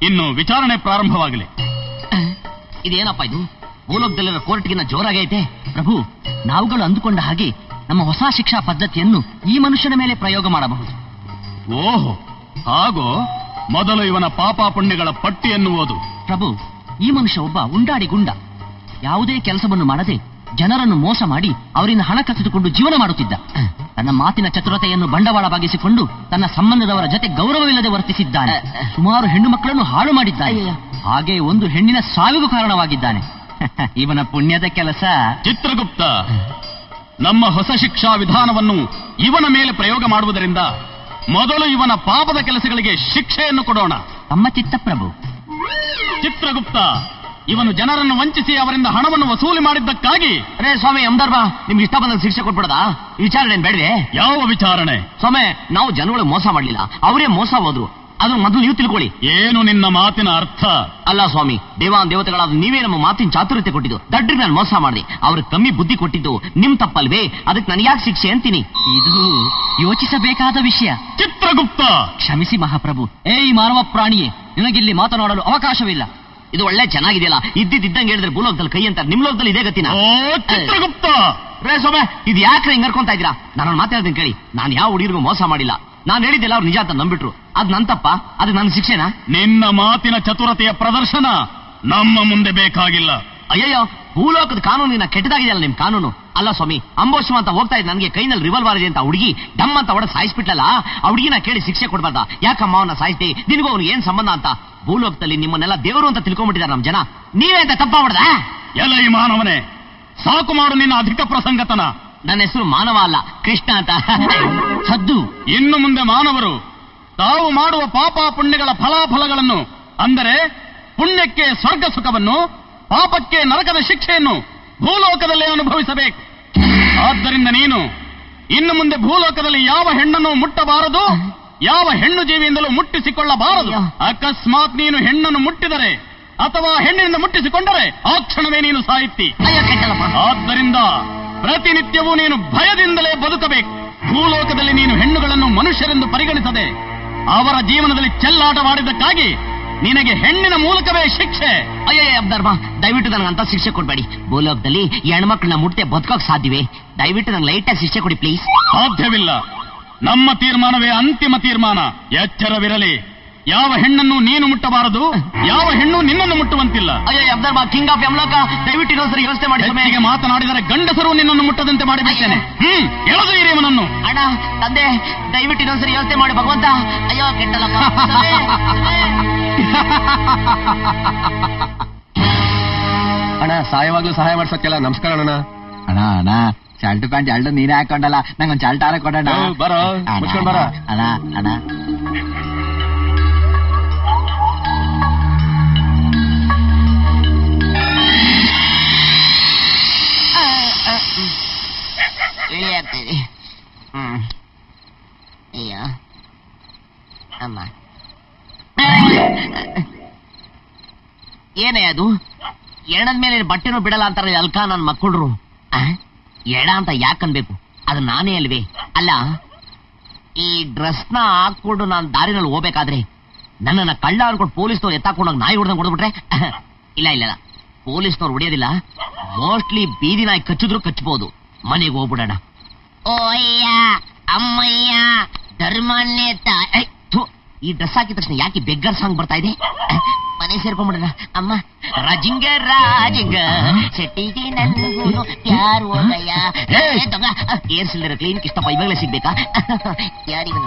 ಇನ್ನು ವಿಚಾರಣೆ ಪ್ರಾರಂಭವಾಗಲಿ. ಇದೇನಪ್ಪ ಇದು? ಭೂಲೋಕದಲ್ಲಿರೋ ಕೋರ್ಟ್ಗಿನ್ನ ಜೋರಾಗೈತೆ. ಪ್ರಭು, ನಾವುಗಳು ಅಂದುಕೊಂಡ ಹಾಗೆ ನಮ್ಮ ಹೊಸ ಶಿಕ್ಷಾ ಪದ್ಧತಿಯನ್ನು ಈ ಮನುಷ್ಯನ ಮೇಲೆ ಪ್ರಯೋಗ ಮಾಡಬಹುದು. ಓಹೋ, ಹಾಗೋ? ಮೊದಲು ಇವನ ಪಾಪ ಪುಣ್ಯಗಳ ಪಟ್ಟಿಯನ್ನು ಓದು. ಪ್ರಭು, ಈ ಮನುಷ್ಯ ಒಬ್ಬ ಉಂಡಾಡಿ ಗುಂಡ. ಯಾವುದೇ ಕೆಲಸವನ್ನು ಮಾಡದೆ ಜನರನ್ನು ಮೋಸ ಮಾಡಿ ಅವರಿಂದ ಹಣ ಕಸಿದುಕೊಂಡು ಜೀವನ ಮಾಡುತ್ತಿದ್ದ. ತನ್ನ ಮಾತಿನ ಚತುರತೆಯನ್ನು ಬಂಡವಾಳವಾಗಿಸಿಕೊಂಡು ತನ್ನ ಸಂಬಂಧದವರ ಜೊತೆ ಗೌರವವಿಲ್ಲದೆ ವರ್ತಿಸಿದ್ದಾನೆ. ಸುಮಾರು ಹೆಣ್ಣು ಮಕ್ಕಳನ್ನು ಹಾಳು ಮಾಡಿದ್ದಾನೆ. ಹಾಗೆ ಒಂದು ಹೆಣ್ಣಿನ ಸಾವಿಗೂ ಕಾರಣವಾಗಿದ್ದಾನೆ. ಇವನ ಪುಣ್ಯದ ಕೆಲಸ. ಚಿತ್ರಗುಪ್ತ, ನಮ್ಮ ಹೊಸ ಶಿಕ್ಷಾ ವಿಧಾನವನ್ನು ಇವನ ಮೇಲೆ ಪ್ರಯೋಗ ಮಾಡುವುದರಿಂದ ಮೊದಲು ಇವನ ಪಾಪದ ಕೆಲಸಗಳಿಗೆ ಶಿಕ್ಷೆಯನ್ನು ಕೊಡೋಣ. ತಮ್ಮ ಚಿತ್ತ ಪ್ರಭು. ಚಿತ್ರಗುಪ್ತ, ಇವನು ಜನರನ್ನು ವಂಚಿಸಿ ಅವರಿಂದ ಹಣವನ್ನು ವಸೂಲಿ ಮಾಡಿದ್ದಕ್ಕಾಗಿ. ಅರೇ ಸ್ವಾಮಿ ಯಮಧರ್ಮ, ನಿಮ್ಗೆ ಇಷ್ಟ ಬಂದ ಶಿಕ್ಷೆ ಕೊಟ್ಬಿಡದಾ? ವಿಚಾರಣೆ ಬೇಡವೆ? ಯಾವ ವಿಚಾರಣೆ? ಸ್ವಾಮಿ, ನಾವು ಜನಗಳಿಗೆ ಮೋಸ ಮಾಡಲಿಲ್ಲ, ಅವರೇ ಮೋಸ ಹೋದ್ರು. ಅದ್ರ ಮೊದಲು ನೀವು ತಿಳ್ಕೊಳ್ಳಿ. ಏನು ನಿನ್ನ ಮಾತಿನ ಅರ್ಥ? ಅಲ್ಲ ಸ್ವಾಮಿ, ದೇವತೆಗಳಾದ ನೀವೇ ನಮ್ಮ ಮಾತಿನ ಚಾತುರ್ಯತೆ ಕೊಟ್ಟಿದ್ದು. ದಡ್ರಿಗೆ ನಾನು ಮೋಸ ಮಾಡಿದೆ, ಅವ್ರಿಗೆ ಕಮ್ಮಿ ಬುದ್ಧಿ ಕೊಟ್ಟಿದ್ದು ನಿಮ್ ತಪ್ಪಲ್ವೇ? ಅದಕ್ಕೆ ನನಗ್ಯಾಕೆ ಶಿಕ್ಷೆ ಅಂತೀನಿ? ಇದು ಯೋಚಿಸಬೇಕಾದ ವಿಷಯ. ಚಿತ್ರಗುಪ್ತ, ಕ್ಷಮಿಸಿ ಮಹಾಪ್ರಭು. ಈ ಮಾನವ ಪ್ರಾಣಿಯೇ, ನಿನಗಿಲ್ಲಿ ಮಾತನಾಡಲು ಅವಕಾಶವಿಲ್ಲ. ಇದು ಒಳ್ಳೆ ಚೆನ್ನಾಗಿದೆಯಲ್ಲ, ಇದ್ದಂಗೆ ಹೇಳಿದ್ರೆ ಭೂಲೋಕದಲ್ಲಿ ಕೈ ಅಂತ, ನಿಮ್ ಲೋಕದಲ್ಲಿ ಇದೇ ಗತಿನ? ಚಿತ್ರಗುಪ್ತ, ರೇ ಸೊಮೆ, ಇದು ಯಾಕ್ರೆ ಹಿಂಗ್ ಹರ್ಕೊಂತಾ ಇದ್ದೀರಾ? ನಾನು ಮಾತಾಡ್ತೀನಿ ಕೇಳಿ. ನಾನು ಯಾವ ಹುಡುಗಿರಿಗೂ ಮೋಸ ಮಾಡಿಲ್ಲ. ನಾನು ಹೇಳಿದ್ದೆಲ್ಲ ಅವ್ರು ನಿಜ ಅಂತ ನಂಬಿಟ್ರು. ಅದು ನನ್ ತಪ್ಪ? ಅದು ನನ್ನ ಶಿಕ್ಷೆನಾ? ನಿನ್ನ ಮಾತಿನ ಚತುರತೆಯ ಪ್ರದರ್ಶನ ನಮ್ಮ ಮುಂದೆ ಬೇಕಾಗಿಲ್ಲ. ಅಯ್ಯಯ್ಯೋ, ಭೂಲೋಕದ ಕಾನೂನಿನ ಕೆಟ್ಟದಾಗಿದೆಯಲ್ಲ ನಿಮ್ ಕಾನೂನು. ಅಲ್ಲ ಸ್ವಾಮಿ, ಅಂಬೋಶ್ವ ಅಂತ ಹೋಗ್ತಾ ಇದ್ದ ನನಗೆ ಕೈನಲ್ಲಿ ರಿವಲ್ವರ್ ಇದೆ ಅಂತ ಹುಡುಗಿ ಡಮ್ ಅಂತ ಹೊಡೆದು ಸಾಯಿಸ್ಬಿಟ್ಲಲ್ಲ, ಆ ಹುಡುಗಿನ ಕೇಳಿ ಶಿಕ್ಷೆ ಕೊಡ್ಬಾರ್ದ? ಯಾಕಮ್ಮ ಅವನ್ನ ಸಾಯಿಸ್ದೆ, ನಿನಗೂ ಅವ್ನಿಗೆ ಏನ್ ಸಂಬಂಧ ಅಂತ? ಭೂಲೋಕದಲ್ಲಿ ನಿಮ್ಮನ್ನೆಲ್ಲ ದೇವರು ಅಂತ ತಿಳ್ಕೊಂಡ್ಬಿಟ್ಟಿದ್ದಾರೆ ನಮ್ ಜನ. ನೀವೇ ಅಂತ ತಪ್ಪ ಹೊಡೆದ? ಎಲ್ಲ ಈ ಮಾನವನೇ, ಸಾಕು ಮಾಡು ನಿನ್ನ ಅಧಿಕ ಪ್ರಸಂಗತನ. ನನ್ನ ಹೆಸರು ಮಾನವ ಅಲ್ಲ, ಕೃಷ್ಣ ಅಂತ. ಸದ್ದು. ಇನ್ನು ಮುಂದೆ ಮಾನವರು ತಾವು ಮಾಡುವ ಪಾಪ ಪುಣ್ಯಗಳ ಫಲಾಫಲಗಳನ್ನು, ಅಂದರೆ ಪುಣ್ಯಕ್ಕೆ ಸ್ವರ್ಗ ಸುಖವನ್ನು, ಪಾಪಕ್ಕೆ ನರಕದ ಶಿಕ್ಷೆಯನ್ನು ಭೂಲೋಕದಲ್ಲೇ ಅನುಭವಿಸಬೇಕು. ಆದ್ದರಿಂದ ನೀನು ಇನ್ನು ಮುಂದೆ ಭೂಲೋಕದಲ್ಲಿ ಯಾವ ಹೆಣ್ಣನ್ನು ಮುಟ್ಟಬಾರದು, ಯಾವ ಹೆಣ್ಣು ಜೀವಿಯಿಂದಲೂ ಮುಟ್ಟಿಸಿಕೊಳ್ಳಬಾರದು. ಅಕಸ್ಮಾತ್ ನೀನು ಹೆಣ್ಣನ್ನು ಮುಟ್ಟಿದರೆ ಅಥವಾ ಹೆಣ್ಣಿನಿಂದ ಮುಟ್ಟಿಸಿಕೊಂಡರೆ ಆ ಕ್ಷಣವೇ ನೀನು ಸಾಯುತ್ತಿ. ಆದ್ದರಿಂದ ಪ್ರತಿನಿತ್ಯವೂ ನೀನು ಭಯದಿಂದಲೇ ಬದುಕಬೇಕು. ಭೂಲೋಕದಲ್ಲಿ ನೀನು ಹೆಣ್ಣುಗಳನ್ನು ಮನುಷ್ಯರೆಂದು ಪರಿಗಣಿಸದೆ ಅವರ ಜೀವನದಲ್ಲಿ ಚೆಲ್ಲಾಟವಾಡಿದ್ದಕ್ಕಾಗಿ ನಿನಗೆ ಹೆಣ್ಣಿನ ಮೂಲಕವೇ ಶಿಕ್ಷೆ. ಅಯ್ಯಯ್ಯ ಧರ್ಮ, ದಯವಿಟ್ಟು ನನಗಂತ ಶಿಕ್ಷೆ ಕೊಡ್ಬೇಡಿ. ಭೂಲೋಕದಲ್ಲಿ ಹೆಣ್ಮಕ್ಳನ್ನ ಮುಟ್ಟೆ ಬದುಕೋಕ್ ಸಾಧ್ಯವೇ? ದಯವಿಟ್ಟು ನಂಗೆ ಲೈಟಾಗಿ ಶಿಕ್ಷೆ ಕೊಡಿ ಪ್ಲೀಸ್. ಸಾಧ್ಯವಿಲ್ಲ. ನಮ್ಮ ತೀರ್ಮಾನವೇ ಅಂತಿಮ ತೀರ್ಮಾನ. ಎಚ್ಚರವಿರಲಿ, ಯಾವ ಹೆಣ್ಣನ್ನು ನೀನು ಮುಟ್ಟಬಾರದು, ಯಾವ ಹೆಣ್ಣು ನಿನ್ನನ್ನು ಮುಟ್ಟುವಂತಿಲ್ಲ. ಅಯ್ಯೋ ಅಬ್ದರ್ಬಾ, ಕಿಂಗ್ ಆಫ್ ಯಮಲೋಕ, ದಯವಿಟ್ಟು ಇನ್ನೊಂದ್ಸರಿ ಯೋಚನೆ ಮಾಡಿ. ಹೆಚ್ಚಿಗೆ ಮಾತನಾಡಿದರೆ ಗಂಡಸರು ನಿನ್ನನ್ನು ಮುಟ್ಟದಂತೆ ಮಾಡಿಬಿಡ್ತೇನೆ. ಎಳೆದು ಹಿರಿಯವನನ್ನು. ಅಣ್ಣ, ತಂದೆ, ದಯವಿಟ್ಟು ಇನ್ನೊಂದ್ಸರಿ ಯೋಚನೆ ಮಾಡಿ ಭಗವಂತ. ಅಯ್ಯೋ ಕೆಟ್ಟಲಪ್ಪ. ಅಣ್ಣ, ಸಾಯವಾಗ್ಲೂ ಸಹಾಯ ಮಾಡ್ಸಕ್ಕೆಲ್ಲ ನಮಸ್ಕಾರ ಅಣ್ಣ. ಅಣ್ಣ ಅಣ್ಣ, ಶರ್ಟ್ ಪ್ಯಾಂಟ್ ಎರಡು ನೀನೇ ಹಾಕೊಂಡಲ್ಲ, ನಂಗೊಂದು ಶರ್ಟ್ ಆರ ಕೊಡೋಣ. ಬರೋ, ಮುಚ್ಕೊಂಡ್ ಬರ. ಅಣ್ಣ ಅಣ್ಣ, ಇಳಿಯಾಗ್ತಿದೆ. ಅಯ್ಯೋ ಅಮ್ಮ, ಏನೇ ಅದು? ಎಣದ ಮೇಲೆ ಬಟ್ಟೆನೂ ಬಿಡಲ್ಲ ಅಂತಾರೆ ಅಲ್ಕ ನನ್ ಮಕ್ಕಳ್ರು. ಎಡ ಅಂತ ಯಾಕನ್ಬೇಕು? ಅದು ನಾನೇ ಅಲ್ವೇ? ಅಲ್ಲ, ಈ ಡ್ರೆಸ್ನ ಹಾಕೊಂಡು ನಾನು ದಾರಿನಲ್ಲಿ ಹೋಗ್ಬೇಕಾದ್ರೆ ನನ್ನನ್ನ ಕಳ್ಳ ಅನ್ಕೊಂಡು ಪೊಲೀಸ್ನವ್ರು ಎತ್ತಾಕೊಂಡಾಗ ನಾಯಿ ಹೊಡೆದಂಗೆ ಹೊಡೆದ್ಬಿಟ್ರೆ? ಇಲ್ಲ ಇಲ್ಲ, ಪೊಲೀಸ್ನವ್ರು ಹೊಡೆಯೋದಿಲ್ಲ. ಮೋಸ್ಟ್ಲಿ ಬೀದಿ ನಾಯಿ ಕಚ್ಚಿದ್ರು ಕಚ್ಚಬಹುದು. ಮನೆಗೆ ಹೋಗ್ಬಿಡೋಣ. ಓ ಅಯ್ಯ, ಅಮ್ಮಯ್ಯ, ಧರ್ಮನ್ನೇತ. ಈ ಡ್ರೆಸ್ ಹಾಕಿದ ತಕ್ಷಣ ಯಾಕೆ ಬೆಗ್ಗರ್ ಸಾಂಗ್ ಬರ್ತಾ ಇದೆ? ಮನೆ ಸೇರ್ಕೊಂಡ್ಬಿಡೋಣ. ಅಮ್ಮ, ರಾಜಿಂಗ ರಾಜಿಂಗ ಶೆಟ್ಟಿಗೆ ನನ್ಗೂ ಯಾರು ಹೋಗಯ್ಯ. ಏರ್ ಸಿಲಿಂಡರ್ ಕ್ಲೀನ್ ಇಷ್ಟಪ್ಪ, ಇವಾಗಲೇ ಸಿಗ್ಬೇಕಾ? ಯಾರಿಗೂ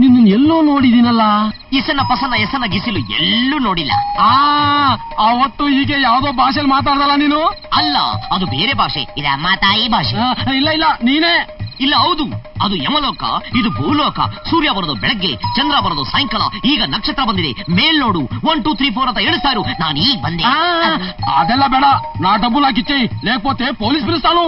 ನಿನ್ನ ಎಲ್ಲೋ ನೋಡಿದೀನಲ್ಲ. ಇಸನ್ನ ಪಸನ್ನ ಎಸನ್ನ ಗಿಸಿಲು ಎಲ್ಲೂ ನೋಡಿಲ್ಲ. ಅವತ್ತು ಹೀಗೆ ಯಾವ್ದೋ ಭಾಷೆಯಲ್ಲಿ ಮಾತಾಡ್ದಲ್ಲ ನೀನು? ಅಲ್ಲ, ಅದು ಬೇರೆ ಭಾಷೆ. ಇದು ಅಮ್ಮ ತಾಯಿ ಭಾಷೆ. ಇಲ್ಲ ಇಲ್ಲ, ನೀನೇ. ಇಲ್ಲ, ಹೌದು, ಅದು ಯಮಲೋಕ, ಇದು ಭೂಲೋಕ. ಸೂರ್ಯ ಬರೋದು ಬೆಳಗ್ಗೆ, ಚಂದ್ರ ಬರೋದು ಸಾಯಂಕಾಲ. ಈಗ ನಕ್ಷತ್ರ ಬಂದಿದೆ, ಮೇಲ್ ನೋಡು. 1 2 3 4 ಅಂತ ಎಣಿಸ್ತಾ ಇರು. ನಾನು ಈಗ ಬಂದೆ. ಅದೆಲ್ಲ ಬೇಡ, ನಾ ಡಬ್ಬುಲ್ ಹಾಕಿಚ್ಚೆ, ಲೇకపోతే ಪೊಲೀಸ್ ಬಿಡಿಸ್ತಾನು.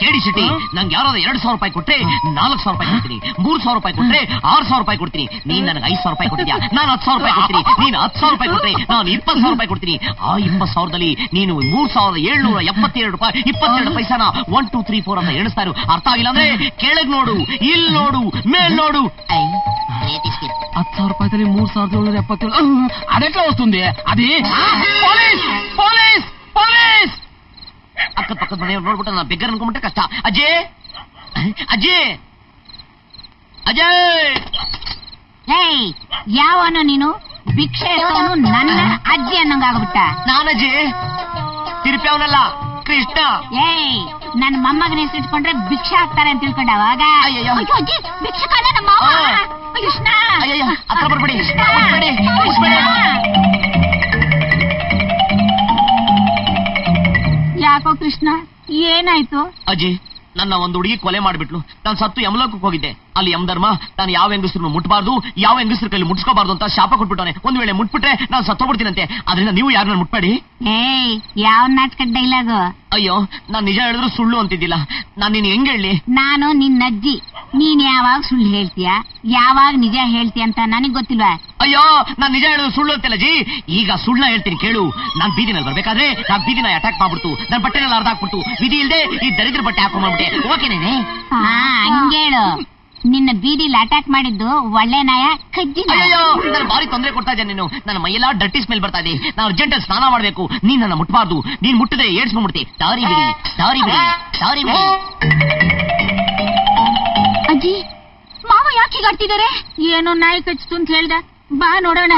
ಕೇಳಿ ಸಿಟಿ, ನಂಗೆ ಯಾರಾದ್ರೂ 2,000 ರೂಪಾಯಿ ಕೊಟ್ರೆ 4,000 ರೂಪಾಯಿ ಕೊಡ್ತೀನಿ. 3,000 ರೂಪಾಯಿ ಕೊಟ್ರೆ 6,000 ರೂಪಾಯಿ ಕೊಡ್ತೀನಿ. ನೀನ್ ನನಗೆ 5,000 ರೂಪಾಯಿ ಕೊಡ್ತೀಯಾ? ನಾನು 10,000 ರೂಪಾಯಿ ಕೊಡ್ತೀನಿ. ನೀನು 10,000 ರೂಪಾಯಿ ಕೊಟ್ರೆ ನಾನು 20,000 ರೂಪಾಯಿ ಕೊಡ್ತೀನಿ. ಆ 20,000ದಲ್ಲಿ ನೀನು 3,772 ರೂಪಾಯಿ 22 ಪೈಸಾನ 1 2 3 4 ಅಂತ ಎಣಿಸ್ತಾ ಇರು. ಅರ್ಥ ಆಗಿಲ್ಲ ಅಂದ್ರೆ ಕೆಳಗ್ ನೋಡು, ಇಲ್ಲಿ ನೋಡು, ಮೇಲ್ ನೋಡು. 10,000 ರೂಪಾಯಿದಲ್ಲಿ 3,777. ಅದೆట్లా వస్తుంది? అది ಪೊಲೀಸ್ ಪೊಲೀಸ್ ಪೊಲೀಸ್. ಅಕ್ಕದ ಪಕ್ಕದ ಮನೆಯವ್ರು ನೋಡ್ಬಿಟ್ಟು ನಾನು ಬೆಗ್ಗರ್ ಅನ್ಕೊಂಡ್ಬಿಟ್ರೆ ಕಷ್ಟ. ಅಜಯ್ ಅಜಯ್ ಅಜಯ್, ಯಾವನು ನೀನು? ಭಿಕ್ಷೆ ನನ್ನ ಅಜ್ಜಿ ಅನ್ನಂಗಾಗ್ಬಿಟ್ಟ. ನಾನಜ್ಜಿ ತಿರುಪಿ ಕೃಷ್ಣ. ನನ್ನ ಮೊಮ್ಮಗನ ಹೆಸರಿಟ್ಕೊಂಡ್ರೆ ಭಿಕ್ಷೆ ಹಾಕ್ತಾರೆ ಅಂತ ತಿಳ್ಕೊಂಡ ಅವಾಗ. ಅಯ್ಯೋ ಅಜ್ಜಿ, ಭಿಕ್ಷೆ ಕಾಲ ನಮ್ಮ ಕೃಷ್ಣ. ಅಯ್ಯಯ್ಯ, ಹತ್ರ ಬರ್ಬೇಡಿ. ಯಾಕೋ ಕೃಷ್ಣ, ಏನಾಯ್ತು? ಅಜ್ಜಿ, ನನ್ನ ಒಂದು ಹುಡುಗಿ ಕೊಲೆ ಮಾಡಿಬಿಟ್ಲು. ನಾನು ಸತ್ತು ಯಮಲೋಕಕ್ಕೆ ಹೋಗಿದ್ದೆ. ಅಲ್ಲಿ ಯಮಧರ್ಮ ನಾನು ಯಾವ ಹೆಂಗಸರು ಮುಟ್ಬಾರ್ದು, ಯಾವ ಹೆಂಗಸರು ಕೈಲಿ ಮುಟ್ಸ್ಕೋಬಾರ್ದು ಅಂತ ಶಾಪ ಕೊಟ್ಬಿಟ್ಟವನೆ. ಒಂದ್ ವೇಳೆ ಮುಟ್ಬಿಟ್ರೆ ನಾನು ಸತ್ತೋಗ್ಬಿಡ್ತೀನಂತೆ. ಅದರಿಂದ ನೀವು ಯಾರನ್ನ ಮುಟ್ಬೇಡಿ. ಯಾವ ನಾಟಕ ಡೈಲಾಗು? ಅಯ್ಯೋ, ನಾನ್ ನಿಜ ಹೇಳಿದ್ರು ಸುಳ್ಳು ಅಂತಿದ್ದಿಲ್ಲ. ನಾನು ನೀನ್ ಹೆಂಗ್ ಹೇಳಿ? ನಾನು ನಿನ್ನ ಅಜ್ಜಿ. ನೀನ್ ಯಾವಾಗ ಸುಳ್ಳು ಹೇಳ್ತೀಯ, ಯಾವಾಗ ನಿಜ ಹೇಳ್ತೀಯ ಅಂತ ನನಗ್ ಗೊತ್ತಿಲ್ವಾ? ಅಯ್ಯೋ, ನಾನ್ ನಿಜ ಹೇಳಿದ್ರು ಸುಳ್ಳು ಅಂತಿಲ್ಲ ಜಿ. ಈಗ ಸುಳ್ಳ ಹೇಳ್ತೀನಿ ಕೇಳು. ನಾನ್ ಬೀದಿನಲ್ಲಿ ಬರ್ಬೇಕಾದ್ರೆ ನಾನ್ ಬೀದಿನ ಅಟ್ಯಾಕ್ ಮಾಡ್ಬಿಡ್ತು. ನನ್ ಬಟ್ಟೆನೆಲ್ಲ ಅರ್ಧ ಹಾಕ್ಬಿಡ್ತು. ವಿಧಿ ಇಲ್ದೆ ಈ ದರಿದ್ರ ಬಟ್ಟೆ ಹಾಕೊಂಡ್ಬಿಟ್ಟೆ. ಓಕೆನೇನೆ? ಹಂಗೇಳು. ನಿನ್ನ ಬೀದಿಲಿ ಅಟ್ಯಾಕ್ ಮಾಡಿದ್ದು ಒಳ್ಳೆ ನಾಯ ಕಜ್ಜಿ. ಅಯ್ಯೋ, ನಾನು ಭಾರಿ ತೊಂದರೆ ಕೊಡ್ತಾ ಇದ್ದೆ. ನೀನು ನನ್ನ ಮೈಯೆಲ್ಲ ಡರ್ಟಿ ಸ್ಮೆಲ್ ಬರ್ತಾ ಇದೆ. ನಾನು ಅರ್ಜೆಂಟ್ ಸ್ನಾನ ಮಾಡ್ಬೇಕು. ನೀನ್ ನನ್ನ ಮುಟ್ಬಾರ್ದು. ನೀನ್ ಮುಟ್ಟಿದ್ರೆ ಏಡ್ಸ್ಕೊಂಡ್ಬಿಡ್ತಿ. ದಾರಿ ಬಿಡಿ, ದಾರಿ ಬಿಡಿ, ದಾರಿ ಬಿಡಿ. ಅಜ್ಜಿ, ಮಾವ ಯಾಕೆ ಹೀಗಾಡ್ತಿದ್ದಾರೆ? ಏನೋ ನಾಯಿ ಕಚ್ಚಿತು ಅಂತ ಹೇಳ್ದ. ಬಾ ನೋಡೋಣ.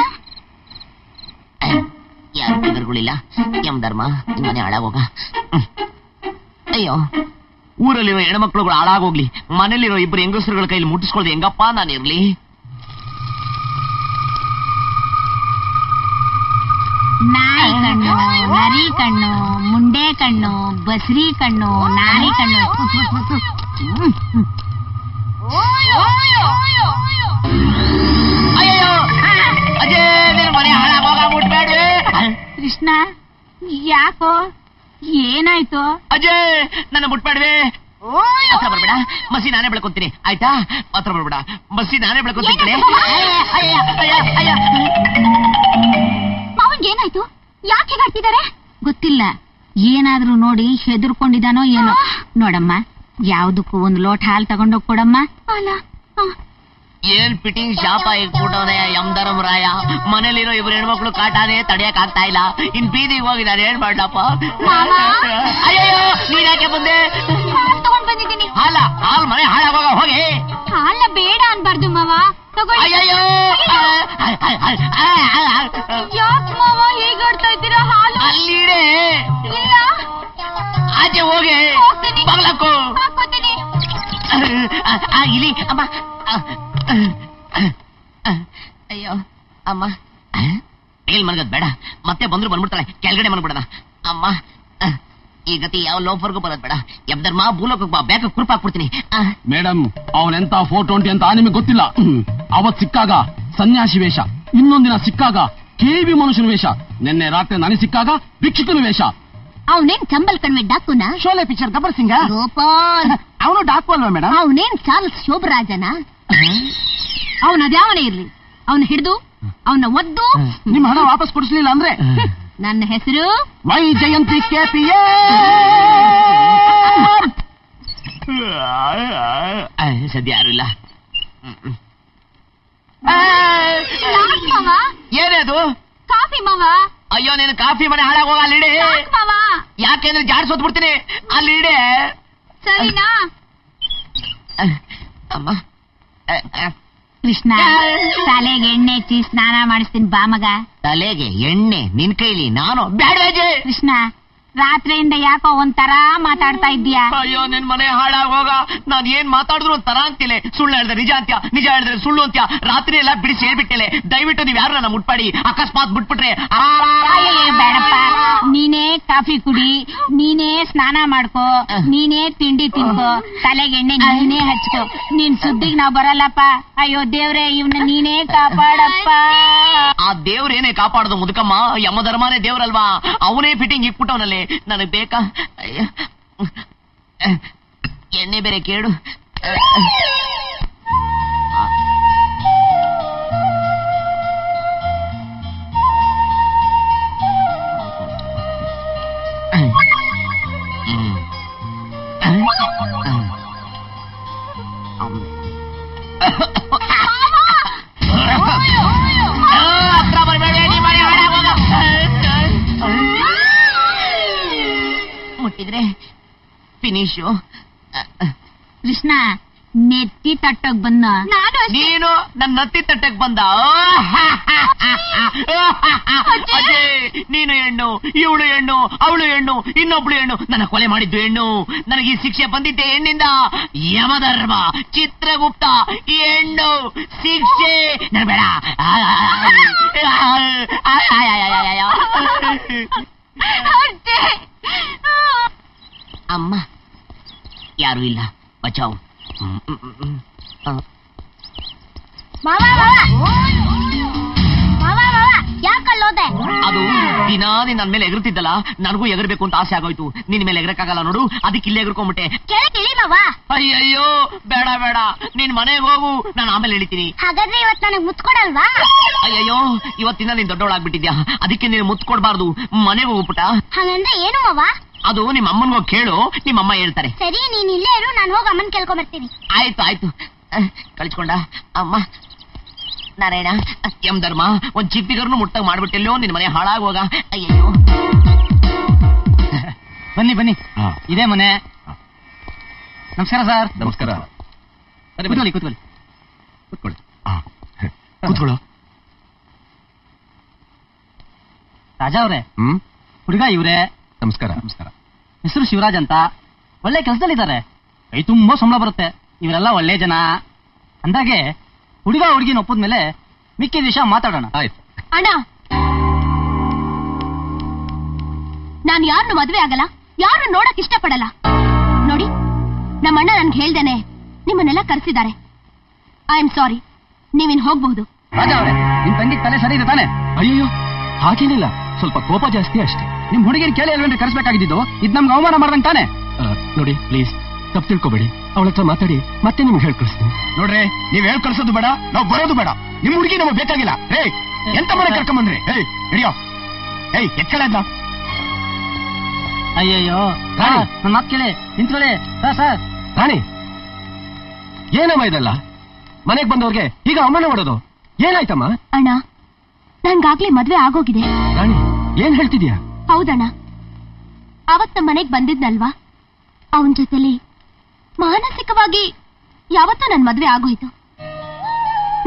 ಯಾರು ಬಿಗರ್ಗಳಿಲ್ಲ. ಯಮಧರ್ಮ, ಮನೆ ಹಾಳಾಗೋಗ. ಅಯ್ಯೋ, ಊರಲ್ಲಿರೋ ಹೆಣ್ಮಕ್ಳುಗಳು ಹಾಳಾಗೋಗ್ಲಿ, ಮನೇಲಿರೋ ಇಬ್ಬರು ಹೆಂಗಸರುಗಳ ಕೈಲಿ ಮುಟ್ಟಿಸ್ಕೊಳ್ದೆ ಹೆಂಗಪ್ಪ ನಾನಿರ್ಲಿ? ನಾಯಿ ಕಣ್ಣು, ನರಿ ಕಣ್ಣು, ಮುಂಡೆ ಕಣ್ಣು, ಬಸ್ರಿ ಕಣ್ಣು, ನಾರಿ ಕಣ್ಣು. ಅಯ್ಯೋ ಅಜೇ, ನಿನ್ನ ಮನೆ ಹಾಳಾಗೋಗ್ಬಿಟ್ಬೇಡ. ಕೃಷ್ಣ, ಯಾಕೋ, ಏನಾಯ್ತು? ಅಜಯ್, ನನ್ನ ಮುಟ್ಬೇಡ್ವೆ. ಹತ್ರ ಬರ್ಬೇಡ, ಮಸಿ ನಾನೇ ಬೆಳ್ಕೊಂತೀನಿ, ಆಯ್ತಾ? ಹತ್ರ ಬರ್ಬೇಡ, ಮಸಿ ನಾನೇ ಬೆಳ್ಕೊಂತೀನಿ. ಮಾವನ್ಗೆ ಏನಾಯ್ತು? ಯಾಕೆ ಹೇಗಾಡ್ತಿದ್ದಾರೆ? ಗೊತ್ತಿಲ್ಲ, ಏನಾದ್ರೂ ನೋಡಿ ಹೆದರ್ಕೊಂಡಿದಾನೋ ಏನೋ. ನೋಡಮ್ಮ, ಯಾವ್ದಕ್ಕೂ ಒಂದು ಲೋಟ ಹಾಲು ತಗೊಂಡೋಗ್ ಕೊಡಮ್ಮ. ಅಲ್ಲ, ಏನ್ ಫಿಟ್ಟಿಂಗ್ ಶಾಪ ಇಟ್ಬಿಟ್ಟವನೆ ಯಮಧರ್ಮರಾಯ. ಮನೇಲಿರೋ ಇಬ್ರು ಹೆಣ್ಮಕ್ಳು ಕಾಟಾನೆ ತಡೆಯಕ್ ಆಗ್ತಾ ಇಲ್ಲ. ಇನ್ ಬೀದಿಗೆ ಹೋಗಿ ನಾನು ಏನ್ ಮಾಡ್ಲಪ್ಪ? ಅಯ್ಯೋ, ನೀನ್ ಯಾಕೆ ಬಂದೆ? ತಗೊಂಡ್ ಬಂದಿದ್ದೀನಿ. ಹಾಲ್ ಮನೆ ಹಾಳಾಗೋಗ, ಹೋಗಿ. ಹಾಲ ಬೇಡ ಅನ್ಬಾರ್ದು ಮಾವ, ತಗೊಳ್ಳಿ. ಅಯ್ಯಯ್ಯೋ, ಯಾಕೆ ಮಾವ ಹೇಗಾಡ್ತಾ ಇದ್ದೀರಾ? ಹಾಲು ಅಲ್ಲಿಡೆ. ಇಲ್ಲ, ಆಚೆ ಹೋಗಿ, ಬಗ್ಲಕ್ಕು. ಹಾಕೋತೀನಿ. ಇಲಿ ಅಮ್ಮ. ಅಯ್ಯೋ ಅಮ್ಮ, ಮೇಲ್ ಮನ್ಗದ್ ಬೇಡ, ಮತ್ತೆ ಬಂದ್ರು ಬಂದ್ಬಿಡ್ತಾಳೆ, ಕೆಳಗಡೆ ಮನ್ಬಿಡೋಣ. ಅಮ್ಮ, ಈ ಗತಿ ಯಾವ ಲೋಫರ್ಗೂ ಬರೋದ್ ಬೇಡ. ಯಮಧರ್ಮ, ಭೂಲೋಕಕ್ಕೆ ಬಾ, ಬ್ಯಾಕ ಕುರುಪ್ ಹಾಕ್ಬಿಡ್ತೀನಿ. ಮೇಡಮ್, ಅವನೆಂತ 420 ಅಂತ ನಿಮಗೆ ಗೊತ್ತಿಲ್ಲ. ಅವತ್ ಸಿಕ್ಕಾಗ ಸನ್ಯಾಸಿ ವೇಷ, ಇನ್ನೊಂದಿನ ಸಿಕ್ಕಾಗ ಕೇವಿ ಮನುಷ್ಯನ ವೇಷ, ನಿನ್ನೆ ರಾತ್ರಿ ನನಗೆ ಸಿಕ್ಕಾಗ ಭಿಕ್ಷುಕನ ವೇಷ. ಅವನೇನ್ ಚಂಬಲ್ ಕಣ್ವೆ ಡಾಕುನ? ಶೋಲೆ ಪಿಕ್ಚರ್ ಗಬ್ಬರ್ ಸಿಂಗ. ಗೋಪಾಲ್, ಅವನು ಡಾಕು ಅಲ್ವಾ ಮೇಡಮ್? ಅವನೇನ್ ಚಾರ್ಲ್ಸ್ ಶೋಭರಾಜನ? ಅವನದ್ಯಾವನೇ ಇರ್ಲಿ, ಅವನ ಹಿಡಿದು ಅವನ ಒದ್ದು ನಿಮ್ ಹಣ ವಾಪಸ್ ಕೊಡಿಸ್ಲಿಲ್ಲ ಅಂದ್ರೆ ನನ್ನ ಹೆಸರು ವೈ ಜಯಂತಿ KPA. ಸದ್ಯ ಯಾರು ಇಲ್ಲ. ಏನೇ ಅದು? ಕಾಫಿ ಮಾವ. ಅಯ್ಯೋ, ನೀನು ಕಾಫಿ ಮನೆ ಹಾಳಾಗೋಗ, ಅಲ್ಲಿಡೆ. ಯಾಕೆಂದ್ರೆ ಜಾಡ್ಸೋದ್ ಬಿಡ್ತೀನಿ, ಅಲ್ಲಿಡೆ. ಸರಿನಾ? ಅಮ್ಮ, ಕೃಷ್ಣ, ತಲೆಗೆ ಎಣ್ಣೆ ಹಚ್ಚಿ ಸ್ನಾನ ಮಾಡಿಸ್ತೀನಿ ಬಾ ಮಗ. ತಲೆಗೆ ಎಣ್ಣೆ ನಿನ್ ಕೈಲಿ? ನಾನು ಬೇಡವೇಜೆ. ಕೃಷ್ಣ, ರಾತ್ರಿಯಿಂದ ಯಾಕೋ ಒಂಥರ ಮಾತಾಡ್ತಾ ಇದ್ದೀಯಾ? ಅಯ್ಯೋ, ನಿನ್ ಮನೆ ಹಾಳಾಗೋಗ. ನಾನ್ ಏನ್ ಮಾತಾಡಿದ್ರು ಒಂಥರ ಅಂತಿಲೆ. ಸುಳ್ಳು ಹೇಳಿದ್ರೆ ನಿಜ ಅಂತ್ಯ, ನಿಜ ಹೇಳಿದ್ರೆ ಸುಳ್ಳು ಅಂತ್ಯ. ರಾತ್ರಿ ಎಲ್ಲ ಬಿಡಿಸಿ ಹೇಳ್ಬಿಟ್ಟೆಲೆ. ದಯವಿಟ್ಟು ನೀವ್ ಯಾರು ನನ್ನ ಮುಟ್ಪಾಡಿ. ಅಕಸ್ಮಾತ್ ಬಿಟ್ಬಿಟ್ರೆ ಬೇಡಪ್ಪ, ನೀನೇ ಕಾಫಿ ಕುಡಿ, ನೀನೇ ಸ್ನಾನ ಮಾಡ್ಕೋ, ನೀನೇ ತಿಂಡಿ ತಿನ್ಕೋ, ತಲೆಗೆ ಎಣ್ಣೆ ನೀನೇ ಹಚ್ಕೋ. ನೀನ್ ಸುದ್ದಿಗ್ ನಾವ್ ಬರಲ್ಲಪ್ಪ. ಅಯ್ಯೋ ದೇವ್ರೆ, ಇವ್ನ ನೀನೇ ಕಾಪಾಡಪ್ಪ. ಆ ದೇವ್ರೇನೇ ಕಾಪಾಡೋದು ಮುದುಕಮ್ಮ, ಯಮಧರ್ಮನೇ ದೇವ್ರಲ್ವಾ? ಅವನೇ ಫಿಟ್ಟಿಂಗ್ ಇಟ್ಬಿಟ್ಟವನಲ್ಲಿ. ನನಗ್ ಬೇಕಾ? ಎಣ್ಣೆ ಬೇರೆ ಕೇಳು. ಮುಟ್ಟಿದ್ರೆ ಫಿನಿಶು. ಕೃಷ್ಣ, ನೆತ್ತಿ ತಟ್ಟಕ್ ಬಂದ. ನೀನು ನನ್ನ ನತ್ತಿ ತಟ್ಟಕ್ ಬಂದ. ಅಜಯ್, ನೀನು ಹೆಣ್ಣು, ಇವಳು ಹೆಣ್ಣು, ಅವಳು ಹೆಣ್ಣು, ಇನ್ನೊಬ್ಳು ಹೆಣ್ಣು, ನನ್ನ ಕೊಲೆ ಮಾಡಿದ್ದು ಹೆಣ್ಣು. ನನಗೆ ಈ ಶಿಕ್ಷೆ ಬಂದಿದ್ದೆ ಹೆಣ್ಣಿಂದ. ಯಮಧರ್ಮ, ಚಿತ್ರಗುಪ್ತ, ಹೆಣ್ಣು ಶಿಕ್ಷೆ. ನನ್ನ ಬೇಡ. ಅಮ್ಮ, ಯಾರು ಇಲ್ಲ, ಬಚಾವ್. ಯಾಕಲ್ಲೋದೆ? ಅದು ದಿನಾ ನನ್ನ ಮೇಲೆ ಎಗರ್ತಿದ್ದಲ್ಲ, ನನಗೂ ಎಗರ್ಬೇಕು ಅಂತ ಆಸೆ ಆಗೋಯ್ತು. ನಿನ್ ಮೇಲೆ ಎಗರಕ್ಕಾಗಲ್ಲ ನೋಡು, ಅದಕ್ಕೆ ಇಲ್ಲೇ ಎಗರ್ಕೊಂಡ್ಬಿಟ್ಟೆ. ಅಯ್ಯಯ್ಯೋ, ಬೇಡ ಬೇಡ, ನಿನ್ ಮನೆಗೆ ಹೋಗು, ನಾನು ಆಮೇಲೆ ಇಳಿತೀನಿ. ಹಾಗಾದ್ರೆ ಇವತ್ತು ನನಗೆ ಮುತ್ಕೊಡಲ್ವಾ? ಅಯ್ಯಯ್ಯೋ, ಇವತ್ತಿನ ನೀನ್ ದೊಡ್ಡವಳಾಗ್ಬಿಟ್ಟಿದ್ಯಾ, ಅದಕ್ಕೆ ನೀನು ಮುತ್ತು ಕೊಡ್ಬಾರ್ದು. ಮನೆಗೆ ಹೋಗ್ಬಿಟ್ಟ. ಹಾಗಂದ್ರೆ ಏನು ಮಾವ? ಅದು ನಿಮ್ಮ ಅಮ್ಮನ್ಗೋಗಿ ಕೇಳು, ನಿಮ್ಮಮ್ಮ ಹೇಳ್ತಾರೆ. ಸರಿ, ನೀನ್ ಇಲ್ಲೇ ಇರು, ನಾನು ಹೋಗಿ ಅಮ್ಮನ್ ಕೇಳ್ಕೊಂಡ್ ಬರ್ತೀನಿ. ಆಯ್ತು ಆಯ್ತು. ಕಳಿಸ್ಕೊಂಡ ಅಮ್ಮ. ನಾರಾಯಣ, ಯಮಧರ್ಮ, ಒಂದ್ ಚಿಕ್ಕಿಗರ್ನು ಮುಟ್ಟಾಗ ಮಾಡ್ಬಿಟ್ಟಿಲ್ಲೋ, ನಿನ್ ಮನೆ ಹಾಳಾಗೋಗ. ಅಯ್ಯಯ್ಯೋ. ಬನ್ನಿ ಬನ್ನಿ, ಇದೇ ಮನೆ. ನಮಸ್ಕಾರ ಸರ್. ನಮಸ್ಕಾರ. ಕೂತ್ಕೊಳ್ಳಿ ಕೂತ್ಕೊಳ್ಳಿ ಕೂತ್ಕೊಳ್ಳಿ. ಕೂತ್ಕೊಳ್ಳೋ. ರಾಜಾ ಅವ್ರೆ, ಹುಡುಗ ಇವ್ರೆ. ನಮಸ್ಕಾರ. ನಮಸ್ಕಾರ. ಹೆಸರು ಶಿವರಾಜ್ ಅಂತ. ಒಳ್ಳೆ ಕೆಲಸದಲ್ಲಿದ್ದಾರೆ, ಕೈ ತುಂಬಾ ಸಂಬಳ ಬರುತ್ತೆ. ಇವರೆಲ್ಲ ಒಳ್ಳೆ ಜನ ಅಂದಾಗೆ ಹುಡುಗ ಹುಡುಗಿನ ಒಪ್ಪದ್ಮೇಲೆ ಮಿಕ್ಕಿದ ವಿಷಯ ಮಾತಾಡೋಣ. ಆಯ್ತು. ಅಣ್ಣ, ನಾನು ಯಾರನ್ನು ಮದುವೆ ಆಗಲ್ಲ, ಯಾರು ನೋಡಕ್ ಇಷ್ಟಪಡಲ್ಲ. ನೋಡಿ, ನಮ್ಮಣ್ಣ ನನ್ಗೆ ಹೇಳ್ದೇನೆ ನಿಮ್ಮನ್ನೆಲ್ಲ ಕರೆಸಿದ್ದಾರೆ. ಐ ಆಮ್ ಸಾರಿ, ನೀವಿನ್ ಹೋಗ್ಬಹುದು. ರಾಜಾ ಅವರೇ, ನಿಮ್ ತಂಗಿ ತಲೆ ಸರಿ ಇದೆ ತಾನೆ? ಅಯ್ಯೋ, ಹಾಗೇನಿಲ್ಲ, ಸ್ವಲ್ಪ ಕೋಪ ಜಾಸ್ತಿ ಅಷ್ಟೇ. ನಿಮ್ ಹುಡುಗಿನ ಕೇಳಿ ಅಲ್ವೇನ್ರಿ ಕರೆಸ್ಬೇಕಾಗಿದ್ದು? ಇದು ನಮ್ಗೆ ಅವಮಾನ ಮಾಡ್ದಂಗ್ ತಾನೆ? ನೋಡಿ ಪ್ಲೀಸ್, ತಪ್ಪು ತಿಳ್ಕೊಬೇಡಿ. ಅವಳ ಹತ್ರ ಮಾತಾಡಿ ಮತ್ತೆ ನಿಮ್ಗೆ ಹೇಳ್ ಕಳಿಸ್ತೀನಿ. ನೋಡ್ರಿ, ನೀವ್ ಹೇಳ್ ಕಳ್ಸೋದು ಬೇಡ, ನಾವ್ ಬರೋದು ಬೇಡ. ನಿಮ್ ಹುಡುಗಿ ನಮಗೆ ಬೇಕಾಗಿಲ್ಲ. ಎಂತ ಮನೆ ಕರ್ಕೊಂಬಂದ್ರಿ? ಹಿಡಿಯೋ, ಎತ್ಕಳ. ಅಯ್ಯಯ್ಯೋ, ನನ್ನ ಮಾತು ಕೇಳಿ, ನಿಂತ್ಕೊಳ್ಳಿ. ಸರ್ ರಾಣಿ, ಏನಮ್ಮ ಇದೆಲ್ಲ? ಮನೆಗ್ ಬಂದವ್ರಿಗೆ ಈಗ ಅವಮಾನ ಮಾಡೋದು ಏನಾಯ್ತಮ್ಮ? ಅಣ್ಣ, ನನ್ಗಾಗ್ಲೇ ಮದ್ವೆ ಆಗೋಗಿದೆ. ರಾಣಿ, ಏನ್ ಹೇಳ್ತಿದ್ಯಾ? ಹೌದಣ್ಣ, ಅವತ್ ನಮ್ಮ ಮನೆಗ್ ಬಂದಿದ್ನಲ್ವಾ, ಅವನ್ ಜೊತೆಲಿ ಮಾನಸಿಕವಾಗಿ ಯಾವತ್ತೂ ನನ್ ಮದ್ವೆ ಆಗೋಯ್ತು.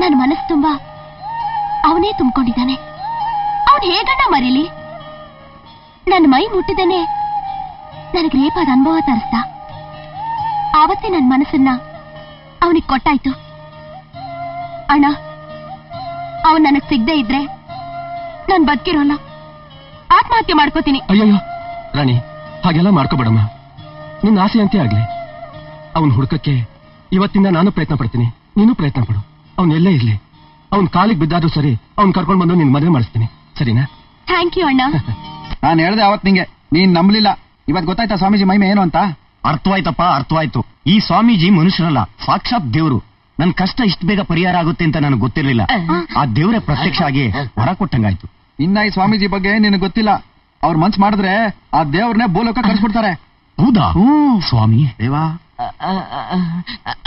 ನನ್ ಮನಸ್ಸು ತುಂಬಾ ಅವನೇ ತುಂಬಿಕೊಂಡಿದ್ದಾನೆ. ಅವನ್ ಹೇಗಣ್ಣ ಮರೀಲಿ? ನನ್ ಮೈ ಮುಟ್ಟಿದ್ದೇನೆ ನನಗೆ ರೇಪಾದ ಅನುಭವ ತರಿಸ್ದ. ಆವತ್ತೇ ನನ್ ಮನಸ್ಸನ್ನ ಅವನಿಗೆ ಕೊಟ್ಟಾಯ್ತು. ಅಣ್ಣ, ಅವನ್ ನನಗ್ ಸಿಗದೆ ಇದ್ರೆ ನಾನ್ ಬದುಕಿರೋಲ್ಲ, ಆತ್ಮಹತ್ಯೆ ಮಾಡ್ಕೋತೀನಿ. ಅಯ್ಯಯ್ಯೋ ರಾಣಿ, ಹಾಗೆಲ್ಲ ಮಾಡ್ಕೋಬೇಡಮ್ಮ. ನಿನ್ನ ಆಸೆ ಅಂತೆ ಆಗ್ಲಿ. ಅವನ್ ಹುಡುಕಕ್ಕೆ ಇವತ್ತಿಂದ ನಾನು ಪ್ರಯತ್ನ ಪಡ್ತೀನಿ, ನೀನು ಪ್ರಯತ್ನ ಪಡು. ಅವನ್ ಎಲ್ಲೇ ಇರ್ಲಿ, ಅವನ್ ಕಾಲಿಗೆ ಬಿದ್ದಾದ್ರೂ ಸರಿ, ಅವನ್ ಕರ್ಕೊಂಡ್ ಬಂದು ನಿನ್ ಮದುವೆ ಮಾಡಿಸ್ತೀನಿ, ಸರಿನಾ? ಥ್ಯಾಂಕ್ ಯು ಅಣ್ಣ. ನಾನು ಹೇಳ್ದೆ ಅವತ್ ನಿಂಗೆ, ನೀನ್ ನಂಬಲಿಲ್ಲ. ಇವತ್ ಗೊತ್ತಾಯ್ತಾ ಸ್ವಾಮೀಜಿ ಮಹಿಮೆ ಏನು ಅಂತ? ಅರ್ಥವಾಯ್ತಪ್ಪ, ಅರ್ಥವಾಯ್ತು. ಈ ಸ್ವಾಮೀಜಿ ಮನುಷ್ಯರಲ್ಲ, ಸಾಕ್ಷಾತ್ ದೇವ್ರು. ನನ್ ಕಷ್ಟ ಇಷ್ಟು ಬೇಗ ಪರಿಹಾರ ಆಗುತ್ತೆ ಅಂತ ನನಗೆ ಗೊತ್ತಿರ್ಲಿಲ್ಲ. ಆ ದೇವ್ರೆ ಪ್ರತ್ಯಕ್ಷ ಆಗಿ ಹೊರ ಕೊಟ್ಟಂಗಾಯ್ತು. ಇನ್ನ ಈ ಸ್ವಾಮೀಜಿ ಬಗ್ಗೆ ನಿನಗೆ ಗೊತ್ತಿಲ್ಲ. ಅವ್ರ ಮನ್ಸ್ ಮಾಡಿದ್ರೆ ಆ ದೇವ್ರನ್ನೇ ಭೂಲೋಕ ಕಳಿಸ್ಬಿಡ್ತಾರೆ. ಹೌದಾ? ಸ್ವಾಮಿ ದೇವಾ.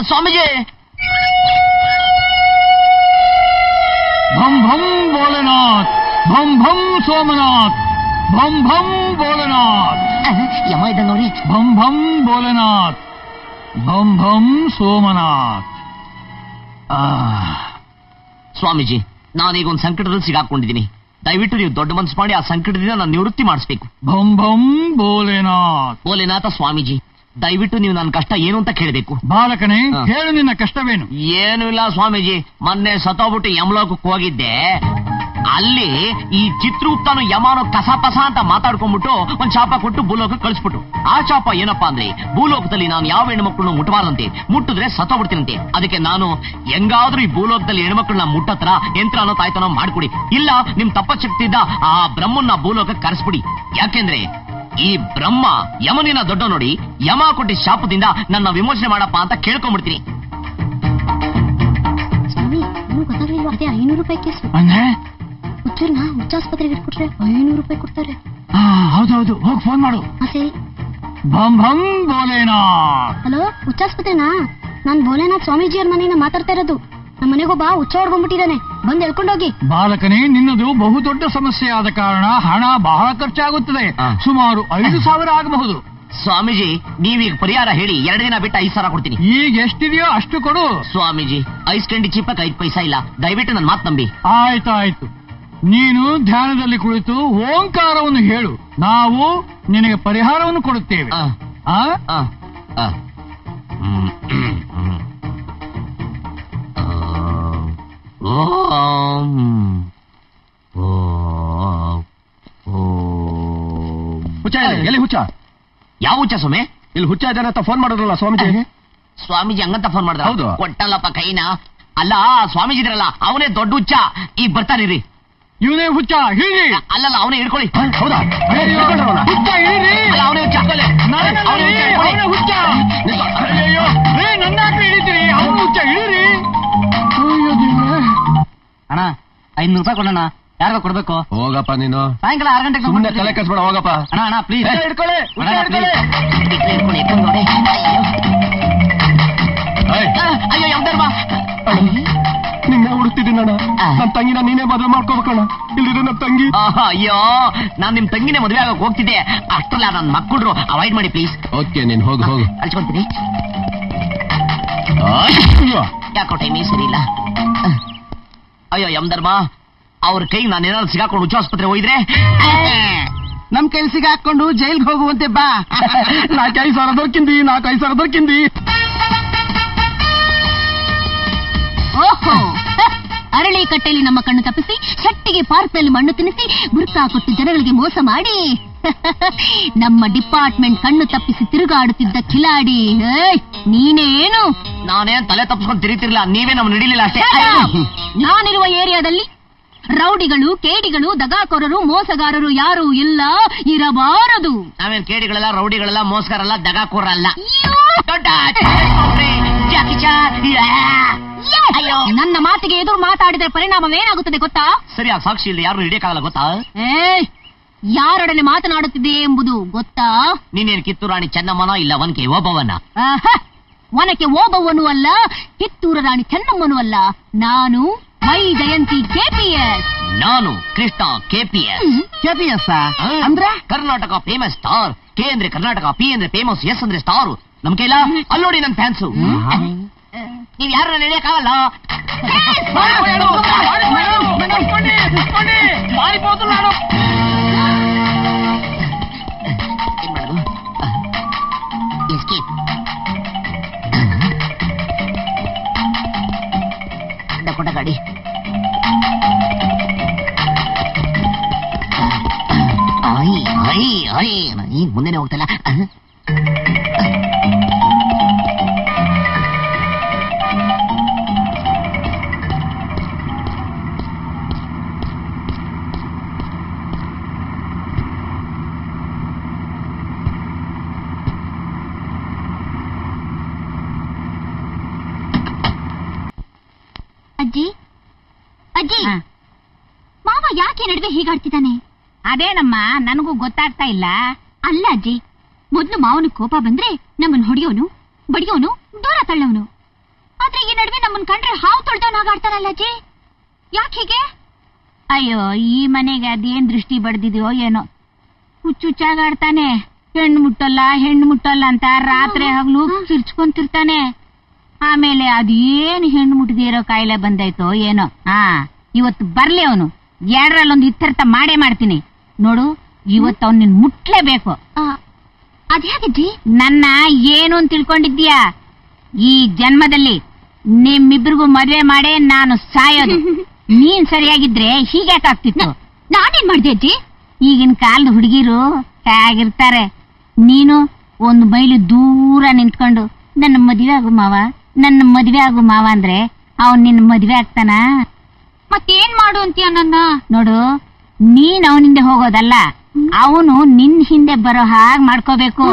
ಸ್ವಾಮೀಜಿ, ಭಂ ಭಂ ಭೋಲೆನಾಥ್, ಭಂ ಭಂ ಸೋಮನಾಥ್, ಭಂ ಭಂ ಭೋಲೆನಾಥ್, ಯಮ ಇದ್ದ ನೋಡಿ. ಭಂ ಭಂ ಭೋಲೆನಾಥ್, ಭಂ ಭಂ ಸೋಮನಾಥ್. ಸ್ವಾಮೀಜಿ, ನಾನೀಗ ಒಂದು ಸಂಕಟದಲ್ಲಿ ಸಿಗಾಕೊಂಡಿದ್ದೀನಿ. ದಯವಿಟ್ಟು ನೀವು ದೊಡ್ಡ ಮನಸ್ಸು ಮಾಡಿ ಆ ಸಂಕಟದಿಂದ ನಾನು ನಿವೃತ್ತಿ ಮಾಡಿಸ್ಬೇಕು. ಭಂ ಭಂ ಭೋಲೆನಾಥ್. ಭೋಲೆನಾಥ ಸ್ವಾಮೀಜಿ, ದಯವಿಟ್ಟು ನೀವು ನನ್ನ ಕಷ್ಟ ಏನು ಅಂತ ಕೇಳಬೇಕು. ಬಾಲಕನೇ, ಹೇಳು ನಿನ್ನ ಕಷ್ಟವೇನು? ಏನು ಇಲ್ಲ ಸ್ವಾಮೀಜಿ, ಮೊನ್ನೆ ಸತ್ತೋಗ್ಬಿಟ್ಟು ಯಮಲೋಕಕ್ಕೆ ಹೋಗಿದ್ದೆ. ಅಲ್ಲಿ ಈ ಚಿತ್ರಗುಪ್ತನು ಯಮಾನು ಕಸಪಸ ಅಂತ ಮಾತಾಡ್ಕೊಂಡ್ಬಿಟ್ಟು ಒಂದ್ ಶಾಪ ಕೊಟ್ಟು ಭೂಲೋಕಕ್ಕೆ ಕಳಿಸ್ಬಿಟ್ಟು. ಆ ಶಾಪ ಏನಪ್ಪಾ ಅಂದ್ರೆ, ಭೂಲೋಕದಲ್ಲಿ ನಾನು ಯಾವ ಹೆಣ್ಮಕ್ಳನ್ನು ಮುಟ್ಟಬಾರ್ದಂತೆ, ಮುಟ್ಟಿದ್ರೆ ಸತ್ತೋಗ್ಬಿಡ್ತೀನಂತೆ. ಅದಕ್ಕೆ ನಾನು ಹೆಂಗಾದ್ರೂ ಈ ಭೂಲೋಕದಲ್ಲಿ ಹೆಣ್ಮಕ್ಳನ್ನ ಮುಟ್ಟತ್ರ ಯಂತ್ರನೋ ತಾಯ್ತನೋ ಮಾಡ್ಕೊಡಿ, ಇಲ್ಲ ನಿಮ್ ತಪಶಕ್ತಿಯಿಂದ ಆ ಬ್ರಹ್ಮನ್ನ ಭೂಲೋಕಕ್ಕೆ ಕರೆಸ್ಬಿಡಿ. ಯಾಕೆಂದ್ರೆ ಈ ಬ್ರಹ್ಮ ಯಮನಿನ ದೊಡ್ಡ ನೋಡಿ, ಯಮ ಕೊಟ್ಟಿ ಶಾಪದಿಂದ ನನ್ನ ವಿಮೋಚನೆ ಮಾಡಪ್ಪ ಅಂತ ಕೇಳ್ಕೊಂಡ್ಬಿಡ್ತೀನಿ. ಸ್ವಾಮಿ, ಗೊತ್ತಾಗ್ಲಿಲ್ವಾ? ಅದೇ 500 ರೂಪಾಯಿ ಕೇಸು. ಹುಚ್ಚೂರ್ನ ಹುಚ್ಚಾಸ್ಪತ್ರೆಗೆ ಇಟ್ಬಿಟ್ರೆ 500 ರೂಪಾಯಿ ಕೊಡ್ತಾರೆ. ಹೌದೌದು, ಹೋಗಿ ಫೋನ್ ಮಾಡು. ಸರಿ. ಭಂ ಭಂ ಭೋಲೆನಾಥ್. ಹಲೋ, ಹುಚ್ಚಾಸ್ಪತ್ರೆನಾ? ನಾನ್ ಭೋಲೆನಾಥ್ ಸ್ವಾಮೀಜಿ ಅವ್ರ ಮನೆಯಿಂದ ಮಾತಾಡ್ತಾ ಇರೋದು. ನಮ್ಮ ಮನೆಗೊಬ್ಬ ಹುಚ್ಚ ಹೊಡ್ಕೊಂಡ್ಬಿಟ್ಟಿದ್ದಾನೆ, ಬಂದು ಎಳ್ಕೊಂಡೋಗಿ. ಬಾಲಕನೇ, ನಿನ್ನದು ಬಹುದೊಡ್ಡ ಸಮಸ್ಯೆ ಆದ ಕಾರಣ ಹಣ ಬಹಳ ಖರ್ಚಾಗುತ್ತದೆ. ಸುಮಾರು 5,000 ಆಗಬಹುದು. ಸ್ವಾಮೀಜಿ, ನೀವೀಗ ಪರಿಹಾರ ಹೇಳಿ, 2 ದಿನ ಬಿಟ್ಟು 5,000 ಕೊಡ್ತೀನಿ. ಈಗ ಎಷ್ಟಿದೆಯೋ ಅಷ್ಟು ಕೊಡು. ಸ್ವಾಮೀಜಿ, ಐಸ್ ಕ್ಯಾಂಡಿ ಚಿಪ್ಪಕ್ಕೆ 5 ಪೈಸಾ ಇಲ್ಲ, ದಯವಿಟ್ಟು ನನ್ನ ಮಾತು ನಂಬಿ. ಆಯ್ತಾಯ್ತು, ನೀನು ಧ್ಯಾನದಲ್ಲಿ ಕುಳಿತು ಓಂಕಾರವನ್ನು ಹೇಳು, ನಾವು ನಿನಗೆ ಪರಿಹಾರವನ್ನು ಕೊಡುತ್ತೇವೆ. ಹುಚ್ಚ ಎಲ್ಲಿ? ಹುಚ್ಚ ಯಾವ ಹುಚ್ಚ ಸ್ವಾಮಿ? ಇಲ್ಲಿ ಹುಚ್ಚ ಇದ್ದಾನೆ ಅಂತ ಫೋನ್ ಮಾಡಿದ್ರಲ್ಲ ಸ್ವಾಮೀಜಿ. ಸ್ವಾಮೀಜಿ ಹಂಗಂತ ಫೋನ್ ಮಾಡಿದ್ರ? ಹೌದು. ಕೊಟ್ಟಲ್ಲಪ್ಪ ಕೈನ. ಅಲ್ಲ, ಸ್ವಾಮೀಜಿ ಇದ್ರಲ್ಲ ಅವನೇ ದೊಡ್ಡ ಹುಚ್ಚ. ಈಗ ಬರ್ತಾರಿರಿ. ಇವನೇ ಹುಚ್ಚ, ಹಿಡಿ. ಅಲ್ಲಲ್ಲ, ಅವನೇ ಹಿಡ್ಕೊಳ್ಳಿ. ಹೌದಾ? ಹುಚ್ಚ ಹಿಡಿ. ಅಲ್ಲ, ಅವನೇ ಹುಚ್ಚ. ಅವನೇ ಹುಚ್ಚ. ಅಯ್ಯೋ, ನನ್ನ ಹಿಡಿತೀರಿ? ಅವನು ಹುಚ್ಚ, ಹಿಡೀರಿ. ಅಣ್ಣ, 500 ರೂಪಾಯಿ ಕೊಡೋಣ. ಯಾರಿಗ ಕೊಡ್ಬೇಕು? ಹೋಗಪ್ಪ ನೀನು. ಸಾಯಂಕಾಲ 6 ಗಂಟೆಗೆ ಸುಮ್ಮನೆ ತಲೆ ಕಸ್ಬೇಡ, ಹೋಗಪ್ಪ. ಅಣ್ಣ ಪ್ಲೀಸ್ ಹಿಡ್ಕೊಳ್ಳಿ. ಅಯ್ಯೋ ಯಮಧರ್ಮ, ನಿನ್ನೆ ಹುಡುಕ್ತಿದ್ದೀನಿ ಅಣ್ಣ. ನನ್ನ ತಂಗಿನ ನೀನೇ ಮದುವೆ ಮಾಡ್ಕೋಬೇಕಣ್ಣ, ಇಲ್ಲಿದೆ ನನ್ನ ತಂಗಿ. ಅಯ್ಯೋ, ನಾನ್ ನಿಮ್ ತಂಗಿನೇ ಮದುವೆ ಆಗಕ್ ಹೋಗ್ತಿದ್ದೆ. ಅಷ್ಟಲ್ಲ ನನ್ನ ಮಕ್ಕಳು ಅವಾಯ್ಡ್ ಮಾಡಿ ಪ್ಲೀಸ್. ಓಕೆ, ನೀನ್ ಹೋಗು ಹೋಗು. ಅಳ್ಸ್ಕೊಂತೀನಿ. ಯಾಕೋ ಟೈಮೇ ಸರಿ ಇಲ್ಲ. ಅಯ್ಯೋ ಯಮಧರ್ಮ, ಅವ್ರ ಕೈ ನಾನೇನಾದ್ರು ಸಿಗಾಕೊಂಡು ಹುಚ್ಚ ಆಸ್ಪತ್ರೆ ಹೋಗಿದ್ರೆ ನಮ್ ಕೆಲ್ಸಿಗೆ ಹಾಕೊಂಡು ಜೈಲ್ಗೆ ಹೋಗುವಂತೆ ಬಾ. 4-5 ಸಾವಿರ ದೊರಕಿಂದಿ. ಓಹೋ, ಅರಳಿ ಕಟ್ಟೆಯಲ್ಲಿ ನಮ್ಮ ಕಣ್ಣು ತಪ್ಪಿಸಿ, ಶೆಟ್ಟಿಗೆ ಪಾರ್ಕ್ನಲ್ಲಿ ಮಣ್ಣು ತಿನ್ನಿಸಿ, ಬುರ್ಕಾ ಕೊಟ್ಟು ಜನಗಳಿಗೆ ಮೋಸ ಮಾಡಿ ನಮ್ಮ ಡಿಪಾರ್ಟ್ಮೆಂಟ್ ಕಣ್ಣು ತಪ್ಪಿಸಿ ತಿರುಗಾಡುತ್ತಿದ್ದ ಕಿಲಾಡಿ ನೀನೇನು? ನಾನೇನ್ ತಲೆ ತಪ್ಪಿಸ್ಕೊಂಡು ತಿರುಗಿತಿರ್ಲಿಲ್ಲ, ನೀವೇ ನಮ್ಗೆ ಹಿಡಿಲಿಲ್ಲ ಅಷ್ಟೇ. ನಾನಿರುವ ಏರಿಯಾದಲ್ಲಿ ರೌಡಿಗಳು, ಕೇಡಿಗಳು, ದಗಾಕೋರರು, ಮೋಸಗಾರರು ಯಾರೂ ಇಲ್ಲ, ಇರಬಾರದು. ನಾವೇನ್ ಕೇಡಿಗಳೆಲ್ಲ, ರೌಡಿಗಳೆಲ್ಲ, ಮೋಸಗಾರಲ್ಲ, ದಗಾಕೋರಲ್ಲ. ನನ್ನ ಮಾತಿಗೆ ಎದುರು ಮಾತಾಡಿದ್ರೆ ಪರಿಣಾಮವೇನಾಗುತ್ತದೆ ಗೊತ್ತಾ? ಸರಿಯಾಗಿ ಸಾಕ್ಷಿ ಇಲ್ಲ, ಯಾರು ಹಿಡಿಯಕ್ಕಾಗಲ್ಲ ಗೊತ್ತಾ? ಯಾರೊಡನೆ ಮಾತನಾಡುತ್ತಿದೆ ಎಂಬುದು ಗೊತ್ತಾ? ನೀನೇನ್ ಕಿತ್ತೂರು ರಾಣಿ ಚೆನ್ನಮ್ಮನ ಇಲ್ಲ ಒನಕೆ ಓಬವ್ವನ? ಒನಕೆ ಓಬವ್ವನೂ ಅಲ್ಲ, ಕಿತ್ತೂರು ರಾಣಿ ಚೆನ್ನಮ್ಮನೂ ಅಲ್ಲ. ನಾನು ವೈ ಜಯಂತಿ KPS. ನಾನು ಕೃಷ್ಣ KPS. KPS ಅಂದ್ರೆ ಕರ್ನಾಟಕ ಫೇಮಸ್ ಸ್ಟಾರ್. ಕೆ ಅಂದ್ರೆ ಕರ್ನಾಟಕ, ಪಿ ಅಂದ್ರೆ ಫೇಮಸ್, ಎಸ್ ಅಂದ್ರೆ ಸ್ಟಾರ್. ನಮ್ ಕೈಲ ಅಲ್ಲೋಡಿ ನನ್ ಫ್ಯಾನ್ಸು. ನೀವ್ ಯಾರ ನಡೆಯಕ್ಕಾಗಲ್ಲ. ಕೊಟ್ಟ ಗಾಡಿ ಈಗ ಮುಂದೆನೆ ಹೋಗ್ತಲ್ಲ. ಅಜ್ಜಿ, ಅಜ್ಜಿ, ಮಾವ ಯಾಕೆ ನಡುವೆ ಹೀಗಾಡ್ತಿದ್ದಾನೆ? ಅದೇನಮ್ಮ, ನನಗೂ ಗೊತ್ತಾಗ್ತಾ ಇಲ್ಲ. ಅಲ್ಲ ಅಜ್ಜಿ, ಮೊದ್ಲು ಮಾವನ ಕೋಪ ಬಂದ್ರೆ ನಮ್ಮನ್ ಹೊಡಿಯೋನು, ಬಡಿಯೋನು, ದೂರ ತಳ್ಳವನು. ಆದ್ರೆ ಈ ನಡುವೆ ನಮ್ಮನ್ ಕಂಡ್ರೆ ಹಾವು ತೊಳ್ದವನು ಆಗಾಡ್ತಾನಲ್ಲ ಅಜ್ಜಿ, ಯಾಕೆ ಹೀಗೆ? ಅಯ್ಯೋ, ಈ ಮನೆಗೆ ಅದೇನ್ ದೃಷ್ಟಿ ಬಡ್ದಿದ್ಯೋ ಏನೋ, ಹುಚ್ಚುಚ್ಚಾಗಾಡ್ತಾನೆ. ಹೆಣ್ಣು ಮುಟ್ಟಲ್ಲ ಅಂತ ರಾತ್ರಿ ಹಗಲು ಕಿರ್ಚ್ಕೊಂತಿರ್ತಾನೆ. ಆಮೇಲೆ ಅದೇನು ಹೆಣ್ಣು ಮುಟ್ಟದೇ ಇರೋ ಕಾಯಿಲೆ ಬಂದಾಯ್ತೋ ಏನೋ. ಇವತ್ತು ಬರ್ಲಿ ಅವನು, 2ರಲ್ಲೊಂದು ಇತ್ತರ್ಥ ಮಾಡೇ ಮಾಡ್ತೀನಿ ನೋಡು. ಇವತ್ತು ಅವನ್ ನಿನ್ ಮುಟ್ಲೇಬೇಕು. ಅದ್ಯಾಕಜ್ಜಿ? ನನ್ನ ಏನು ಅಂತ ತಿಳ್ಕೊಂಡಿದ್ದೀಯಾ? ಈ ಜನ್ಮದಲ್ಲಿ ನಿಮ್ಮಿಬ್ರಿಗೂ ಮದ್ವೆ ಮಾಡೇ ನಾನು ಸಾಯೋದು. ನೀನ್ ಸರಿಯಾಗಿದ್ರೆ ಹೀಗ್ಯಾಕಾಗ್ತಿತ್ತು? ನಾನೇನ್ ಮಾಡ್ದೆ ಅಜ್ಜಿ? ಈಗಿನ ಕಾಲದ ಹುಡುಗಿರು ಹೇಗಿರ್ತಾರೆ. ನೀನು ಒಂದು ಮೈಲಿ ದೂರ ನಿಂತ್ಕೊಂಡು ನನ್ನ ಮದ್ವೆ ಆಗು ಮಾವ ಅಂದ್ರೆ ಅವನ್ ನಿನ್ ಮದ್ವೆ ಆಗ್ತಾನ? ಮತ್ತೇನ್ ಮಾಡು ಅಂತೀಯ ನನ್ನ? ನೋಡು, ನೀನ್ ಅವನಿಂದ ಹೋಗೋದಲ್ಲ, ಅವನು ನಿನ್ ಹಿಂದೆ ಬರೋ ಹಾಗೆ ಮಾಡ್ಕೋಬೇಕು.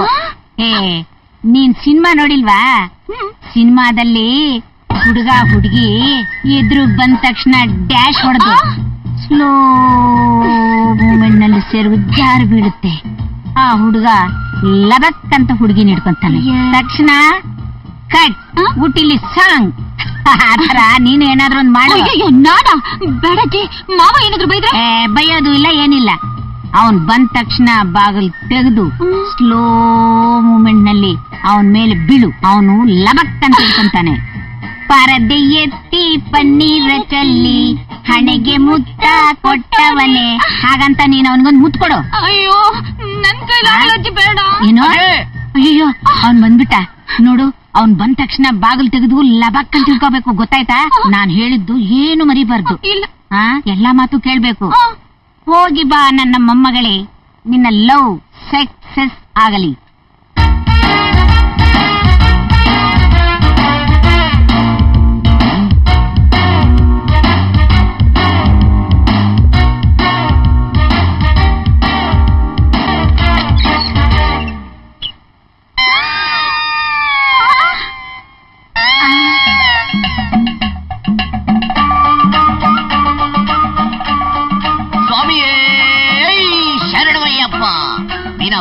ನೀನ್ ಸಿನಿಮಾ ನೋಡಿಲ್ವಾ? ಸಿನಿಮಾದಲ್ಲಿ ಹುಡುಗ ಹುಡುಗಿ ಎದುರು ಬಂದ ತಕ್ಷಣ ಡ್ಯಾಶ್ ಹೊಡೆದು ಸ್ಲೋ ಮೂಮೆಂಟ್ ನಲ್ಲಿ ಸೇರು ಜಾರು ಬೀಳುತ್ತೆ. ಆ ಹುಡುಗ ಲಬಕ್ ಅಂತ ಹುಡುಗಿ ಹಿಡ್ಕೊಂತಾನೆ. ತಕ್ಷಣ ಕಟ್, ಊಟಿಲಿ ಸಾಂಗ್. ಆತರ ನೀನು ಏನಾದ್ರು ಒಂದು ಮಾಡು. ಬೇಡಜ್ಜಿ, ಮಾವ ಏನಾದ್ರು ಬೈದ್ರೆ? ಬೈಯೋದು ಇಲ್ಲ, ಏನಿಲ್ಲ. ಅವನ್ ಬಂದ ತಕ್ಷಣ ಬಾಗಿಲು ತೆಗೆದು ಸ್ಲೋ ಮೂಮೆಂಟ್ ನಲ್ಲಿ ಅವನ್ ಮೇಲೆ ಬೀಳು. ಅವನು ಲಬಕ್ ಅಂತ ಹಿಡ್ಕೊಂತಾನೆ. ಪರದೆ ಎತ್ತಿ ಪನ್ನೀರ ಚಲ್ಲಿ ಹಣೆಗೆ ಮುತ್ತ ಕೊಟ್ಟವನೇ, ಹಾಗಂತ ನೀನ್ ಅವನಿಗೊಂದು ಮುತ್ತು ಕೊಡು. ಅಯ್ಯೋ, ನನ್ ಕೈಲಿ ಬೇಡ. ಏನೋ? ಅಯ್ಯೋ, ಅವನ್ ಬಂದ್ಬಿಟ್ಟ ನೋಡು. ಅವನ್ ಬಂದ ತಕ್ಷಣ ಬಾಗಿಲು ತೆಗೆದು ಲಬಕ್ ಅಂತ ತಿಳ್ಕೋಬೇಕು, ಗೊತ್ತಾಯ್ತಾ? ನಾನ್ ಹೇಳಿದ್ದು ಏನು ಮರಿಬಾರ್ದು. ಎಲ್ಲಾ ಮಾತು ಕೇಳ್ಬೇಕು. ಹೋಗಿ ಬಾ ನನ್ನ ಮೊಮ್ಮಗಳೇ, ನಿನ್ನ ಲವ್ ಸಕ್ಸಸ್ ಆಗಲಿ.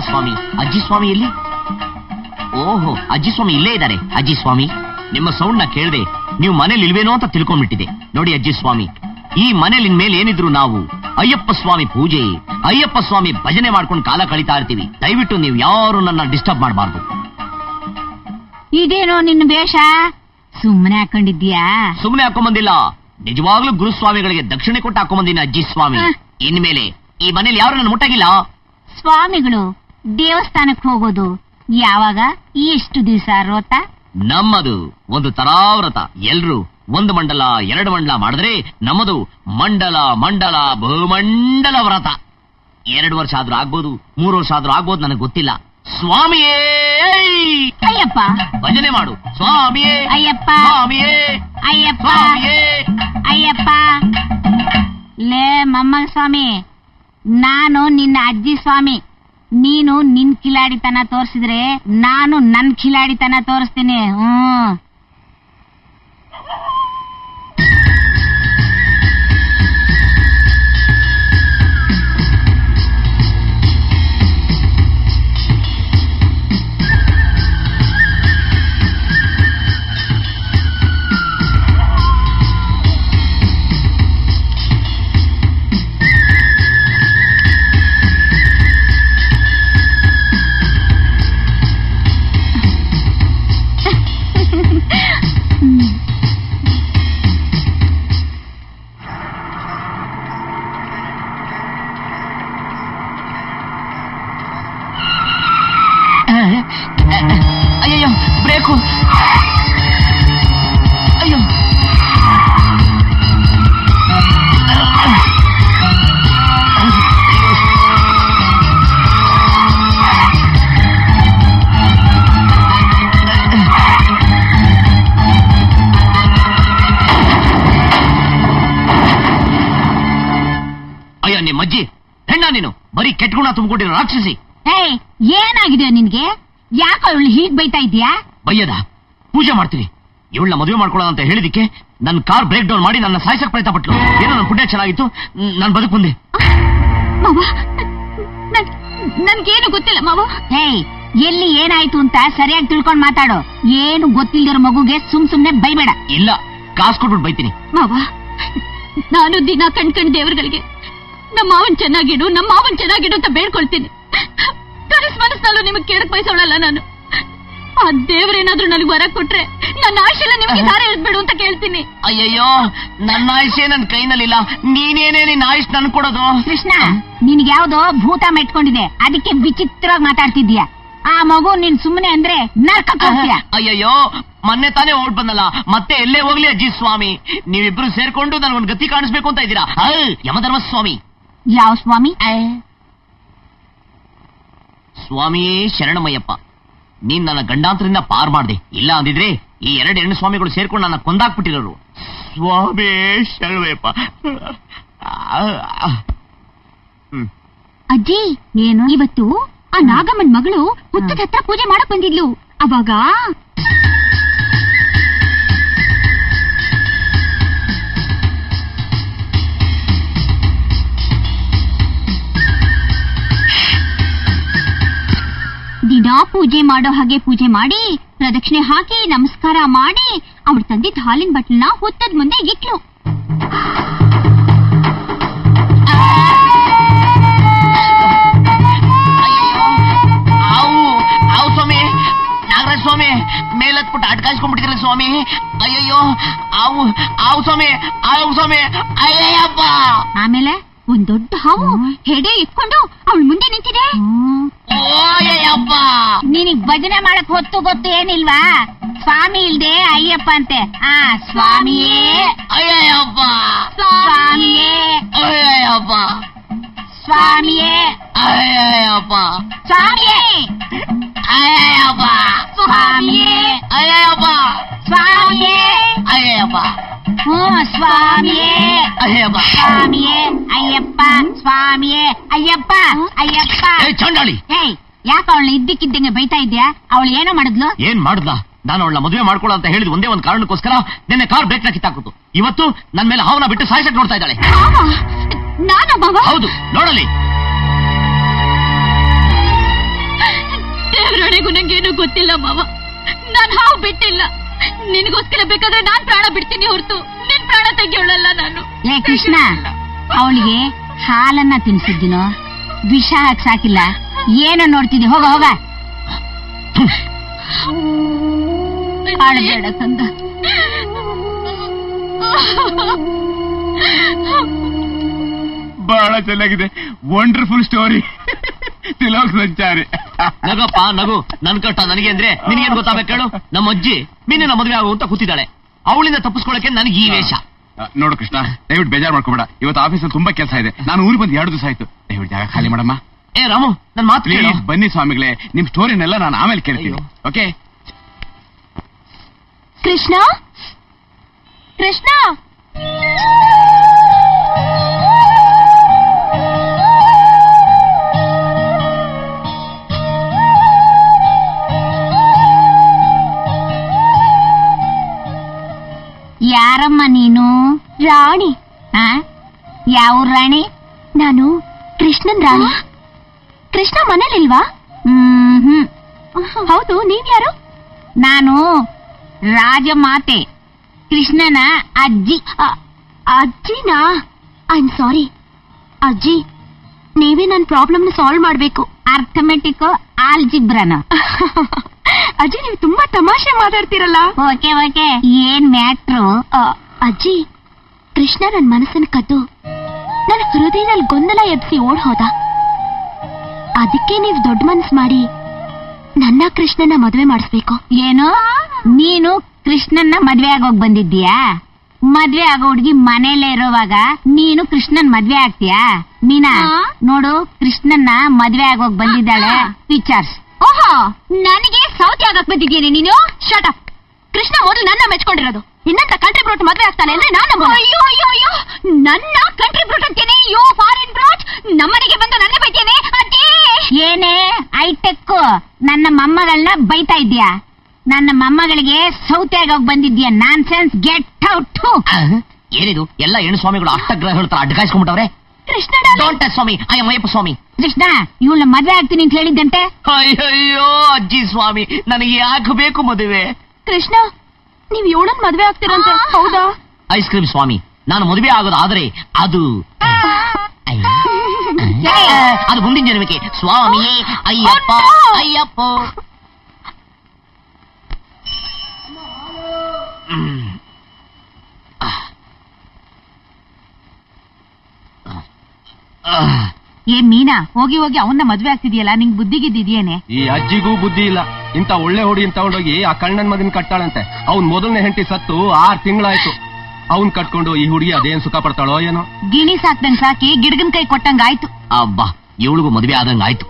ಸ್ವಾಮಿ, ಅಜ್ಜಿ ಸ್ವಾಮಿ ಎಲ್ಲಿ? ಓಹೋ, ಅಜ್ಜಿ ಸ್ವಾಮಿ ಇಲ್ಲೇ ಇದ್ದಾರೆ. ಅಜ್ಜಿ ಸ್ವಾಮಿ, ನಿಮ್ಮ ಸೌಂಡ್ ನ ಕೇಳದೆ ನೀವು ಮನೇಲಿ ಇಲ್ವೇನೋ ಅಂತ ತಿಳ್ಕೊಂಡ್ಬಿಟ್ಟಿದೆ. ನೋಡಿ ಅಜ್ಜಿ ಸ್ವಾಮಿ, ಈ ಮನೇಲಿ ಇನ್ಮೇಲೆ ಏನಿದ್ರು ನಾವು ಅಯ್ಯಪ್ಪ ಸ್ವಾಮಿ ಪೂಜೆ, ಅಯ್ಯಪ್ಪ ಸ್ವಾಮಿ ಭಜನೆ ಮಾಡ್ಕೊಂಡು ಕಾಲ ಕಳೀತಾ ಇರ್ತೀವಿ. ದಯವಿಟ್ಟು ನೀವು ಯಾರು ನನ್ನ ಡಿಸ್ಟರ್ಬ್ ಮಾಡಬಾರ್ದು. ಇದೇನೋ ನಿನ್ನ ವೇಷ? ಸುಮ್ಮನೆ ಹಾಕೊಂಡಿದ್ಯಾ? ಸುಮ್ಮನೆ ಹಾಕೊಂಬಂದಿಲ್ಲ, ನಿಜವಾಗ್ಲೂ ಗುರುಸ್ವಾಮಿಗಳಿಗೆ ದಕ್ಷಿಣೆ ಕೊಟ್ಟು ಹಾಕೊಂಬಂದಿನ ಅಜ್ಜಿ ಸ್ವಾಮಿ. ಇನ್ಮೇಲೆ ಈ ಮನೇಲಿ ಯಾರು ನನ್ನ ಮುಟ್ಟಾಗಿಲ್ಲ. ಸ್ವಾಮಿಗಳು ದೇವಸ್ಥಾನಕ್ಕೆ ಹೋಗೋದು ಯಾವಾಗ? ಎಷ್ಟು ದಿವಸ ವ್ರತ? ನಮ್ಮದು ಒಂದು ತರಾವ್ರತ. ಎಲ್ರು ಒಂದು ಮಂಡಲ 2 ಮಂಡಲ ಮಾಡಿದ್ರೆ ನಮ್ಮದು ಮಂಡಲ ಮಂಡಲ ಬಹುಮಂಡಲ ವ್ರತ. 2 ವರ್ಷ ಆದ್ರೂ ಆಗ್ಬೋದು, 3 ವರ್ಷ ಆದ್ರೂ ಆಗ್ಬೋದು, ನನಗೆ ಗೊತ್ತಿಲ್ಲ. ಸ್ವಾಮಿಯೇ ಅಯ್ಯಪ್ಪ ಭಜನೆ ಮಾಡು. ಸ್ವಾಮಿಯೇ ಅಯ್ಯಪ್ಪ ಸ್ವಾಮಿಯೇ ಅಯ್ಯಪ್ಪ ಸ್ವಾಮಿಯೇ. ಅಯ್ಯಪ್ಪ. ಲೇ ಮೊಮ್ಮಗ ಸ್ವಾಮಿ, ನಾನು ನಿನ್ನ ಅಜ್ಜಿ ಸ್ವಾಮಿ. ನೀನು ನಿನ್ ಕಿಲಾಡಿತನ ತೋರಿಸಿದ್ರೆ ನಾನು ನನ್ ಕಿಲಾಡಿತನ ತೋರಿಸ್ತೀನಿ. ಅಯ್ಯೋ ಬ್ರೇಕು. ಅಯ್ಯೋ ಅಯ್ಯೋ ನಿಮ್ಮಜ್ಜಿ ಹೆಣ್ಣ ನೀನು, ಬರೀ ಕೆಟ್ಟ ಗುಣ ತುಂಬಿಕೊಂಡಿರೋ ರಾಕ್ಷಸಿ. ಏನಾಗಿದೆ ನಿನ್ಗೆ? ಯಾಕೆ ಅವಳು ಹೀಗ್ ಬೈತಾ ಇದೀಯಾ? ಬಯ್ಯದ ಪೂಜೆ ಮಾಡ್ತೀನಿ. ಇವಳನ್ನ ಮದುವೆ ಮಾಡ್ಕೊಳ್ಳೋಣ ಅಂತ ಹೇಳಿದಕ್ಕೆ ನನ್ನ ಕಾರ್ ಬ್ರೇಕ್ ಡೌನ್ ಮಾಡಿ ನನ್ನ ಸಾಯಿಸಕ್ ಪ್ರಯತ್ನ ಪಟ್ಲು. ಏನೋ ನನ್ನ ಪುಣ್ಯ ಚೆನ್ನಾಗಿತ್ತು, ನಾನು ಬದುಕು ಬಂದೆ. ನನ್ಗೇನು ಗೊತ್ತಿಲ್ಲ ಮಾವ. ಎಲ್ಲಿ ಏನಾಯ್ತು ಅಂತ ಸರಿಯಾಗಿ ತಿಳ್ಕೊಂಡ್ ಮಾತಾಡು. ಏನು ಗೊತ್ತಿಲ್ದಿರೋ ಮಗುಗೆ ಸುಮ್ನೆ ಬೈಬೇಡ. ಇಲ್ಲ, ಕಾಸು ಕೊಟ್ಬಿಟ್ಟು ಬೈತೀನಿ. ಮಾವ, ನಾನು ದಿನ ಕಣ್ಕಂಡ್ ದೇವರುಗಳಿಗೆ ನಮ್ಮ ಮಾವನ್ ಚೆನ್ನಾಗಿಡು ಅಂತ ಬೇಡ್ಕೊಳ್ತೀನಿ. ಮನಸ್ಸಲ್ಲೂ ನಿಮಗೆ ಕೇಳಕ್ ಬಯಸೋಳಲ್ಲ ನಾನು. ಆ ದೇವರೇನಾದ್ರೂ ನನಗೆ ವರ ಕೊಟ್ರೆ ನನ್ನ ಆಯುಷ್ಯೆಲ್ಲ ನಿಮಗೆ ದಾರಿ ಎಳ್ಬಿಡು ಅಂತ ಕೇಳ್ತೀನಿ. ಅಯ್ಯಯ್ಯೋ, ನನ್ನ ಆಯುಷ್ಯೇ ನನ್ನ ಕೈನಲ್ಲಿಲ್ಲ, ನೀನೇನೇ ನಿನ್ನ ಆಯುಷ್ ನನ್ ಕೊಡೋದು. ಕೃಷ್ಣ, ನಿನ್ಗೆ ಯಾವ್ದೋ ಭೂತ ಮೆಟ್ಕೊಂಡಿದೆ, ಅದಕ್ಕೆ ವಿಚಿತ್ರವಾಗಿ ಮಾತಾಡ್ತಿದ್ಯಾ. ಆ ಮಗು ನೀನ್ ಸುಮ್ಮನೆ ಅಂದ್ರೆ ನರ್ಕಕ್ಕೆ ಹೋಗ್ತೀಯ. ಅಯ್ಯಯ್ಯೋ, ಮೊನ್ನೆ ತಾನೇ ಓಡ್ ಬಂದಲ್ಲ, ಮತ್ತೆ ಎಲ್ಲೇ ಹೋಗ್ಲಿ ಅಜ್ಜಿ ಸ್ವಾಮಿ, ನೀವಿಬ್ರು ಸೇರ್ಕೊಂಡು ನನ್ಗೊಂದು ಗತಿ ಕಾಣಿಸ್ಬೇಕು ಅಂತ ಇದ್ದೀರಾ. ಯಮಧರ್ಮ ಸ್ವಾಮಿ. ಯಾವ ಸ್ವಾಮಿ? ಸ್ವಾಮಿಯೇ ಶರಣಮಯ್ಯಪ್ಪ, ನೀನ್ ನನ್ನ ಗಂಡಾಂತರಿಂದ ಪಾರ್ ಮಾಡ್ದೆ. ಇಲ್ಲ ಅಂದಿದ್ರೆ ಈ 2 ಹೆಣ್ಣು ಸ್ವಾಮಿಗಳು ಸೇರ್ಕೊಂಡು ನನ್ನ ಕೊಂದಾಕ್ಬಿಟ್ಟಿರೋರು. ಸ್ವಾಮಿಯೇ ಶರಣಮಯ್ಯಪ್ಪ. ಅಜ್ಜಿ, ಏನು ಇವತ್ತು ಆ ನಾಗಮ್ಮನ್ ಮಗಳು ಹುತ್ತದ ಹತ್ರ ಪೂಜೆ ಮಾಡಕ್ ಬಂದಿದ್ಲು. ಅವಾಗ ದಿನಾ ಪೂಜೆ ಮಾಡೋ ಹಾಗೆ ಪೂಜೆ ಮಾಡಿ, ಪ್ರದಕ್ಷಿಣೆ ಹಾಕಿ ನಮಸ್ಕಾರ ಮಾಡಿ, ಅವ್ರ ತಂದಿದ್ದ ಹಾಲಿನ ಬಟ್ಲನ್ನ ಹುತ್ತದ ಮುಂದೆ ಇಟ್ಲು. ಸ್ವಾಮಿ, ನಾಗರಾಜ ಸ್ವಾಮಿ, ಮೇಲತ್ಬಿಟ್ಟು ಅಡ್ಕಾಯಿಸ್ಕೊಂಡ್ಬಿಟ್ಟಿದ್ರೆ ಸ್ವಾಮಿ. ಅಯ್ಯಯ್ಯೋ, ಆವು ಸ್ವಾಮಿ, ಅಯ್ಯಪ್ಪ. ಆಮೇಲೆ ಒಂದ್ ದೊಡ್ಡ ಹಾವು ಹೆಡೆ ಇಟ್ಕೊಂಡು ಅವಳ ಮುಂದೆ ನಿಂತಿದೆ. ಅಯ್ಯಪ್ಪ, ನಿನಗ್ ಭಜನೆ ಮಾಡಕ್ ಹೊತ್ತು ಗೊತ್ತು ಏನಿಲ್ವಾ? ಸ್ವಾಮಿ ಇಲ್ದೆ ಅಯ್ಯಪ್ಪ ಅಂತೆ. ಸ್ವಾಮಿಯೇ ಅಯ್ಯಪ್ಪ, ಸ್ವಾಮಿಯೇ ಅಯ್ಯಪ್ಪ, ಸ್ವಾಮಿಯೇ ಅಯ್ಯಪ್ಪ, ಸ್ವಾಮಿಯೇ ಅಯ್ಯಪ್ಪ, ಸ್ವಾಮಿಯೇ ಅಯ್ಯಪ್ಪ, ಸ್ವಾಮಿಯೇ ಅಯ್ಯಪ್ಪ, ಸ್ವಾಮಿಯೇ ಅಯ್ಯಪ್ಪ, ಸ್ವಾಮಿಯೇ ಅಯ್ಯಪ್ಪ, ಸ್ವಾಮಿಯೇ ಅಯ್ಯಪ್ಪ, ಅಯ್ಯಪ್ಪ. ಚಂಡಾಳಿ, ಯಾಕ ಅವಳನ್ನ ಇದ್ದಕ್ಕಿದ್ದಂಗೆ ಬೈತಾ ಇದ್ಯಾ? ಅವಳು ಏನೋ ಮಾಡಿದ್ಲು? ಏನ್ ಮಾಡಿದ್ಲ? ನಾನು ಅವಳನ್ನ ಮದುವೆ ಮಾಡ್ಕೊಳ್ಳೋ ಅಂತ ಹೇಳಿದ್ ಒಂದೇ ಒಂದು ಕಾರಣಕ್ಕೋಸ್ಕರ ನಿನ್ನೆ ಕಾರ್ ಬ್ರೇಕ್ ನ ಕಿತ್ತಾಕುತ್ತು. ಇವತ್ತು ನನ್ ಮೇಲೆ ಹಾವನ್ನ ಬಿಟ್ಟು ಸಾಯಿಸಕ್ ನೋಡ್ತಾ ಇದ್ದಾಳೆ. ನಾನಾ ಬಾಬಾ? ಹೌದು, ನೋಡಲಿ. ದೇವರೊಳಗೂ ನಂಗೇನು ಗೊತ್ತಿಲ್ಲ ಮಾವ. ನಾನ್ ಹಾವು ಬಿಟ್ಟಿಲ್ಲ. ನಿನಗೋಸ್ಕರ ಬೇಕಾದ್ರೆ ನಾನ್ ಪ್ರಾಣ ಬಿಡ್ತೀನಿ ಹೊರತು ನಿನ್ ಪ್ರಾಣ ತೆಗಿಯೋಳಲ್ಲ ನಾನು. ಕೃಷ್ಣ, ಅವಳಿಗೆ ಹಾಲನ್ನ ತಿನ್ಸಿದ್ದೀನೋ, ವಿಷ ಹಾಕಿ ಸಾಕಿಲ್ಲ. ಏನೋ ನೋಡ್ತಿದ್ದೆ, ಹೋಗ ಹೋಗ. ಆಡಬೇಡ ಕಂದ. ಬಹಳ ಚೆನ್ನಾಗಿದೆ, ವಂಡರ್ಫುಲ್ ಸ್ಟೋರಿ. ತಿಲೋಕ್ ಸಂಚಾರಿ. ನಗಪ್ಪ ನಗು, ನನ್ ಕಷ್ಟ ನನಗೆ ಅಂದ್ರೆ ನಿನಗೇನ್ ಗೊತ್ತಾಗಬೇಕು ಹೇಳು? ನಮ್ಮ ಅಜ್ಜಿ ಮೀನಿನ ಮದುವೆ ಆಗು ಅಂತ ಕೂತಿದ್ದಾಳೆ, ಅವಳಿಂದ ತಪ್ಪಿಸ್ಕೊಳಕ್ಕೆ ನನಗೆ ಈ ವೇಷ. ನೋಡು ಕೃಷ್ಣ, ದಯವಿಟ್ಟು ಬೇಜಾರು ಮಾಡ್ಕೋಬೇಡ. ಇವತ್ತು ಆಫೀಸಲ್ಲಿ ತುಂಬಾ ಕೆಲಸ ಇದೆ, ನಾನು ಊರಿಗೆ ಬಂದು 2 ದಿವಸ ಆಯ್ತು. ದಯವಿಟ್ಟು ಜಾಗ ಖಾಲಿ ಮಾಡಮ್ಮ. ಏ ರಾಮು, ನನ್ ಮಾತು ಪ್ಲೀಸ್ ಬನ್ನಿ ಸ್ವಾಮಿಗಳೇ, ನಿಮ್ ಸ್ಟೋರಿನೆಲ್ಲ ನಾನು ಆಮೇಲೆ ಕೇಳ್ತೀನಿ. ಓಕೆ? ಕೃಷ್ಣ, ಕೃಷ್ಣ, ಯಾರಮ್ಮ ನೀನು? ರಾಣಿ. ಯಾವ ರಾಣಿ? ನಾನು ಕೃಷ್ಣನ್ ರಾಣಿ. ಕೃಷ್ಣ ಮನೇಲಿಲ್ವಾ? ಹೌದು, ನೀವ್ಯಾರು? ನಾನು ರಾಜಮಾತೆ, ಕೃಷ್ಣನ ಅಜ್ಜಿ. ಅಜ್ಜಿನಾ? ಐ ಆಮ್ ಸಾರಿ ಅಜ್ಜಿ, ನೀವೇ ನನ್ನ ಪ್ರಾಬ್ಲಮ್ ಸಾಲ್ವ್ ಮಾಡ್ಬೇಕು. ಅರ್ಥಮೆಟಿಕ್ ಆಲ್ಜಿಬ್ರನ. ಅಜ್ಜಿ, ನೀವು ತುಂಬಾ ತಮಾಷೆ ಮಾತಾಡ್ತೀರಲ್ಲ. ಓಕೆ ಓಕೆ, ಏನ್ ಮ್ಯಾಟ್ರು? ಅಜ್ಜಿ, ಕೃಷ್ಣ ನನ್ನ ಮನಸ್ಸನ್ನು ಕದ್ದು ನನ್ನ ಹೃದಯದಲ್ಲಿ ಗೊಂದಲ ಎಬ್ಸಿ ಓಡ್ ಹೋದ. ಅದಕ್ಕೆ ನೀವು ದೊಡ್ಡ ಮನಸ್ಸು ಮಾಡಿ ನನ್ನ ಕೃಷ್ಣನ ಮದುವೆ ಮಾಡಿಸ್ಬೇಕು. ಏನೋ ನೀನು ಕೃಷ್ಣನ್ನ ಮದ್ವೆ ಆಗೋಗ್ ಬಂದಿದ್ದೀಯಾ? ಮದ್ವೆ ಆಗೋ ಹುಡುಗಿ ಮನೇಲೆ ಇರೋವಾಗ ನೀನು ಕೃಷ್ಣನ್ ಮದ್ವೆ ಆಗ್ತೀಯಾ? ಮೀನಾ ನೋಡು, ಕೃಷ್ಣನ್ನ ಮದ್ವೆ ಆಗೋಗ್ ಬಂದಿದ್ದಾಳೆ, ವಿಚಾರ್ಸ್. ಓಹೋ, ನನಗೆ ಸೌತಿ ಆಗಕ್ ಬಂದಿದ್ದೀನಿ ನೀನು? Shut up. ಕೃಷ್ಣ ಮೊದಲು ನನ್ನ ಮೆಚ್ಕೊಂಡಿರೋದು, ಇನ್ನಂತ ಕಂಟ್ರಿ ಬ್ರೋಟ್ ಮದ್ವೆ ಆಗ್ತಾನೆ ಅಂದ್ರೆ ನಾನು. ಅಯ್ಯೋ ಅಯ್ಯೋ ಅಯ್ಯೋ, ನನ್ನ ಕಂಟ್ರಿ ಬ್ರೋಟ್ ಅಂತೇನೆ? ಯೋ ಫಾರಿನ್ ಬ್ರೋಟ್, ನಮ್ಮನೆಗೆ ಬಂದು ನನ್ನ ಬೈತೇನೆ. ಅಜ್ಜಿ, ಏನೇ ಹೈಟೆಕ್ ನನ್ನ ಮೊಮ್ಮಗಳನ್ನ ಬೈತಾ ಇದ್ಯಾ? ನನ್ನ ಮೊಮ್ಮಗಳಿಗೆ ಸೌತಿ ಆಗೋಗ್ ಬಂದಿದ್ಯಾ? Nonsense, get out. ಏನಿದು ಎಲ್ಲ ಹೆಣ್ಣು ಸ್ವಾಮಿಗಳು ಅಷ್ಟಗ್ರಹ ಹೇಳ್ತಾರೆ, ಅಡ್ಗಾಯಿಸ್ಕೊಂಡ್ಬಿಟ್ಟವ್ರೆ. Krishna, don't touch swami, I am Ayyappa Swami. Krishna, ಇವಳ ಮದ್ವೆ ಆಗ್ತೀನಿ ಅಂತ ಹೇಳಿದ್ದಂತೆ. ಅಯ್ಯಯ್ಯೋ ಅಜ್ಜಿ ಸ್ವಾಮಿ, ನನಗೆ ಯಾಕೆ ಬೇಕು ಮದುವೆ? ಕೃಷ್ಣ, ನೀವ್ ಇವಳನ್ ಮದ್ವೆ ಆಗ್ತೀರಂತ? ಹೌದಾ? ಐಸ್ ಕ್ರೀಮ್ ಸ್ವಾಮಿ, ನಾನು ಮದುವೆ ಆಗೋದಾದ್ರೆ ಅದು ಅದು ಮುಂದಿನ ಜನ್ಮಕ್ಕೆ. ಸ್ವಾಮಿ ಅಯ್ಯಪ್ಪ ಅಯ್ಯಪ್ಪ. ಏ ಮೀನಾ, ಹೋಗಿ ಹೋಗಿ ಅವನ್ನ ಮದ್ವೆ ಆಗ್ತಿದ್ಯಲ್ಲ, ನಿಂಗ್ ಬುದ್ಧಿಗಿದ್ದೇನೆ? ಈ ಅಜ್ಜಿಗೂ ಬುದ್ಧಿ ಇಲ್ಲ. ಇಂತ ಒಳ್ಳೆ ಹುಡುಗಿನ ತಗೊಂಡೋಗಿ ಆ ಕಣ್ಣನ್ ಮಗನ್ ಕಟ್ಟಾಳಂತೆ. ಅವ್ನ್ ಮೊದಲನೇ ಹೆಂಡತಿ ಸತ್ತು 6 ತಿಂಗಳಾಯ್ತು. ಅವ್ನ್ ಕಟ್ಕೊಂಡು ಈ ಹುಡುಗಿ ಅದೇನ್ ಸುಖ ಪಡ್ತಾಳೋ ಏನೋ. ಗಿಣಿ ಸಾಕ್ದಂಗ್ ಸಾಕಿ ಗಿಡಗನ್ ಕೈ ಕೊಟ್ಟಂಗ ಆಯ್ತು. ಅಬ್ಬಾ, ಇವಳಿಗೂ ಮದುವೆ ಆದಂಗ ಆಯ್ತು.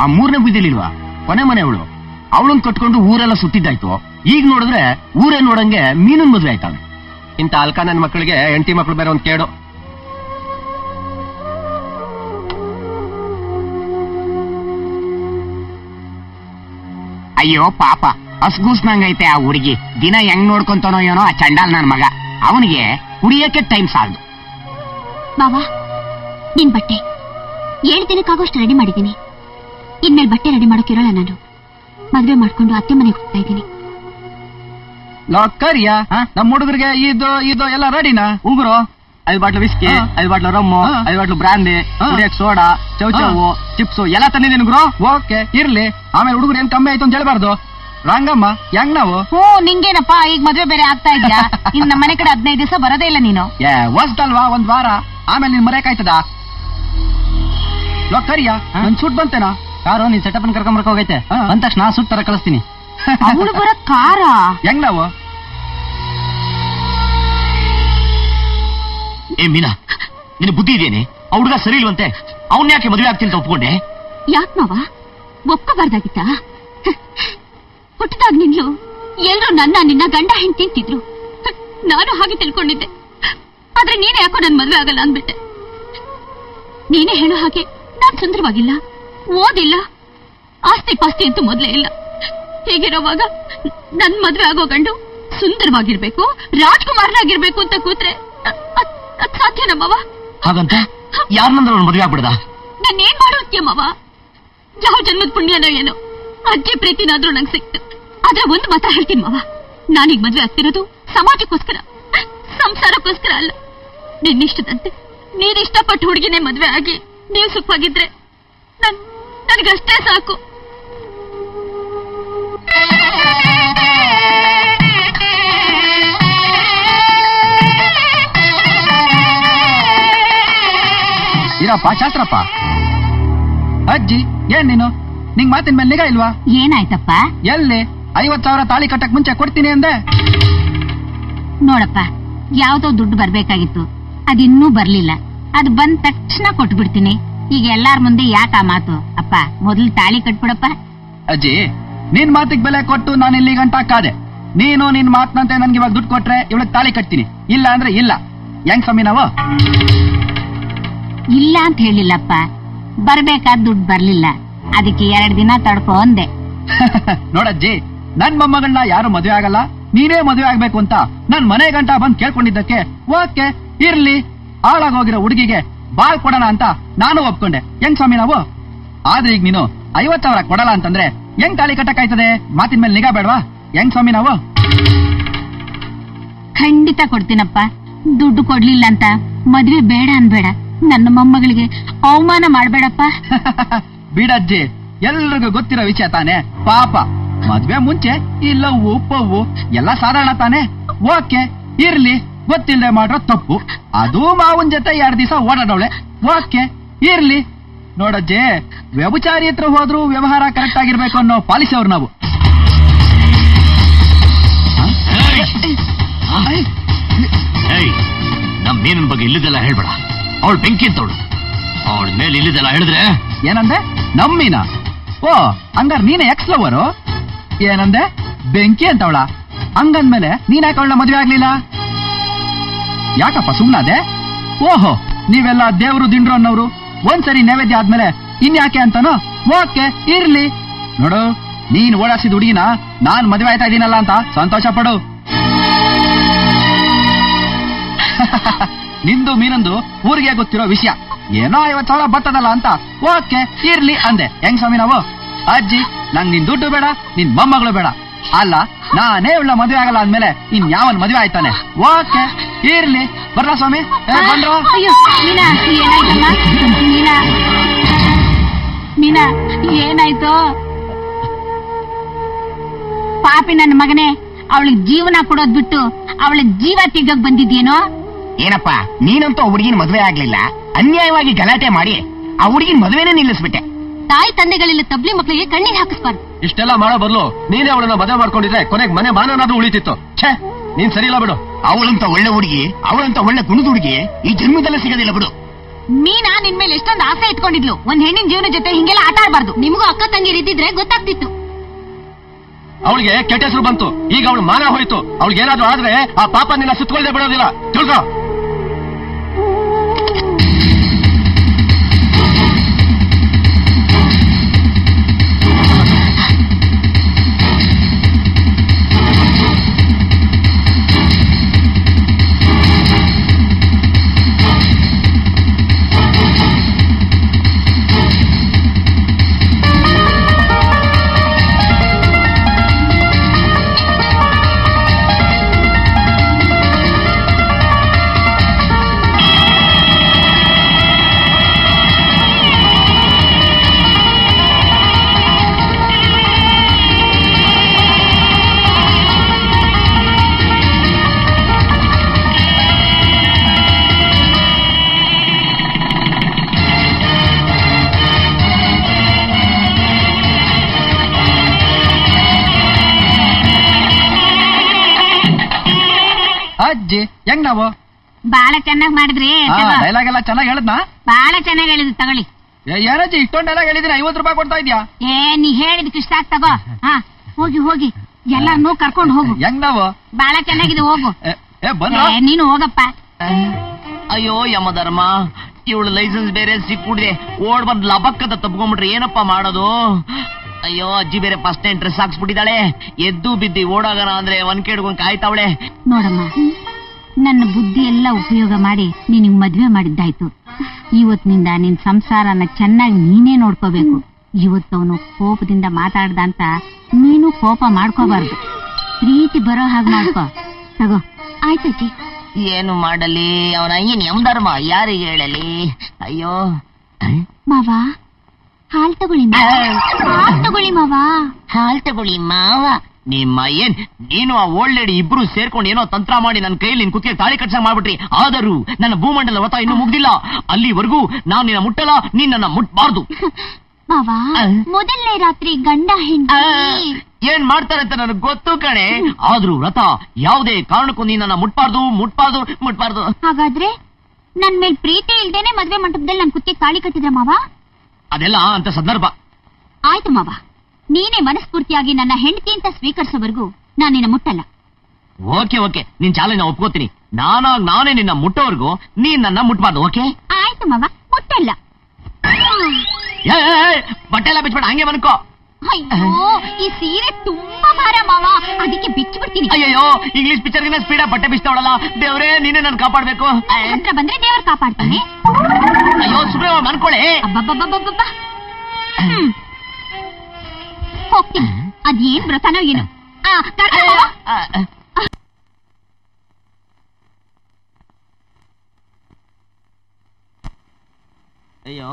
ಆ 3ನೇ ಬೀದಿಲಿಲ್ವಾ ಕೊನೆ ಮನೆ ಅವಳು, ಅವಳನ್ನ ಕಟ್ಕೊಂಡು ಊರೆಲ್ಲ ಸುತ್ತಿದ್ದಾಯ್ತು. ಈಗ ನೋಡಿದ್ರೆ ಊರೇ ನೋಡಂಗೆ ಮೀನನ್ ಮದುವೆ ಆಯ್ತಾಳೆ. ಇಂತ ಅಲ್ಕ ನನ್ ಮಕ್ಕಳಿಗೆ ಹೆಂಡತಿ ಮಕ್ಕಳು ಬೇರೆ ಒಂದ್ ಕೇಡು. ಅಯ್ಯೋ ಪಾಪ, ಹಸ್ಗೂಸ್ನಂಗೈತೆ ಆ ಹುಡುಗಿ. ದಿನ ಹೆಂಗ್ ನೋಡ್ಕೊಂತಾನೋ ಏನೋ ಆ ಚಂಡಾಲ್ ನನ್ ಮಗ. ಅವನಿಗೆ ಕುಡಿಯಕ್ಕೆ ಟೈಮ್ ಸಾಲದು. ಬಾವಾ, ನಿನ್ ಬಟ್ಟೆ 7 ದಿನಕ್ಕಾಗೋಷ್ಟು ರೆಡಿ ಮಾಡಿದ್ದೀನಿ. ಇನ್ಮೇಲೆ ಬಟ್ಟೆ ರೆಡಿ ಮಾಡೋಕಿರೋಲ್ಲ. ನಾನು ಮದ್ವೆ ಮಾಡ್ಕೊಂಡು ಅತ್ತೆ ಮನೆಗೆ ಹೋಗ್ತಾ ಇದ್ದೀನಿ. ಕರಿಯ ನಮ್ ಹುಡುಗರಿಗೆ ಇದು ಇದು ಎಲ್ಲ ರೆಡಿನಾ? ಉಗುರು 5 bottle whisky, 5 bottle rum, 5 bottle brandy, soda, ಚೌಚೌವು, ಚಿಪ್ಸು ಎಲ್ಲ ತಂದಿದ್ದೀನಿ ಗುರು. ಓಕೆ ಇರ್ಲಿ, ಆಮೇಲೆ ಹುಡುಗರು ಏನ್ ಕಮ್ಮಿ ಆಯ್ತು ಅಂತ ಹೇಳ್ಬಾರ್ದು. ರಂಗಮ್ಮ, ಹೆಂಗ್ ನಾವು? ನಿಂಗೇನಪ್ಪ, ಈಗ ಮದ್ವೆ ಬೇರೆ ಆಗ್ತಾ ಇದ್ಯಾ? ಇನ್ ನಮ್ಮ ಮನೆ ಕಡೆ 15 ದಿವಸ ಬರೋದೇ ಇಲ್ಲ ನೀನು. ಹೊಸ್ದಲ್ವಾ, 1 ವಾರ, ಆಮೇಲೆ ನೀನ್ ಮರೆಯಕಾಯ್ತದ? ಕರಿಯ ನನ್ ಸೂಟ್ ಬಂತೇನಾ? ಕಾರು ನೀನ್ ಸೆಟಪ್ ಕರ್ಕೊಂಬರ್ಕ ಹೋಗೈತೆ. ಅಂದ ತಕ್ಷಣ ಸೂಟ್ ತರ ಕಳಿಸ್ತೀನಿ. ಅವಳು ಬರ ಕಾರ ಹೆಂಗ್ ನಾವು? ಏ ಮೀನಾ, ನಿನ್ ಬುದ್ಧಿ ಇದೇನೆ? ಆ ಹುಡುಗ ಸರಿ ಇಲ್ವಂತೆ, ಅವನ್ ಯಾಕೆ ಮದುವೆ ಆಗ್ತೀನಿ ಅಂತ ಒಪ್ಕೊಂಡೆ? ಯಾಕ್ ಮಾವ, ಒಪ್ಕೋಬಾರ್ದಾಗಿತ್ತ? ಹುಟ್ಟಿದಾಗ ನಿನ್ಲು ಎಲ್ರು ನಿನ್ನ ಗಂಡ ಹೆಂಡ್ತಿ ಅಂತಿದ್ರು. ನಾನು ಹಾಗೆ ತಿಳ್ಕೊಂಡಿದ್ದೆ. ಆದ್ರೆ ನೀನೇ ಯಾಕೋ ನನ್ ಮದ್ವೆ ಆಗಲ್ಲ ಅಂದ್ಬಿಟ್ಟೆ. ನೀನೇ ಹೇಳೋ ಹಾಗೆ ನಾನ್ ಸುಂದರವಾಗಿಲ್ಲ, ಓದಿಲ್ಲ, ಆಸ್ತಿ ಪಾಸ್ತಿ ಅಂತೂ ಮೊದ್ಲೇ ಇಲ್ಲ. ಹೀಗಿರೋವಾಗ ನನ್ ಮದ್ವೆ ಆಗೋ ಗಂಡು ಸುಂದರವಾಗಿರ್ಬೇಕು, ರಾಜ್ಕುಮಾರನಾಗಿರ್ಬೇಕು ಅಂತ ಕೂತ್ರೆ ಅದ್ ಸಾಧ್ಯ ನಮ್ಮವ? ಹಾಗಂತ ಯಾರನ್ನಂದ್ರೆ ಮದ್ವೆ ಆಗ್ಬಿಡ್ದ? ನಾನೇನ್ ಮಾಡೋದ್ಯ ಮಾವ? ಯಾವ ಜನ್ಮದ ಪುಣ್ಯನೋ ಏನೋ ಅಜ್ಜಿ ಪ್ರೀತಿನಾದ್ರೂ ನಂಗೆ ಸಿಕ್ತು. ಆದ್ರೆ ಒಂದು ಮಾತ್ರ ಹೇಳ್ತೀನಿ ಮಾವ, ನಾನೀಗ ಮದ್ವೆ ಆಗ್ತಿರೋದು ಸಮಾಜಕ್ಕೋಸ್ಕರ, ಸಂಸಾರಕ್ಕೋಸ್ಕರ ಅಲ್ಲ. ನಿನ್ನಿಷ್ಟದಂತೆ ನೀನಿಷ್ಟಪಟ್ಟು ಹುಡುಗಿನೇ ಮದ್ವೆ ಆಗಿ ನೀವು ಸುಖವಾಗಿದ್ರೆ ನನಗಷ್ಟೇ ಸಾಕು. ಇರಪ್ಪ ಶಾಸ್ತ್ರಪ್ಪ. ಅಜ್ಜಿ ಏನ್ ನೀನು ನಿಂಗ್ ಮಾತಿನ ಮೇಲೆ ನಿಗಾ ಇಲ್ವಾ? ಏನಾಯ್ತಪ್ಪ? ಎಲ್ಲಿ 50,000 ತಾಳಿ ಕಟ್ಟಕ್ ಮುಂಚೆ ಕೊಡ್ತೀನಿ ಅಂದೆ. ನೋಡಪ್ಪ, ಯಾವ್ದೋ ದುಡ್ಡು ಬರ್ಬೇಕಾಗಿತ್ತು, ಅದಿನ್ನೂ ಬರ್ಲಿಲ್ಲ. ಅದು ಬಂದ ತಕ್ಷಣ ಕೊಟ್ಬಿಡ್ತೀನಿ. ಈಗ ಎಲ್ಲಾರ ಮುಂದೆ ಯಾಕ ಆ ಮಾತು? ಅಪ್ಪ ಮೊದಲು ತಾಳಿ ಕಟ್ಬಿಡಪ್ಪ. ಅಜ್ಜಿ ನಿನ್ ಮಾತಿಗೆ ಬೆಲೆ ಕೊಟ್ಟು ನಾನು ಇಲ್ಲಿ ಗಂಟ ಕಾದೆ. ನೀನು ನಿನ್ ಮಾತನಂತೆ ನನ್ಗೆ ಇವಾಗ ದುಡ್ಡು ಕೊಟ್ರೆ ಇವಳಿಗೆ ತಾಳಿ ಕಟ್ತೀನಿ, ಇಲ್ಲ ಅಂದ್ರೆ ಇಲ್ಲ. ಹೆಂಗ್ ಸ್ವಾಮಿ ನಾವು? ಇಲ್ಲ ಅಂತ ಹೇಳಿಲ್ಲಪ್ಪ, ಬರ್ಬೇಕಾದ ದುಡ್ಡು ಬರ್ಲಿಲ್ಲ, ಅದಕ್ಕೆ 2 ದಿನ ತಡ್ಕೊ ಅಂದೆ. ನೋಡಜ್ಜಿ, ನನ್ ಮೊಮ್ಮಗಳನ್ನ ಯಾರು ಮದುವೆ ಆಗಲ್ಲ, ನೀನೇ ಮದುವೆ ಆಗ್ಬೇಕು ಅಂತ ನನ್ ಮನೆ ಗಂಟ ಬಂದ್ ಕೇಳ್ಕೊಂಡಿದ್ದಕ್ಕೆ ಓಕೆ ಇರ್ಲಿ, ಹಾಳಾಗೋಗಿರೋ ಹುಡುಗಿಗೆ ಬಾಳ್ ಕೊಡೋಣ ಅಂತ ನಾನು ಒಪ್ಕೊಂಡೆ. ಹೆಂಗ್ ಸ್ವಾಮಿ ನಾವು? ಆದ್ರೆ ಈಗ ನೀನು 50,000 ಕೊಡಲ್ಲ ಅಂತಂದ್ರೆ ಹೆಂಗ್ ತಾಳಿ ಕಟ್ಟಕ್ಕಾಯ್ತದೆ? ಮಾತಿನ ಮೇಲೆ ನಿಗಾ ಬೇಡವಾ? ಹೆಂಗ್ ಸ್ವಾಮಿ ನಾವು? ಖಂಡಿತ ಕೊಡ್ತೀನಪ್ಪ. ದುಡ್ಡು ಕೊಡ್ಲಿಲ್ಲ ಅಂತ ಮದ್ವೆ ಬೇಡ ಅನ್ಬೇಡ. ನನ್ನ ಮೊಮ್ಮಗಳಿಗೆ ಅವಮಾನ ಮಾಡ್ಬೇಡಪ್ಪ. ಬಿಡಜ್ಜಿ, ಎಲ್ರಿಗೂ ಗೊತ್ತಿರೋ ವಿಷಯ ತಾನೆ. ಪಾಪ ಮದ್ವೆ ಮುಂಚೆ ಈ ಲವ್ವು ಪವ್ವು ಎಲ್ಲ ಸಾಧಾರಣ ತಾನೆ. ಓಕೆ ಇರ್ಲಿ, ಗೊತ್ತಿಲ್ಲದೆ ಮಾಡ್ರೋ ತಪ್ಪು. ಅದು ಮಾವನ್ ಜೊತೆ 2 ದಿವಸ ಓಡಾಡವಳೆ. ಓಕೆ ಇರ್ಲಿ. ನೋಡಜ್ಜಿ, ವ್ಯಭಿಚಾರಿ ಹತ್ರ ಹೋದ್ರು ವ್ಯವಹಾರ ಕರೆಕ್ಟ್ ಆಗಿರ್ಬೇಕು ಅನ್ನೋ ಪಾಲಿಸಿ ಅವ್ರು ನಾವು. ನಮ್ ಮೀನಿನ ಬಗ್ಗೆ ಇಲ್ಲಿದೆಲ್ಲ ಹೇಳ್ಬೇಡ. ಅವಳು ಬೆಂಕಿ ಅಂತವಳು. ಅವಳ ಮೇಲೆ ಇಲ್ಲಿದೆಲ್ಲ ಹೇಳಿದ್ರೆ ಏನಂದೆ? ನಮ್ಮೀನ? ಓ ಹಂಗಾರ ನೀನೇ ಎಕ್ಸ್ ಲವರು? ಏನಂದೆ? ಬೆಂಕಿ ಅಂತವಳ? ಹಂಗಂದ್ಮೇಲೆ ನೀನ್ ಯಾಕೆ ಅವಳನ್ನ ಮದುವೆ ಆಗ್ಲಿಲ್ಲ? ಯಾಕಪ್ಪ ಸುಮ್ನಾದೆ? ಓಹೋ, ನೀವೆಲ್ಲ ದೇವ್ರು ದಿಂಡ್ರು ಅನ್ನೋರು. ಒಂದ್ಸರಿ ನೈವೇದ್ಯ ಆದ್ಮೇಲೆ ಇನ್ಯಾಕೆ ಅಂತಾನೋ? ಓಕೆ ಇರ್ಲಿ. ನೋಡು, ನೀನ್ ಓಡಾಡ್ಸಿದ ಹುಡುಗಿನ ನಾನ್ ಮದುವೆ ಆಯ್ತಾ ಇದೀನಲ್ಲ ಅಂತ ಸಂತೋಷ ಪಡು. ನಿಂದು ಮೀನಂದು ಊರಿಗೆ ಗೊತ್ತಿರೋ ವಿಷಯ. ಏನೋ 50,000 ಬರ್ತದಲ್ಲ ಅಂತ ಓಕೆ ಇರ್ಲಿ ಅಂದೆ. ಹೆಂಗ್ ಸ್ವಾಮಿ ನಾವು? ಅಜ್ಜಿ, ನಂಗ್ ನಿನ್ ದುಡ್ಡು ಬೇಡ, ನಿನ್ ಮೊಮ್ಮಗಳು ಬೇಡ. ಅಲ್ಲ, ನಾನೇ ಉಳ್ಳ ಮದುವೆ ಆಗಲ್ಲ ಅಂದ್ಮೇಲೆ ಇನ್ ಯಾವನ್ ಮದುವೆ ಆಯ್ತಾನೆ? ಓಕೆ ಇರ್ಲಿ. ಬರ್ಲಾ ಸ್ವಾಮಿ? ಬಂದ್ರು. ಅಯ್ಯೋ ಮೀನಾ, ಏನಾಯ್ತಮ್ಮ? ಮೀನಾ ಏನಾಯ್ತು? ಪಾಪಿ ನನ್ನ ಮಗನೇ, ಅವಳಿಗೆ ಜೀವನ ಕೊಡೋದ್ ಬಿಟ್ಟು ಅವಳ ಜೀವ ತೆಗಕ್ ಬಂದಿದ್ಯೇನೋ? ಏನಪ್ಪ, ನೀನಂತೂ ಆ ಹುಡುಗಿನ ಮದುವೆ ಆಗ್ಲಿಲ್ಲ, ಅನ್ಯಾಯವಾಗಿ ಗಲಾಟೆ ಮಾಡಿ ಆ ಹುಡುಗಿನ ಮದುವೆನೇ ನಿಲ್ಲಿಸ್ಬಿಟ್ಟೆ. ತಾಯಿ ತಂದೆಗಳಿಲ್ಲ ತಬ್ಲಿ ಮಕ್ಕಳಿಗೆ ಕಣ್ಣೀರ್ ಹಾಕಿಸ್ಬಾರ್ದು. ಇಷ್ಟೆಲ್ಲ ಮಾಡೋ ಬದಲು ನೀನೇ ಅವಳನ್ನ ಮದುವೆ ಮಾಡ್ಕೊಂಡಿದ್ರೆ ಕೊನೆಗೆ ಮನೆ ಮಾನನಾದ್ರೂ ಉಳಿತಿತ್ತು. ಛೇ, ನೀನ್ ಸರಿ ಇಲ್ಲ ಬಿಡು. ಅವಳಂತ ಒಳ್ಳೆ ಹುಡುಗಿ, ಅವಳಂತ ಒಳ್ಳೆ ಗುಣದ ಹುಡುಗಿ ಈ ಜನ್ಮದಲ್ಲೇ ಸಿಗೋದಿಲ್ಲ ಬಿಡು. ಮೀನಾ ನಿನ್ ಮೇಲೆ ಎಷ್ಟೊಂದು ಆಸೆ ಇಟ್ಕೊಂಡಿದ್ಲು. ಒಂದ್ ಹೆಣ್ಣಿನ ಜೀವನ ಜೊತೆ ಹಿಂಗೆಲ್ಲ ಆಟ ಆಡ್ಬಾರ್ದು. ನಿಮಗೂ ಅಕ್ಕ ತಂಗಿರ್ ಇದ್ದಿದ್ರೆ ಗೊತ್ತಾಗ್ತಿತ್ತು. ಅವಳಿಗೆ ಕೆಟ್ಟ ಹೆಸರು ಬಂತು, ಈಗ ಅವಳು ಮಾನ ಹೋಯ್ತು. ಅವಳಿಗೆ ಏನಾದ್ರೂ ಆದ್ರೆ ಆ ಪಾಪ ನಿನ್ನ ಸುತ್ತಕೊಳ್ಳದೆ ಬಿಡೋದಿಲ್ಲ, ತಿಳ್ಕೊ. ಅಜ್ಜಿ ಹೆಂಗ್ ನಾವು? ಬಾಳ ಚೆನ್ನಾಗ್ ಮಾಡಿದ್ರಿ. ಡೈಲಾಗ್ ಎಲ್ಲ ಚೆನ್ನಾಗಿ ಹೇಳದ್ನಾ? ಬಾಳ ಚೆನ್ನಾಗ್ ಹೇಳಿದ್ ತಗೊಳ್ಳಿ. ಏನಜ್ಜಿ ಇಷ್ಟೊಂದ್ ಡೈಲಾಗ್ ಹೇಳಿದ್ರೆ 50 ರೂಪಾಯಿ ಕೊಡ್ತಾ ಇದ್ಯಾ? ನೀ ಹೇಳಿದಕ್ಕೆ ಇಷ್ಟ ಆಗ್ ತಗೋ. ಹೋಗಿ ಹೋಗಿ ಎಲ್ಲಾರ್ನೂ ಕರ್ಕೊಂಡ್ ಹೋಗು. ಹೆಂಗ್ ನಾವು? ಬಾಳ ಚೆನ್ನಾಗಿದೆ, ಹೋಗು. ನೀನು ಹೋಗಪ್ಪ. ಅಯ್ಯೋ ಯಮಧರ್ಮ, ಇವಳು ಲೈಸೆನ್ಸ್ ಬೇರೆ ಸಿಕ್ಬಿಡ್ದೆ. ಓಡ್ ಬಂದ್ ಲಬಕ್ಕದ ತಪ್ಕೊಂಡ್ಬಿಟ್ರೆ ಏನಪ್ಪಾ ಮಾಡೋದು? ಅಯ್ಯೋ, ಅಜ್ಜಿ ಬೇರೆ ಫಸ್ಟ್ ಟೈಮ್ ಡ್ರೆಸ್ ಹಾಕ್ಸ್ಬಿಟ್ಟಿದ್ದಾಳೆ. ಎದ್ದು ಬಿದ್ದಿ ಓಡಾಗಣ ಅಂದ್ರೆ ಒಂದ್ಕೆಡ್ಕೊಂಡ್ ಕಾಯ್ತಾವಳೆ. ನೋಡಮ್ಮ, ನನ್ನ ಬುದ್ಧಿ ಎಲ್ಲ ಉಪಯೋಗ ಮಾಡಿ ನಿನಗ್ ಮದ್ವೆ ಮಾಡಿದ್ದಾಯ್ತು. ಇವತ್ತಿನಿಂದ ನಿನ್ ಸಂಸಾರನ ಚೆನ್ನಾಗಿ ನೀನೇ ನೋಡ್ಕೋಬೇಕು. ಇವತ್ತವನು ಕೋಪದಿಂದ ಮಾತಾಡ್ದ ಅಂತ ನೀನು ಕೋಪ ಮಾಡ್ಕೋಬಾರ್ದು. ಪ್ರೀತಿ ಬರೋ ಹಾಗೆ ಮಾಡ್ಕೋ. ತಗೋ. ಆಯ್ತಜ್ಜಿ. ಏನು ಮಾಡಲಿ? ಅವನ ಅಯ್ಯನ್ ಯಮಧರ್ಮ ಯಾರಿಗೆ ಹೇಳಲಿ? ಅಯ್ಯೋ ಮಾವ, ಹಾಲ್ ತಗೊಳ್ಳಿ. ಹಾಲ್ ತಗೊಳ್ಳಿ ಮಾವ. ಹಾಲ್ ತಗೊಳ್ಳಿ ಮಾವ. ನಿಮ್ಮ ಏನ್ ನೀನು ಆ ಓಲ್ಡ್ ಲೇಡಿ ಇಬ್ರು ಸೇರ್ಕೊಂಡು ಏನೋ ತಂತ್ರ ಮಾಡಿ ನನ್ನ ಕೈಯಲ್ಲಿ ನಿನ್ ಕುತ್ತಿಗೆ ತಾಳಿ ಕಟ್ಸಂಗ್ ಮಾಡ್ಬಿಟ್ರಿ. ಆದರೂ ನನ್ನ ಭೂಮಂಡಲ ವ್ರತ ಇನ್ನೂ ಮುಗ್ದಿಲ್ಲ. ಅಲ್ಲಿವರೆಗೂ ನಾನು ನಿನ್ನ ಮುಟ್ಟಲ್ಲ, ನೀನ್ ನನ್ನ ಮುಟ್ಬಾರ್ದು. ಮಾವಾ, ಮೊದಲನೇ ರಾತ್ರಿ ಗಂಡ ಹೆಂಡತಿ ಏನ್ ಮಾಡ್ತಾರೆ ಅಂತ ನನಗೆ ಗೊತ್ತು ಕಣೆ. ಆದ್ರೂ ವ್ರತ ಯಾವುದೇ ಕಾರಣಕ್ಕೂ ನೀನ್ ನನ್ನ ಮುಟ್ಬಾರ್ದು. ಹಾಗಾದ್ರೆ ನನ್ ಮೇಲ್ ಪ್ರೀತಿ ಇಲ್ದೇನೆ ಮದ್ವೆ ಮಂಟಪದಲ್ಲಿ ನನ್ ಕುತ್ತಿಗೆ ತಾಳಿ ಕಟ್ಟಿದ್ರ ಮಾವ? ಅದೆಲ್ಲ ಅಂತ ಸಂದರ್ಭ. ಆಯ್ತು ಮಾವ, ನೀನೇ ಮನಸ್ಫೂರ್ತಿಯಾಗಿ ನನ್ನ ಹೆಂಡತಿ ಅಂತ ಸ್ವೀಕರಿಸೋವರೆಗೂ ನಾನು ನಿನ್ನ ಮುಟ್ಟಲ್ಲ. ಓಕೆ, ನಿನ್ ಚಾಲೆಂಜ್ ಒಪ್ಕೋತೀನಿ. ನಾನೇ ನಿನ್ನ ಮುಟ್ಟೋವರೆಗೂ ನೀನ್ ನನ್ನ ಮುಟ್ಬಾರ್ದು. ಓಕೆ? ಆಯ್ತು ಮಾವ, ಮುಟ್ಟಲ್ಲ. ಬಟ್ಟೆ ಎಲ್ಲ ಬಿಚ್ಬೇಡ, ಹಂಗೆ ಮನ್ಕೋ. ಅಯ್ಯೋ, ಈ ಸೀರೆ ತುಂಬಾ ಭಾರ ಮಾವ, ಅದಕ್ಕೆ ಬಿಚ್ಚು ಬಿಡ್ತೀನಿ. ಅಯ್ಯೋ, ಇಂಗ್ಲಿಷ್ ಪಿಕ್ಚರ್ಗಿನ ಸ್ಪೀಡ ಬಟ್ಟೆ ಬಿಚ್ತಾವಳಲ್ಲ. ದೇವ್ರೇ, ನೀನೇ ನನ್ ಕಾಪಾಡ್ಬೇಕು. ಹತ್ರ ಬಂದ್ರೆ ದೇವ್ರ ಕಾಪಾಡ್ತಾನೆ. ಅಯ್ಯೋ, ಸುಮ್ಮನೆ ಮನ್ಕೊಳ್ಳೆ. ಅಬ್ಬಬ್ಬಬ್ಬಬ್ಬ. ಹೋಗ್ತೀನಿ. ಅದೇನ್ ವ್ರತನೋ ಏನು. ಅಯ್ಯೋ,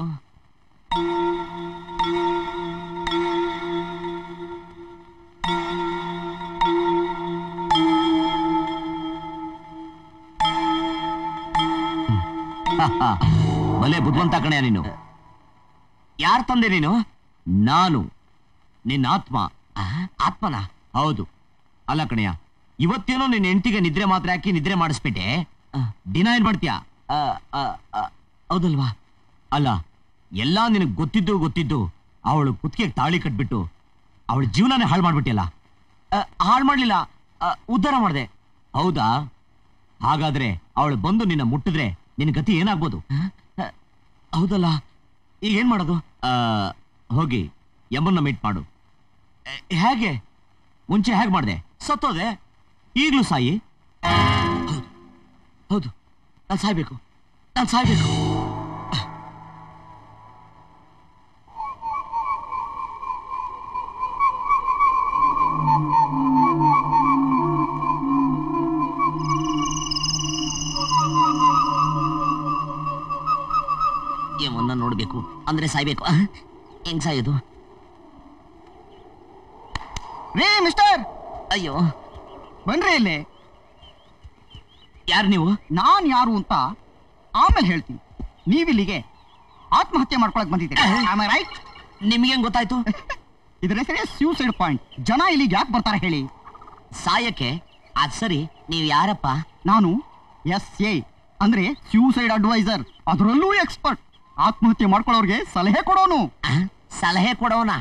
ಭಲೆ ಬುದ್ಧಿವಂತ ಕಣೆಯ ನೀನು. ಯಾರು ತಂದೆ ನೀನು? ನಾನು, ನಿನ್ನ ಆತ್ಮ. ಆತ್ಮನ? ಹೌದು. ಅಲ್ಲ ಕಣೆಯ, ಇವತ್ತೇನೋ ನಿನ್ನ ಹೆಂಡತಿಗೆ ನಿದ್ರೆ ಮಾತ್ರ ಹಾಕಿ ನಿದ್ರೆ ಮಾಡಿಸ್ಬಿಟ್ಟೆ. ದಿನ ಏನ್ ಮಾಡ್ತೀಯ? ಹೌದಲ್ವಾ? ಅಲ್ಲ, ಎಲ್ಲ ನಿನಗೆ ಗೊತ್ತಿದ್ದು ಅವಳು ಕುತ್ತಿಗೆ ತಾಳಿ ಕಟ್ಬಿಟ್ಟು ಅವಳ ಜೀವನನೇ ಹಾಳು ಮಾಡ್ಬಿಟ್ಟಿಯಲ್ಲ. ಹಾಳು ಮಾಡ್ಲಿಲ್ಲ, ಉದ್ಧಾರ ಮಾಡಿದೆ. ಹೌದಾ? ಹಾಗಾದ್ರೆ ಅವಳು ಬಂದು ನಿನ್ನ ಮುಟ್ಟಿದ್ರೆ ನಿನ್ನ ಗತಿ ಏನಾಗ್ಬೋದು? ಹೌದಲ್ಲ, ಈಗ ಏನ್ ಮಾಡೋದು? ಹೋಗಿ ಯಮನ್ನ ಮೀಟ್ ಮಾಡು. ಹೇಗೆ? ಮುಂಚೆ ಹೇಗೆ ಮಾಡಿದೆ? ಸತ್ತೋದೆ, ಈಗಲೂ ಸಾಯಿ. ಹೌದು, ನಾನು ಸಾಯ್ಬೇಕು. ಯಮನ್ನ ನೋಡ್ಬೇಕು ಅಂದ್ರೆ ಸಾಯ್ಬೇಕು. ಹೆಂಗ್ ಸಾಯೋದು? ರೇ ಮಿಸ್ಟರ್, ಅಯ್ಯೋ, ಬನ್ರಿ ಇಲ್ಲಿ. ಯಾರು ನೀವು? ನಾನ್ ಯಾರು ಅಂತ ಆಮೇಲೆ ಹೇಳ್ತೀನಿ. ನೀವಿಲ್ಲಿಗೆ ಆತ್ಮಹತ್ಯೆ ಮಾಡ್ಕೊಳಕ್ ಬಂದಿದ್ದೀರಿ, ರೈಟ್? ನಿಮ್ಗೇನ್ ಗೊತ್ತಾಯ್ತು? ಇದ್ರ ಹೆಸರೇ ಸೂಸೈಡ್ ಪಾಯಿಂಟ್. ಜನ ಇಲ್ಲಿಗೆ ಯಾಕೆ ಬರ್ತಾರೆ ಹೇಳಿ? ಸಾಯಕ್ಕೆ. ಅದ್ ಸರಿ, ನೀವ್ ಯಾರಪ್ಪ? ನಾನು SA ಅಂದ್ರೆ ಸೂಸೈಡ್ ಅಡ್ವೈಸರ್, ಅದರಲ್ಲೂ ಎಕ್ಸ್ಪರ್ಟ್. ಆತ್ಮಹತ್ಯೆ ಮಾಡ್ಕೊಳ್ಳೋರ್ಗೆ ಸಲಹೆ ಕೊಡೋನು. ಸಲಹೆ ಕೊಡೋನ?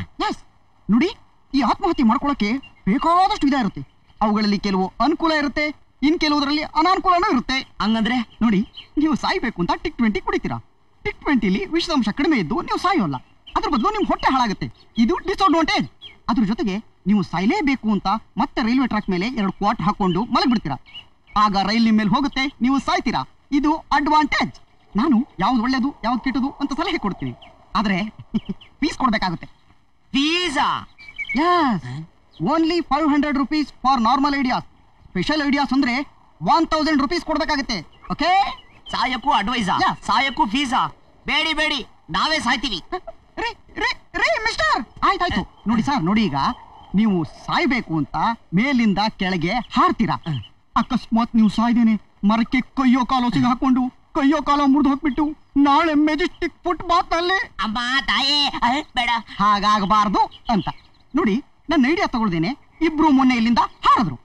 ನೋಡಿ, ಈ ಆತ್ಮಹತ್ಯೆ ಮಾಡ್ಕೊಳ್ಳೋಕೆ ಬೇಕಾದಷ್ಟು ವಿಧ ಇರುತ್ತೆ. ಅವುಗಳಲ್ಲಿ ಕೆಲವು ಅನುಕೂಲ ಇರುತ್ತೆ, ಇನ್ ಕೆಲವುದರಲ್ಲಿ ಅನಾನುಕೂಲನೂ ಇರುತ್ತೆ. ಹಂಗಂದ್ರೆ ನೋಡಿ, ನೀವು ಸಾಯ್ಬೇಕು ಅಂತ ಟಿಕ್ 20 ಕುಡಿತೀರಾ. ಟಿಕ್ 20ಲಿ ವಿಷಾಂಶ ಕಡಿಮೆ ಇದ್ದು ನೀವು ಸಾಯೋಲ್ಲ. ಅದ್ರ ಬದಲು ನಿಮ್ ಹೊಟ್ಟೆ ಹಾಳಾಗುತ್ತೆ. ಇದು ಡಿಸ್ಅಡ್ವಾಂಟೇಜ್. ಅದ್ರ ಜೊತೆಗೆ ನೀವು ಸಾಯ್ಲೇಬೇಕು ಅಂತ ಮತ್ತೆ ರೈಲ್ವೆ ಟ್ರ್ಯಾಕ್ ಮೇಲೆ 2 ಕ್ವಾಟ್ ಹಾಕೊಂಡು ಮಲಗ್ಬಿಡ್ತೀರಾ. ಆಗ ರೈಲ್ ನಿಮ್ಮ ಮೇಲೆ ಹೋಗುತ್ತೆ, ನೀವು ಸಾಯ್ತೀರಾ. ಇದು ಅಡ್ವಾಂಟೇಜ್. ನಾನು ಯಾವ್ದು ಒಳ್ಳೇದು ಯಾವ್ದು ಕೆಟ್ಟದು ಅಂತ ಸಲಹೆ ಕೊಡ್ತೀನಿ, ಆದ್ರೆ ಫೀಸ್ ಕೊಡ್ಬೇಕಾಗುತ್ತೆ. ಫೀಸಾ? Yes, only 500 rupees for normal ideas. Special ideas ಅಂದ್ರೆ 1000 rupees ಕೊಡ್ಬೇಕಾಗುತ್ತೆ. ಓಕೆ? ಸಾಯಕ್ಕೂ ಅಡ್ವೈಸಾ? ಸಾಯಕ್ಕೂ ಫೀಸಾ? ಬೇಡಿ, ನಾವೇ ಸಾಯ್ತೀವಿ. ರೇ ಮಿಸ್ಟರ್, ಆಯ್ತಾಯ್ತು. ನೋಡಿ ಸರ್, ನೋಡಿ, ಈಗ ನೀವು ಸಾಯ್ಬೇಕು ಅಂತ ಮೇಲಿಂದ ಕೆಳಗೆ ಹಾರ್ತೀರಾ. ಅಕಸ್ಮಾತ್ ನೀವು ಸಾಯ್ದೇನೆ ಮರಕ್ಕೆ ಕೈಯೋ ಕಾಲೋ ಸಿಗ ಹಾಕೊಂಡು ಕೈಯೋ ಕಾಲೋ ಮುರಿದು ಹೋಗ್ಬಿಟ್ಟು ನಾಳೆ ಮೆಜೆಸ್ಟಿಕ್ ಫುಟ್ಪಾತ್ ನಲ್ಲಿ ಅಮ್ಮ ತಾಯೇ ಬೇಡ, ಹಾಗಾಗಬಾರ್ದು ಅಂತ ನೋಡಿ ನನ್ನ ಐಡಿಯಾ ತಗೊಳ್ದೇನೆ ಇಬ್ರು ಮೊನ್ನೆ ಇಲ್ಲಿಂದ ಹಾರಿದ್ರು.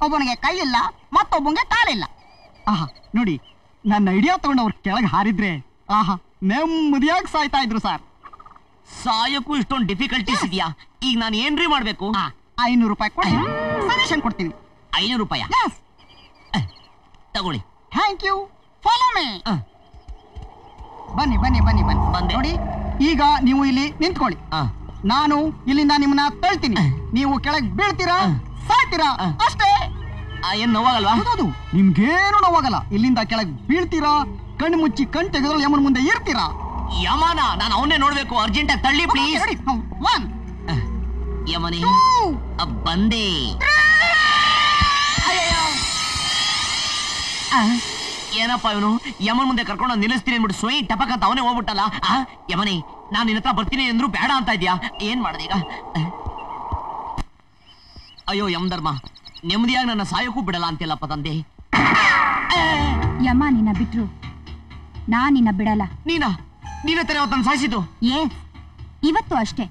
ಒಬ್ಬನಿಗೆ ಕೈ ಇಲ್ಲ, ಮತ್ತೊಬ್ಬನಿಗೆ ಕಾಲಿಲ್ಲ. ಆಹಾ, ನೋಡಿ, ನನ್ನ ಐಡಿಯಾ ತಗೊಂಡು ಅವ್ರು ಕೆಳಗೆ ಹಾರಿದ್ರೆ ಆಹಾ ನೆಮ್ಮದಿಯಾಗಿ ಸಾಯ್ತಾ ಇದ್ರು ಸರ್. ಸಾಯಕ್ಕೂ ಇಷ್ಟೊಂದು ಡಿಫಿಕಲ್ಟೀಸ್ ಇದೆಯಾ? ಈಗ ನಾನು ಏನ್ರಿ ಮಾಡ್ಬೇಕು? 500 ರೂಪಾಯಿ ಕೊಡಿ, ಸಜೆಷನ್ ಕೊಡ್ತೀನಿ. 500 ರೂಪಾಯಿ? ತಗೊಳ್ಳಿ. Thank you. Follow me. ಬನ್ನಿ. ನೋಡಿ, ಈಗ ನೀವು ಇಲ್ಲಿ ನಿಂತ್ಕೊಳ್ಳಿ. ನಾನು ಇಲ್ಲಿಂದ ನಿಮ್ಮನ್ನ ತಳ್ತೀನಿ. ನೀವು ಕೆಳಗೆ ಬೀಳ್ತೀರಾ, ಸಾಯ್ತೀರಾ, ಅಷ್ಟೇ. ಏನ್ ನೋವಾಗಲ್ವಾ? ಹೌದು, ನಿಮ್ಗೇನು ನೋವಾಗಲ್ಲ. ಇಲ್ಲಿಂದ ಕೆಳಗೆ ಬೀಳ್ತೀರಾ, ಕಣ್ಣು ಮುಚ್ಚಿ ಕಣ್ ತೆಗೆದ್ರೆ ಯಮನ ಮುಂದೆ ಇರ್ತೀರಾ. ಯಮನ? ನಾನು ಅವನ್ನೇ ನೋಡ್ಬೇಕು. ಅರ್ಜೆಂಟ್ ಆಗಿ ತಳ್ಳಿ ಪ್ಲೀಸ್. 1 ಯಮನಿ ಬಂದೆ. ಏನಪ್ಪ ಇವನು ಯಮನ್ ಮುಂದೆ ಕರ್ಕೊಂಡು ನಿಲ್ಲಿಸ್ತೀನಿ ಅಂದ್ಬಿಟ್ಟು ಸ್ವಯಂ ಟಪಕ್ ಅಂತ ಅವನೇ ಹೋಗ್ಬಿಟ್ಟಲ್ಲ. ಯಮನಿ, ನಾನು ನಿನ್ನ ಹತ್ರ ಬರ್ತೀನಿ ಅಂದ್ರು ಬೇಡ ಅಂತ ಇದ್ಯಾ? ಏನ್ ಮಾಡ್ದೆ ಈಗ? ಅಯ್ಯೋ ಯಮಧರ್ಮ, ನೆಮ್ಮದಿಯಾಗಿ ನನ್ನ ಸಾಯಕ್ಕೂ ಬಿಡಲ್ಲ ಅಂತಿಲ್ಲಪ್ಪ ತಂದೆ. ಯಮ್ಮ ನಿನ್ನ ಬಿಟ್ರು ನಾ ನಿನ್ನ ಬಿಡಲ್ಲ. ನೀನೇ ತರ ಅವತ್ತು ಸಾಯಿಸಿದ್ದು? ಏಸ್, ಇವತ್ತು ಅಷ್ಟೇ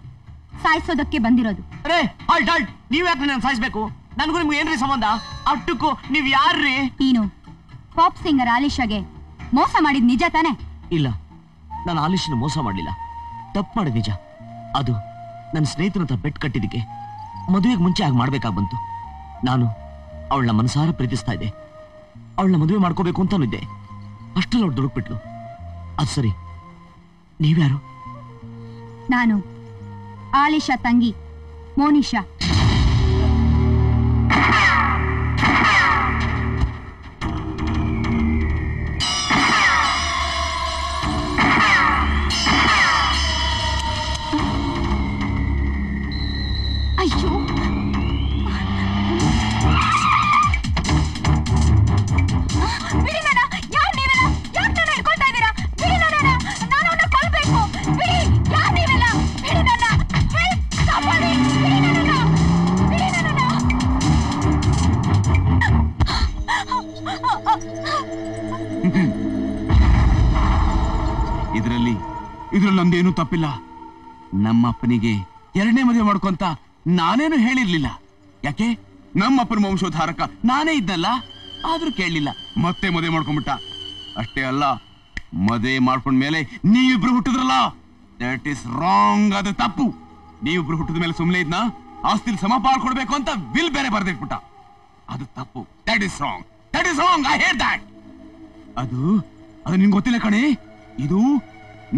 ಸಾಯಿಸೋದಕ್ಕೆ ಬಂದಿರೋದು. ರೇ ಹಾಲ್ಟ್, ನೀವ್ ಯಾಕೆ ನಾನು ಸಾಯಿಸ್ಬೇಕು? ನನ್ಗೂ ನಿಮ್ಗೆ ಏನ್ರಿ ಸಂಬಂಧ? ಅಷ್ಟಕ್ಕೂ ನೀವ್ ಯಾರ್ರಿ? ನೀನು ಪಾಪ್ ಸಿಂಗರ್ ಆಲಿಶಾಗೆ ಮೋಸ ಮಾಡಿದ್ ನಿಜ ತಾನೆ? ಇಲ್ಲ, ನಾನು ಆಲಿಶನ ಮೋಸ ಮಾಡಲಿಲ್ಲ. ತಪ್ಪು ಮಾಡಿದ ನಿಜ. ಅದು ನನ್ನ ಸ್ನೇಹಿತನ ಹತ್ರ ಬೆಟ್ ಕಟ್ಟಿದ್ದಕ್ಕೆ ಮದುವೆಗೆ ಮುಂಚೆ ಆಗಿ ಮಾಡ್ಬೇಕಾಗಿ ಬಂತು. ನಾನು ಅವಳನ್ನ ಮನಸಾರ ಪ್ರೀತಿಸ್ತಾ ಇದ್ದೆ. ಅವಳನ್ನ ಮದುವೆ ಮಾಡ್ಕೋಬೇಕು ಅಂತಾನು ಇದ್ದೆ. ಅಷ್ಟೆಲ್ಲ ಅವ್ಳು ದುಡುಕ್ಬಿಟ್ಲು. ಅದು ಸರಿ, ನೀವ್ಯಾರು? ನಾನು ಆಲಿಶಾ ತಂಗಿ ಮೋನಿಶಾ. ಅಯ್ಯೋ, ಬಿಡಿ ನನ್ನ. ಯಾರು ನೀವೆಲ್ಲ? ಯಾಕೆ ನನ್ನ ಹಿಡ್ಕೊಳ್ತಾ ಇದ್ದೀರಾ? ಬಿಡಿ ನನ್ನ, ನಾನು ಅವನ್ನ ಕೊಲ್ಬೇಕು. ಬಿಡಿ, ಯಾರು ನೀವೆಲ್ಲ? ಬಿಡಿ ನನ್ನ. ಹೆಲ್ಪ್, ಕಾಪಾಡಿ, ಬಿಡಿ ನನ್ನ, ಬಿಡಿ ನನ್ನ. ಇದರಲ್ಲಿ ನಮ್ದೇನು ತಪ್ಪಿಲ್ಲ. ನಮ್ಮಪ್ಪನಿಗೆ ಎರಡನೇ ಮದುವೆ ಮಾಡ್ಕೊಂತ ನಾನೇನು ಹೇಳಿರ್ಲಿಲ್ಲ. ಯಾಕೆ? ನಮ್ಮಪ್ಪನ ವಂಶೋದ್ಧಾರಕ ನಾನೇ ಇದ್ನಲ್ಲ. ಆದ್ರೂ ಕೇಳಲಿಲ್ಲ, ಮತ್ತೆ ಮದುವೆ ಮಾಡ್ಕೊಂಡ್ಬಿಟ್ಟ. ಅಷ್ಟೇ ಅಲ್ಲ, ಮದುವೆ ಮಾಡ್ಕೊಂಡ್ಮೇಲೆ ನೀವಿಬ್ರು ಹುಟ್ಟಿದ್ರಲ್ಲ, ದಟ್ ಇಸ್ ರಾಂಗ್. ಅದು ತಪ್ಪು. ನೀವಿಬ್ರು ಹುಟ್ಟಿದ ಮೇಲೆ ಸುಮ್ಮನೆ ಇದ್ನ ಆಸ್ತಿಲ್ ಸಮಪಾಲ್ ಕೊಡ್ಬೇಕು ಅಂತ ವಿಲ್ ಬೇರೆ ಬರ್ದಿಟ್ಬಿಟ್ಟ. ಅದು ತಪ್ಪು. That is wrong. That is wrong. I hate that. ಅದು ನಿಂಗೆ ಗೊತ್ತಿಲ್ಲ ಕಣೆ. ಇದು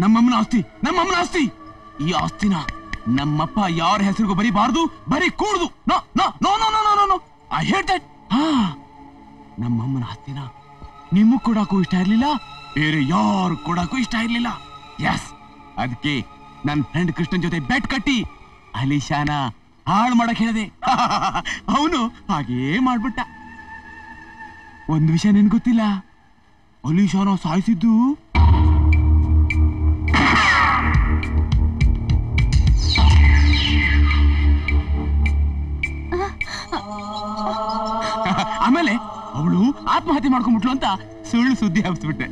ನಮ್ಮಮ್ಮನ ಆಸ್ತಿ. ಈ ಆಸ್ತಿನ ನಮ್ಮಪ್ಪ ಯಾರ ಹೆಸರಿಗೂ ಬರೀಬಾರ್ದು, ಬರೀ ಕೂಡುದು. No no no no no no no. I hate that. ನಮ್ಮಮ್ಮನ ಆಸ್ತಿನ ನಿಮಗ್ ಕೊಡಕ್ಕೂ ಇಷ್ಟ ಇರ್ಲಿಲ್ಲ, ಬೇರೆ ಯಾರು ಕೊಡಕ್ಕೂ ಇಷ್ಟ ಇರ್ಲಿಲ್ಲ. ಎಸ್, ಅದಕ್ಕೆ ನನ್ನ ಫ್ರೆಂಡ್ ಕೃಷ್ಣನ್ ಜೊತೆ ಬೆಟ್ ಕಟ್ಟಿ ಅಲಿಶಾನ ಹಾಳು ಮಾಡಕ್ ಹೇಳಿದೆ. ಅವನು ಹಾಗೇ ಮಾಡ್ಬಿಟ್ಟ. ಒಂದು ವಿಷಯ ನಿನ್ ಗೊತ್ತಿಲ್ಲ, ಅಲಿಶಾನ ಸಾಯಿಸಿದ್ದು ಆಮೇಲೆ ಅವಳು ಆತ್ಮಹತ್ಯೆ ಮಾಡ್ಕೊಂಡ್ಬಿಟ್ಲು ಅಂತ ಸುಳ್ಳು ಸುದ್ದಿ ಹಬ್ಸ್ಬಿಟ್ಟೆ.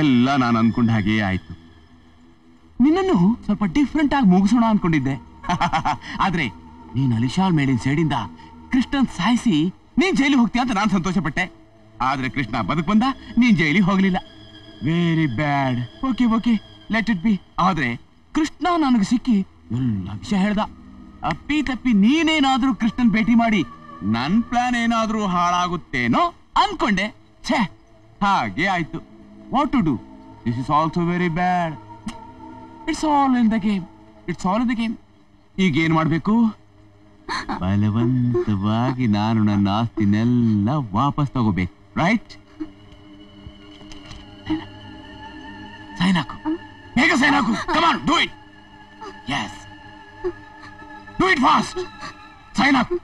ಎಲ್ಲ ನಾನು ಅನ್ಕೊಂಡ ಹಾಗೆ ಆಯ್ತು. ನಿನ್ನನ್ನು ಸ್ವಲ್ಪ ಡಿಫ್ರೆಂಟ್ ಆಗಿ ಮುಗಿಸೋಣ ಅನ್ಕೊಂಡಿದ್ದೆ. ಆದ್ರೆ ನೀನ್ ಅಲಿಶಾಲ್ ಮೇಲಿನ ಸೈಡಿಂದ ಕೃಷ್ಣನ್ ಸಾಯಿಸಿ ನೀನ್ ಜೈಲಿಗೆ ಹೋಗ್ತೀಯ ಅಂತ ನಾನು ಸಂತೋಷ ಪಟ್ಟೆ. ಆದ್ರೆ ಕೃಷ್ಣ ಬದುಕ್ ಬಂದ, ನೀನ್ ಜೈಲಿಗೆ ಹೋಗ್ಲಿಲ್ಲ. Very bad. Okay, let it be. ಆದ್ರೆ ಕೃಷ್ಣ ನನಗೆ ಸಿಕ್ಕಿ ಎಲ್ಲ ವಿಷಯ ಹೇಳ್ದ. ಅಪ್ಪಿ ತಪ್ಪಿ ನೀನೇನಾದ್ರೂ ಕೃಷ್ಣನ್ ಭೇಟಿ ಮಾಡಿ ನನ್ ಪ್ಲಾನ್ ಏನಾದ್ರೂ ಹಾಳಾಗುತ್ತೇನೋ ಅನ್ಕೊಂಡೆ. ಛೇ, ಹಾಗೆ ಆಯ್ತು. What to do? This is also very bad. It's all in the game. ಈಗ ಏನ್ ಮಾಡ್ಬೇಕು? ಬಲವಂತವಾಗಿ ನಾನು ನನ್ನ ಆಸ್ತಿನೆಲ್ಲ ವಾಪಸ್ ತಗೋಬೇಕು. ರೈಟ್? ಸೈನ್ ಹಾಕು, ಬೇಗ ಸೈನ್ ಹಾಕು. Come on, do it. Yes, do it fast. Sign ಹಾಕು.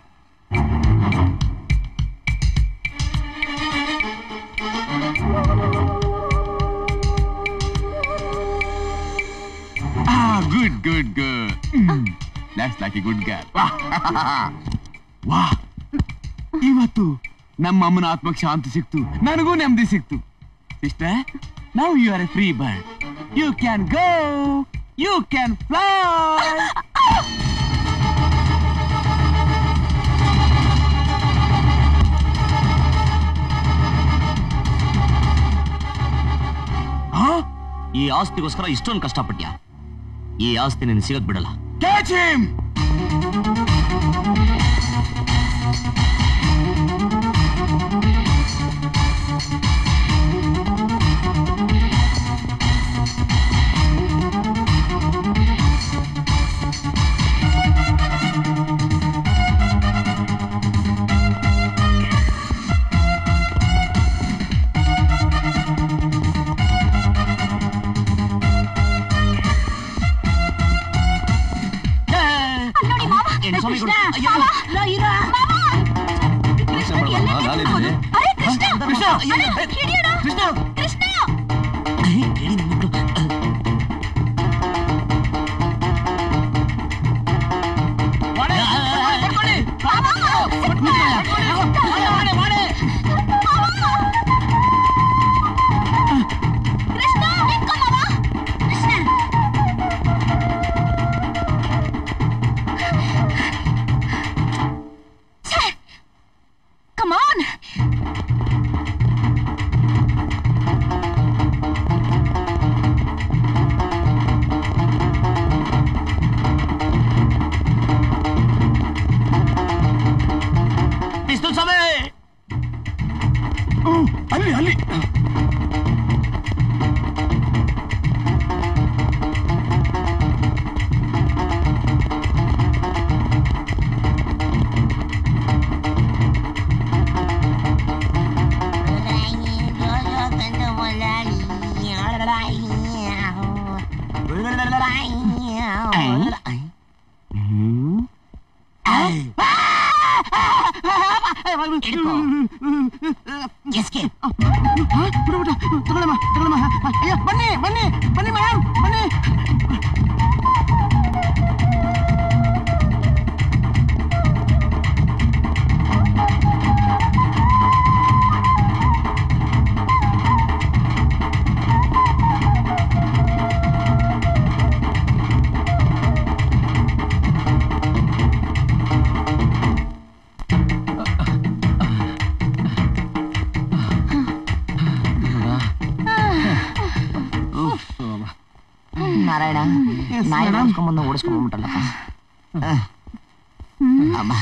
Good. That's like a good girl. ವಾಹ್, ಇವತ್ತು ನಮ್ಮ ಅಮ್ಮನ ಆತ್ಮಕ್ಕೆ ಶಾಂತಿ ಸಿಕ್ತು, ನನಗೂ ನೆಮ್ಮದಿ ಸಿಕ್ತು. Sister, now you are a free bird. You can go, you can fly. ಈ ಆಸ್ತಿಗೋಸ್ಕರ ಇಷ್ಟೊಂದು ಕಷ್ಟಪಟ್ಯಾ? ಈ ಆಸ್ತಿ ನಿನ್ನ ಸಿಗಕ್ ಬಿಡಲ್ಲ. Catch him! ಅಲ್ಲಿ ಅಲ್ಲಿ ಬನ್ನಿ ಬನ್ನಿ ಬನ್ನಿ ಮೇಡಮ್ ಬನ್ನಿ. ನಾರಾಯಣ ನಾಯಿ ಓಡಿಸ್ಕೊಂಬಂದು ಓಡಿಸ್ಕೊಂಡ್ಬಿಟ್ಟಲ್ಲಪ್ಪ. ಅಮ್ಮ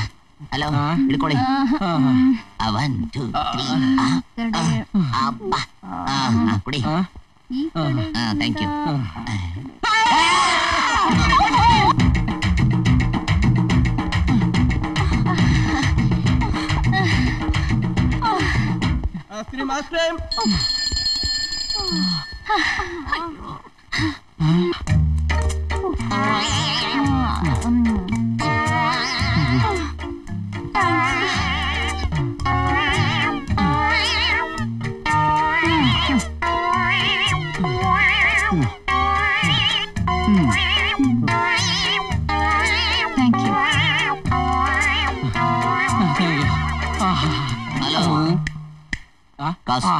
ಹಲೋ ಹಿಡ್ಕೊಳ್ಳಿ. 1 2 3 ಅಪ್ಪ ಕುಡಿ. Thank you. ಕಾಸು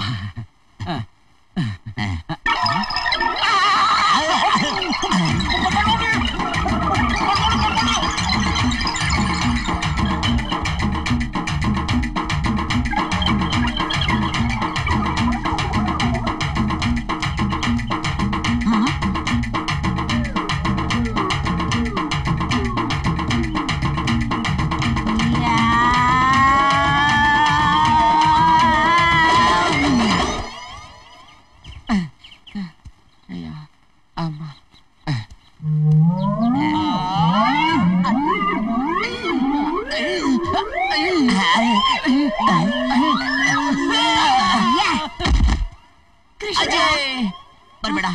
ಬರ್ಬೇಡ.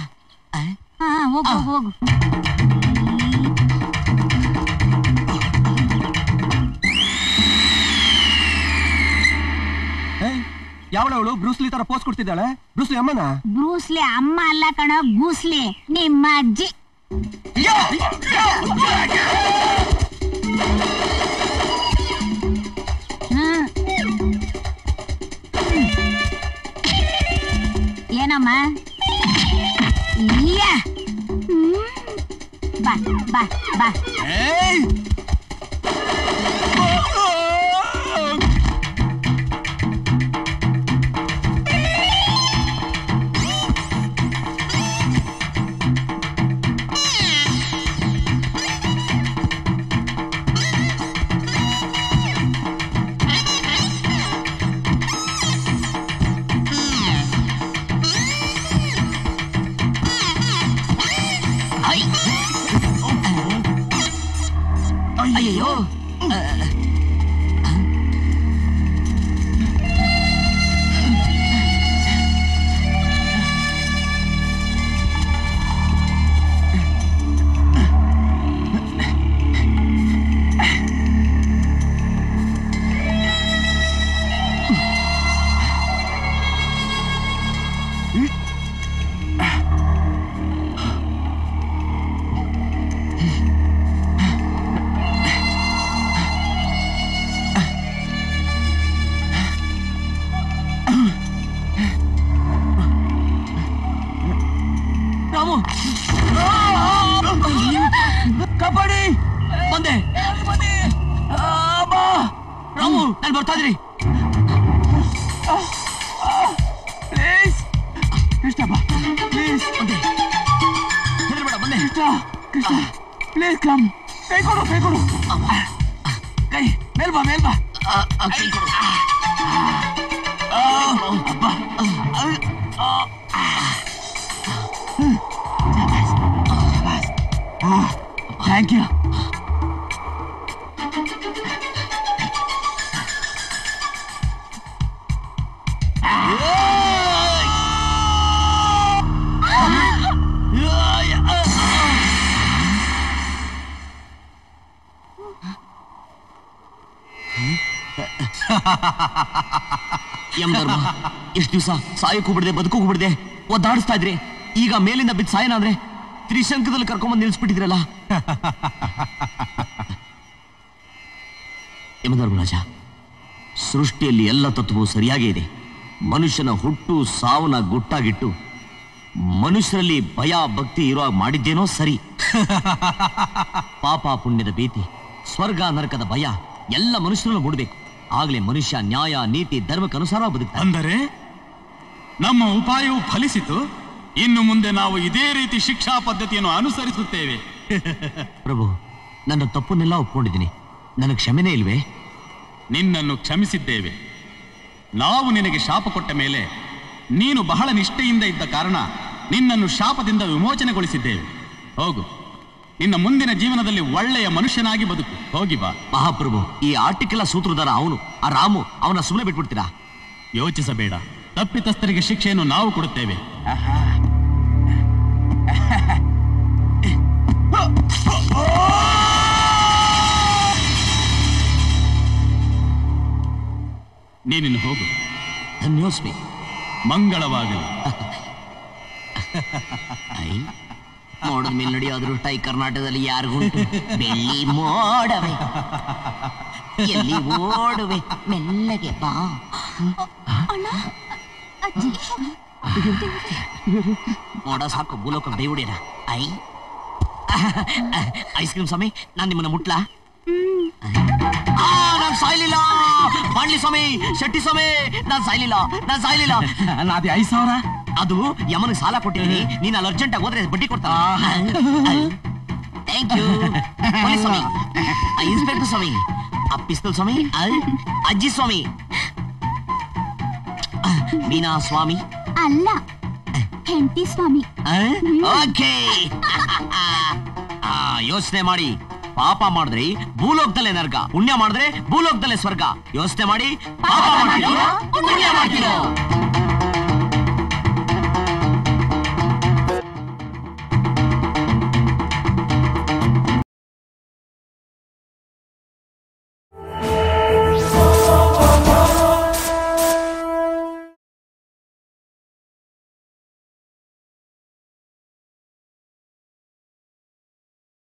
ಹೋಗು ಹೋಗು. ಯಾವಳವಳು ಬ್ರೂಸ್ಲಿ ತರ ಪೋಸ್ ಕೊಡ್ತಿದ್ದಾಳೆ? ಬ್ರೂಸ್ಲಿ ಅಮ್ಮನ? ಬ್ರೂಸ್ಲಿ ಅಮ್ಮ ಅಲ್ಲ ಕಣೋ, ಗೂಸ್ಲಿ ನಿಮ್ಮ ಅಜ್ಜಿ. ಏನಮ್ಮ? ಬಾ ಬಾ ಬಾ. ಅಯ್ಯೋ ಕಬಡ್ಡಿ ಬಂದೆ. ರಾಮು ನಾನು ಬರ್ತಾ ಇದ್ದೀನಿ. ಪ್ಲೀಸ್ ಕೃಷ್ಣ ಬಾ, ಪ್ಲೀಸ್ ಬಂದೆ. ಹೆದರ್ಬೇಡ, ಬಂದೆ. Krishna please come. ಕೈ ಕೊಡು, ಕೈ ಕೊಡು. ಕೈ ಮೇಲ್ ಬಾ, ಮೇಲ್ ಬಾ. ಕೈ ಕೊಡು. Thank you. ಯಮಧರ್ಮ, ಎಷ್ಟು ದಿವಸ ಸಾಯಕ್ಕೂ ಬಿಡದೆ ಬದುಕೋಗೂ ಬಿಡದೆ ಒದ್ದಾಡಿಸ್ತಾ ಇದ್ರಿ. ಈಗ ಮೇಲಿಂದ ಬಿದ್ದು ಸಾಯನ ಅಂದ್ರೆ ತ್ರಿಶಂಕದಲ್ಲಿ ಕರ್ಕೊಂಡ್ಬಂದು ನಿಲ್ಸ್ಬಿಟ್ಟಿದ್ರಲ್ಲ. ಯಮಧರ್ಮರಾಜ, ಸೃಷ್ಟಿಯಲ್ಲಿ ಎಲ್ಲ ತತ್ವವು ಸರಿಯಾಗೇ ಇದೆ. ಮನುಷ್ಯನ ಹುಟ್ಟು ಸಾವನ್ನ ಗುಟ್ಟಾಗಿಟ್ಟು ಮನುಷ್ಯರಲ್ಲಿ ಭಯ ಭಕ್ತಿ ಇರೋ ಮಾಡಿದ್ದೇನೋ ಸರಿ. ಪಾಪ ಪುಣ್ಯದ ಭೀತಿ, ಸ್ವರ್ಗ ನರಕದ ಭಯ ಎಲ್ಲ ಮನುಷ್ಯರಲ್ಲೂ ಮೂಡಬೇಕು. ಆಗ್ಲೇ ಮನುಷ್ಯ ನ್ಯಾಯ ನೀತಿ ಧರ್ಮಕ್ಕನುಸಾರ ಬದುಕ್ತಾನೆ. ಅಂದರೆ ನಮ್ಮ ಉಪಾಯವು ಫಲಿಸಿತು. ಇನ್ನು ಮುಂದೆ ನಾವು ಇದೇ ರೀತಿ ಶಿಕ್ಷಾ ಪದ್ಧತಿಯನ್ನು ಅನುಸರಿಸುತ್ತೇವೆ. ಪ್ರಭು, ನನ್ನ ತಪ್ಪನ್ನೆಲ್ಲ ಒಪ್ಕೊಂಡಿದ್ದೀನಿ. ನನಗೆ ಕ್ಷಮೆನೇ ಇಲ್ವೇ? ನಿನ್ನನ್ನು ಕ್ಷಮಿಸಿದ್ದೇವೆ. ನಾವು ನಿನಗೆ ಶಾಪ ಕೊಟ್ಟ ಮೇಲೆ ನೀನು ಬಹಳ ನಿಷ್ಠೆಯಿಂದ ಇದ್ದ ಕಾರಣ ನಿನ್ನನ್ನು ಶಾಪದಿಂದ ವಿಮೋಚನೆಗೊಳಿಸಿದ್ದೇವೆ. ಹೋಗು, ನಿನ್ನ ಮುಂದಿನ ಜೀವನದಲ್ಲಿ ಒಳ್ಳೆಯ ಮನುಷ್ಯನಾಗಿ ಬದುಕು. ಹೋಗಿ ಬಾ. ಮಹಾಪ್ರಭು, ಈ ಆರ್ಟಿಕ್ಕೆಲ್ಲ ಸೂತ್ರಧಾರ ಅವನು, ಆ ರಾಮು, ಅವನ ಸುಮ್ಮನೆ ಬಿಟ್ಬಿಡ್ತೀರಾ? ಯೋಚಿಸಬೇಡ, ತಪ್ಪಿತಸ್ಥರಿಗೆ ಶಿಕ್ಷೆಯನ್ನು ನಾವು ಕೊಡುತ್ತೇವೆ. ನೀನಿನ್ನು ಹೋಗು. ಧನ್ಯೋಸ್ಮಿ. ಮಂಗಳವಾಗಲಿ. ಮೋಡದ ಮೇಲೆ ನಡೆಯೋ ಅದೃಷ್ಟ ಈ ಕರ್ನಾಟಕದಲ್ಲಿ ಯಾರಿಗುಂಟು? ಬೆಳ್ಳಿ ಮೋಡವೆ ಎಲ್ಲಿ ಓಡುವೆ ಮೆಲ್ಲಗೆ ಬಾ. ಮೋಡ ಸಾಕು, ಭೂಲೋಕ ಬೇವುಡಿರ. ಐಸ್ ಕ್ರೀಮ್ ಸ್ವಾಮಿ, ನಾನು ನಿಮ್ಮನ್ನ ಮುಟ್ಲಾ? ನಾನು ಸಾಯ್ಲಿಲ್ಲ. ಬಾಣ್ಲಿ ಸ್ವಾಮಿ, ಶೆಟ್ಟಿ ಸ್ವಾಮಿ, ನಾನು ಸಾಯ್ಲಿಲ್ಲ. ನಾದಿ 5,000 ಅದು ಯಮನಿಗೆ ಸಾಲ ಕೊಟ್ಟಿದ್ದೀನಿ. ನೀನು ಅಲ್ಲಿ ಅರ್ಜೆಂಟ್ ಆಗಿ ಹೋದ್ರೆ ಬಡ್ಡಿ ಕೊಡ್ತಾ. Thank you. ಸ್ವಾಮಿ, ಇನ್ಸ್ಪೆಕ್ಟರ್ ಸ್ವಾಮಿ, ಆ ಪಿಸ್ತೂಲ್ ಸ್ವಾಮಿ, ಅಜ್ಜಿ ಸ್ವಾಮಿ, ಮೀನಾ ಸ್ವಾಮಿ ಅಲ್ಲ, ಹೆಂಡತಿ ಸ್ವಾಮಿ. ಓಕೆ. ಯೋಚನೆ ಮಾಡಿ. ಪಾಪ ಮಾಡಿದ್ರಿ ಭೂಲೋಕದಲ್ಲೇ ನರ್ಕ, ಪುಣ್ಯ ಮಾಡಿದ್ರೆ ಭೂಲೋಕದಲ್ಲೇ ಸ್ವರ್ಗ. ಯೋಚನೆ ಮಾಡಿ. ಪಾಪ ಮಾಡ್ತೀರೋ ಪುಣ್ಯ ಮಾಡ್ತೀರೋ?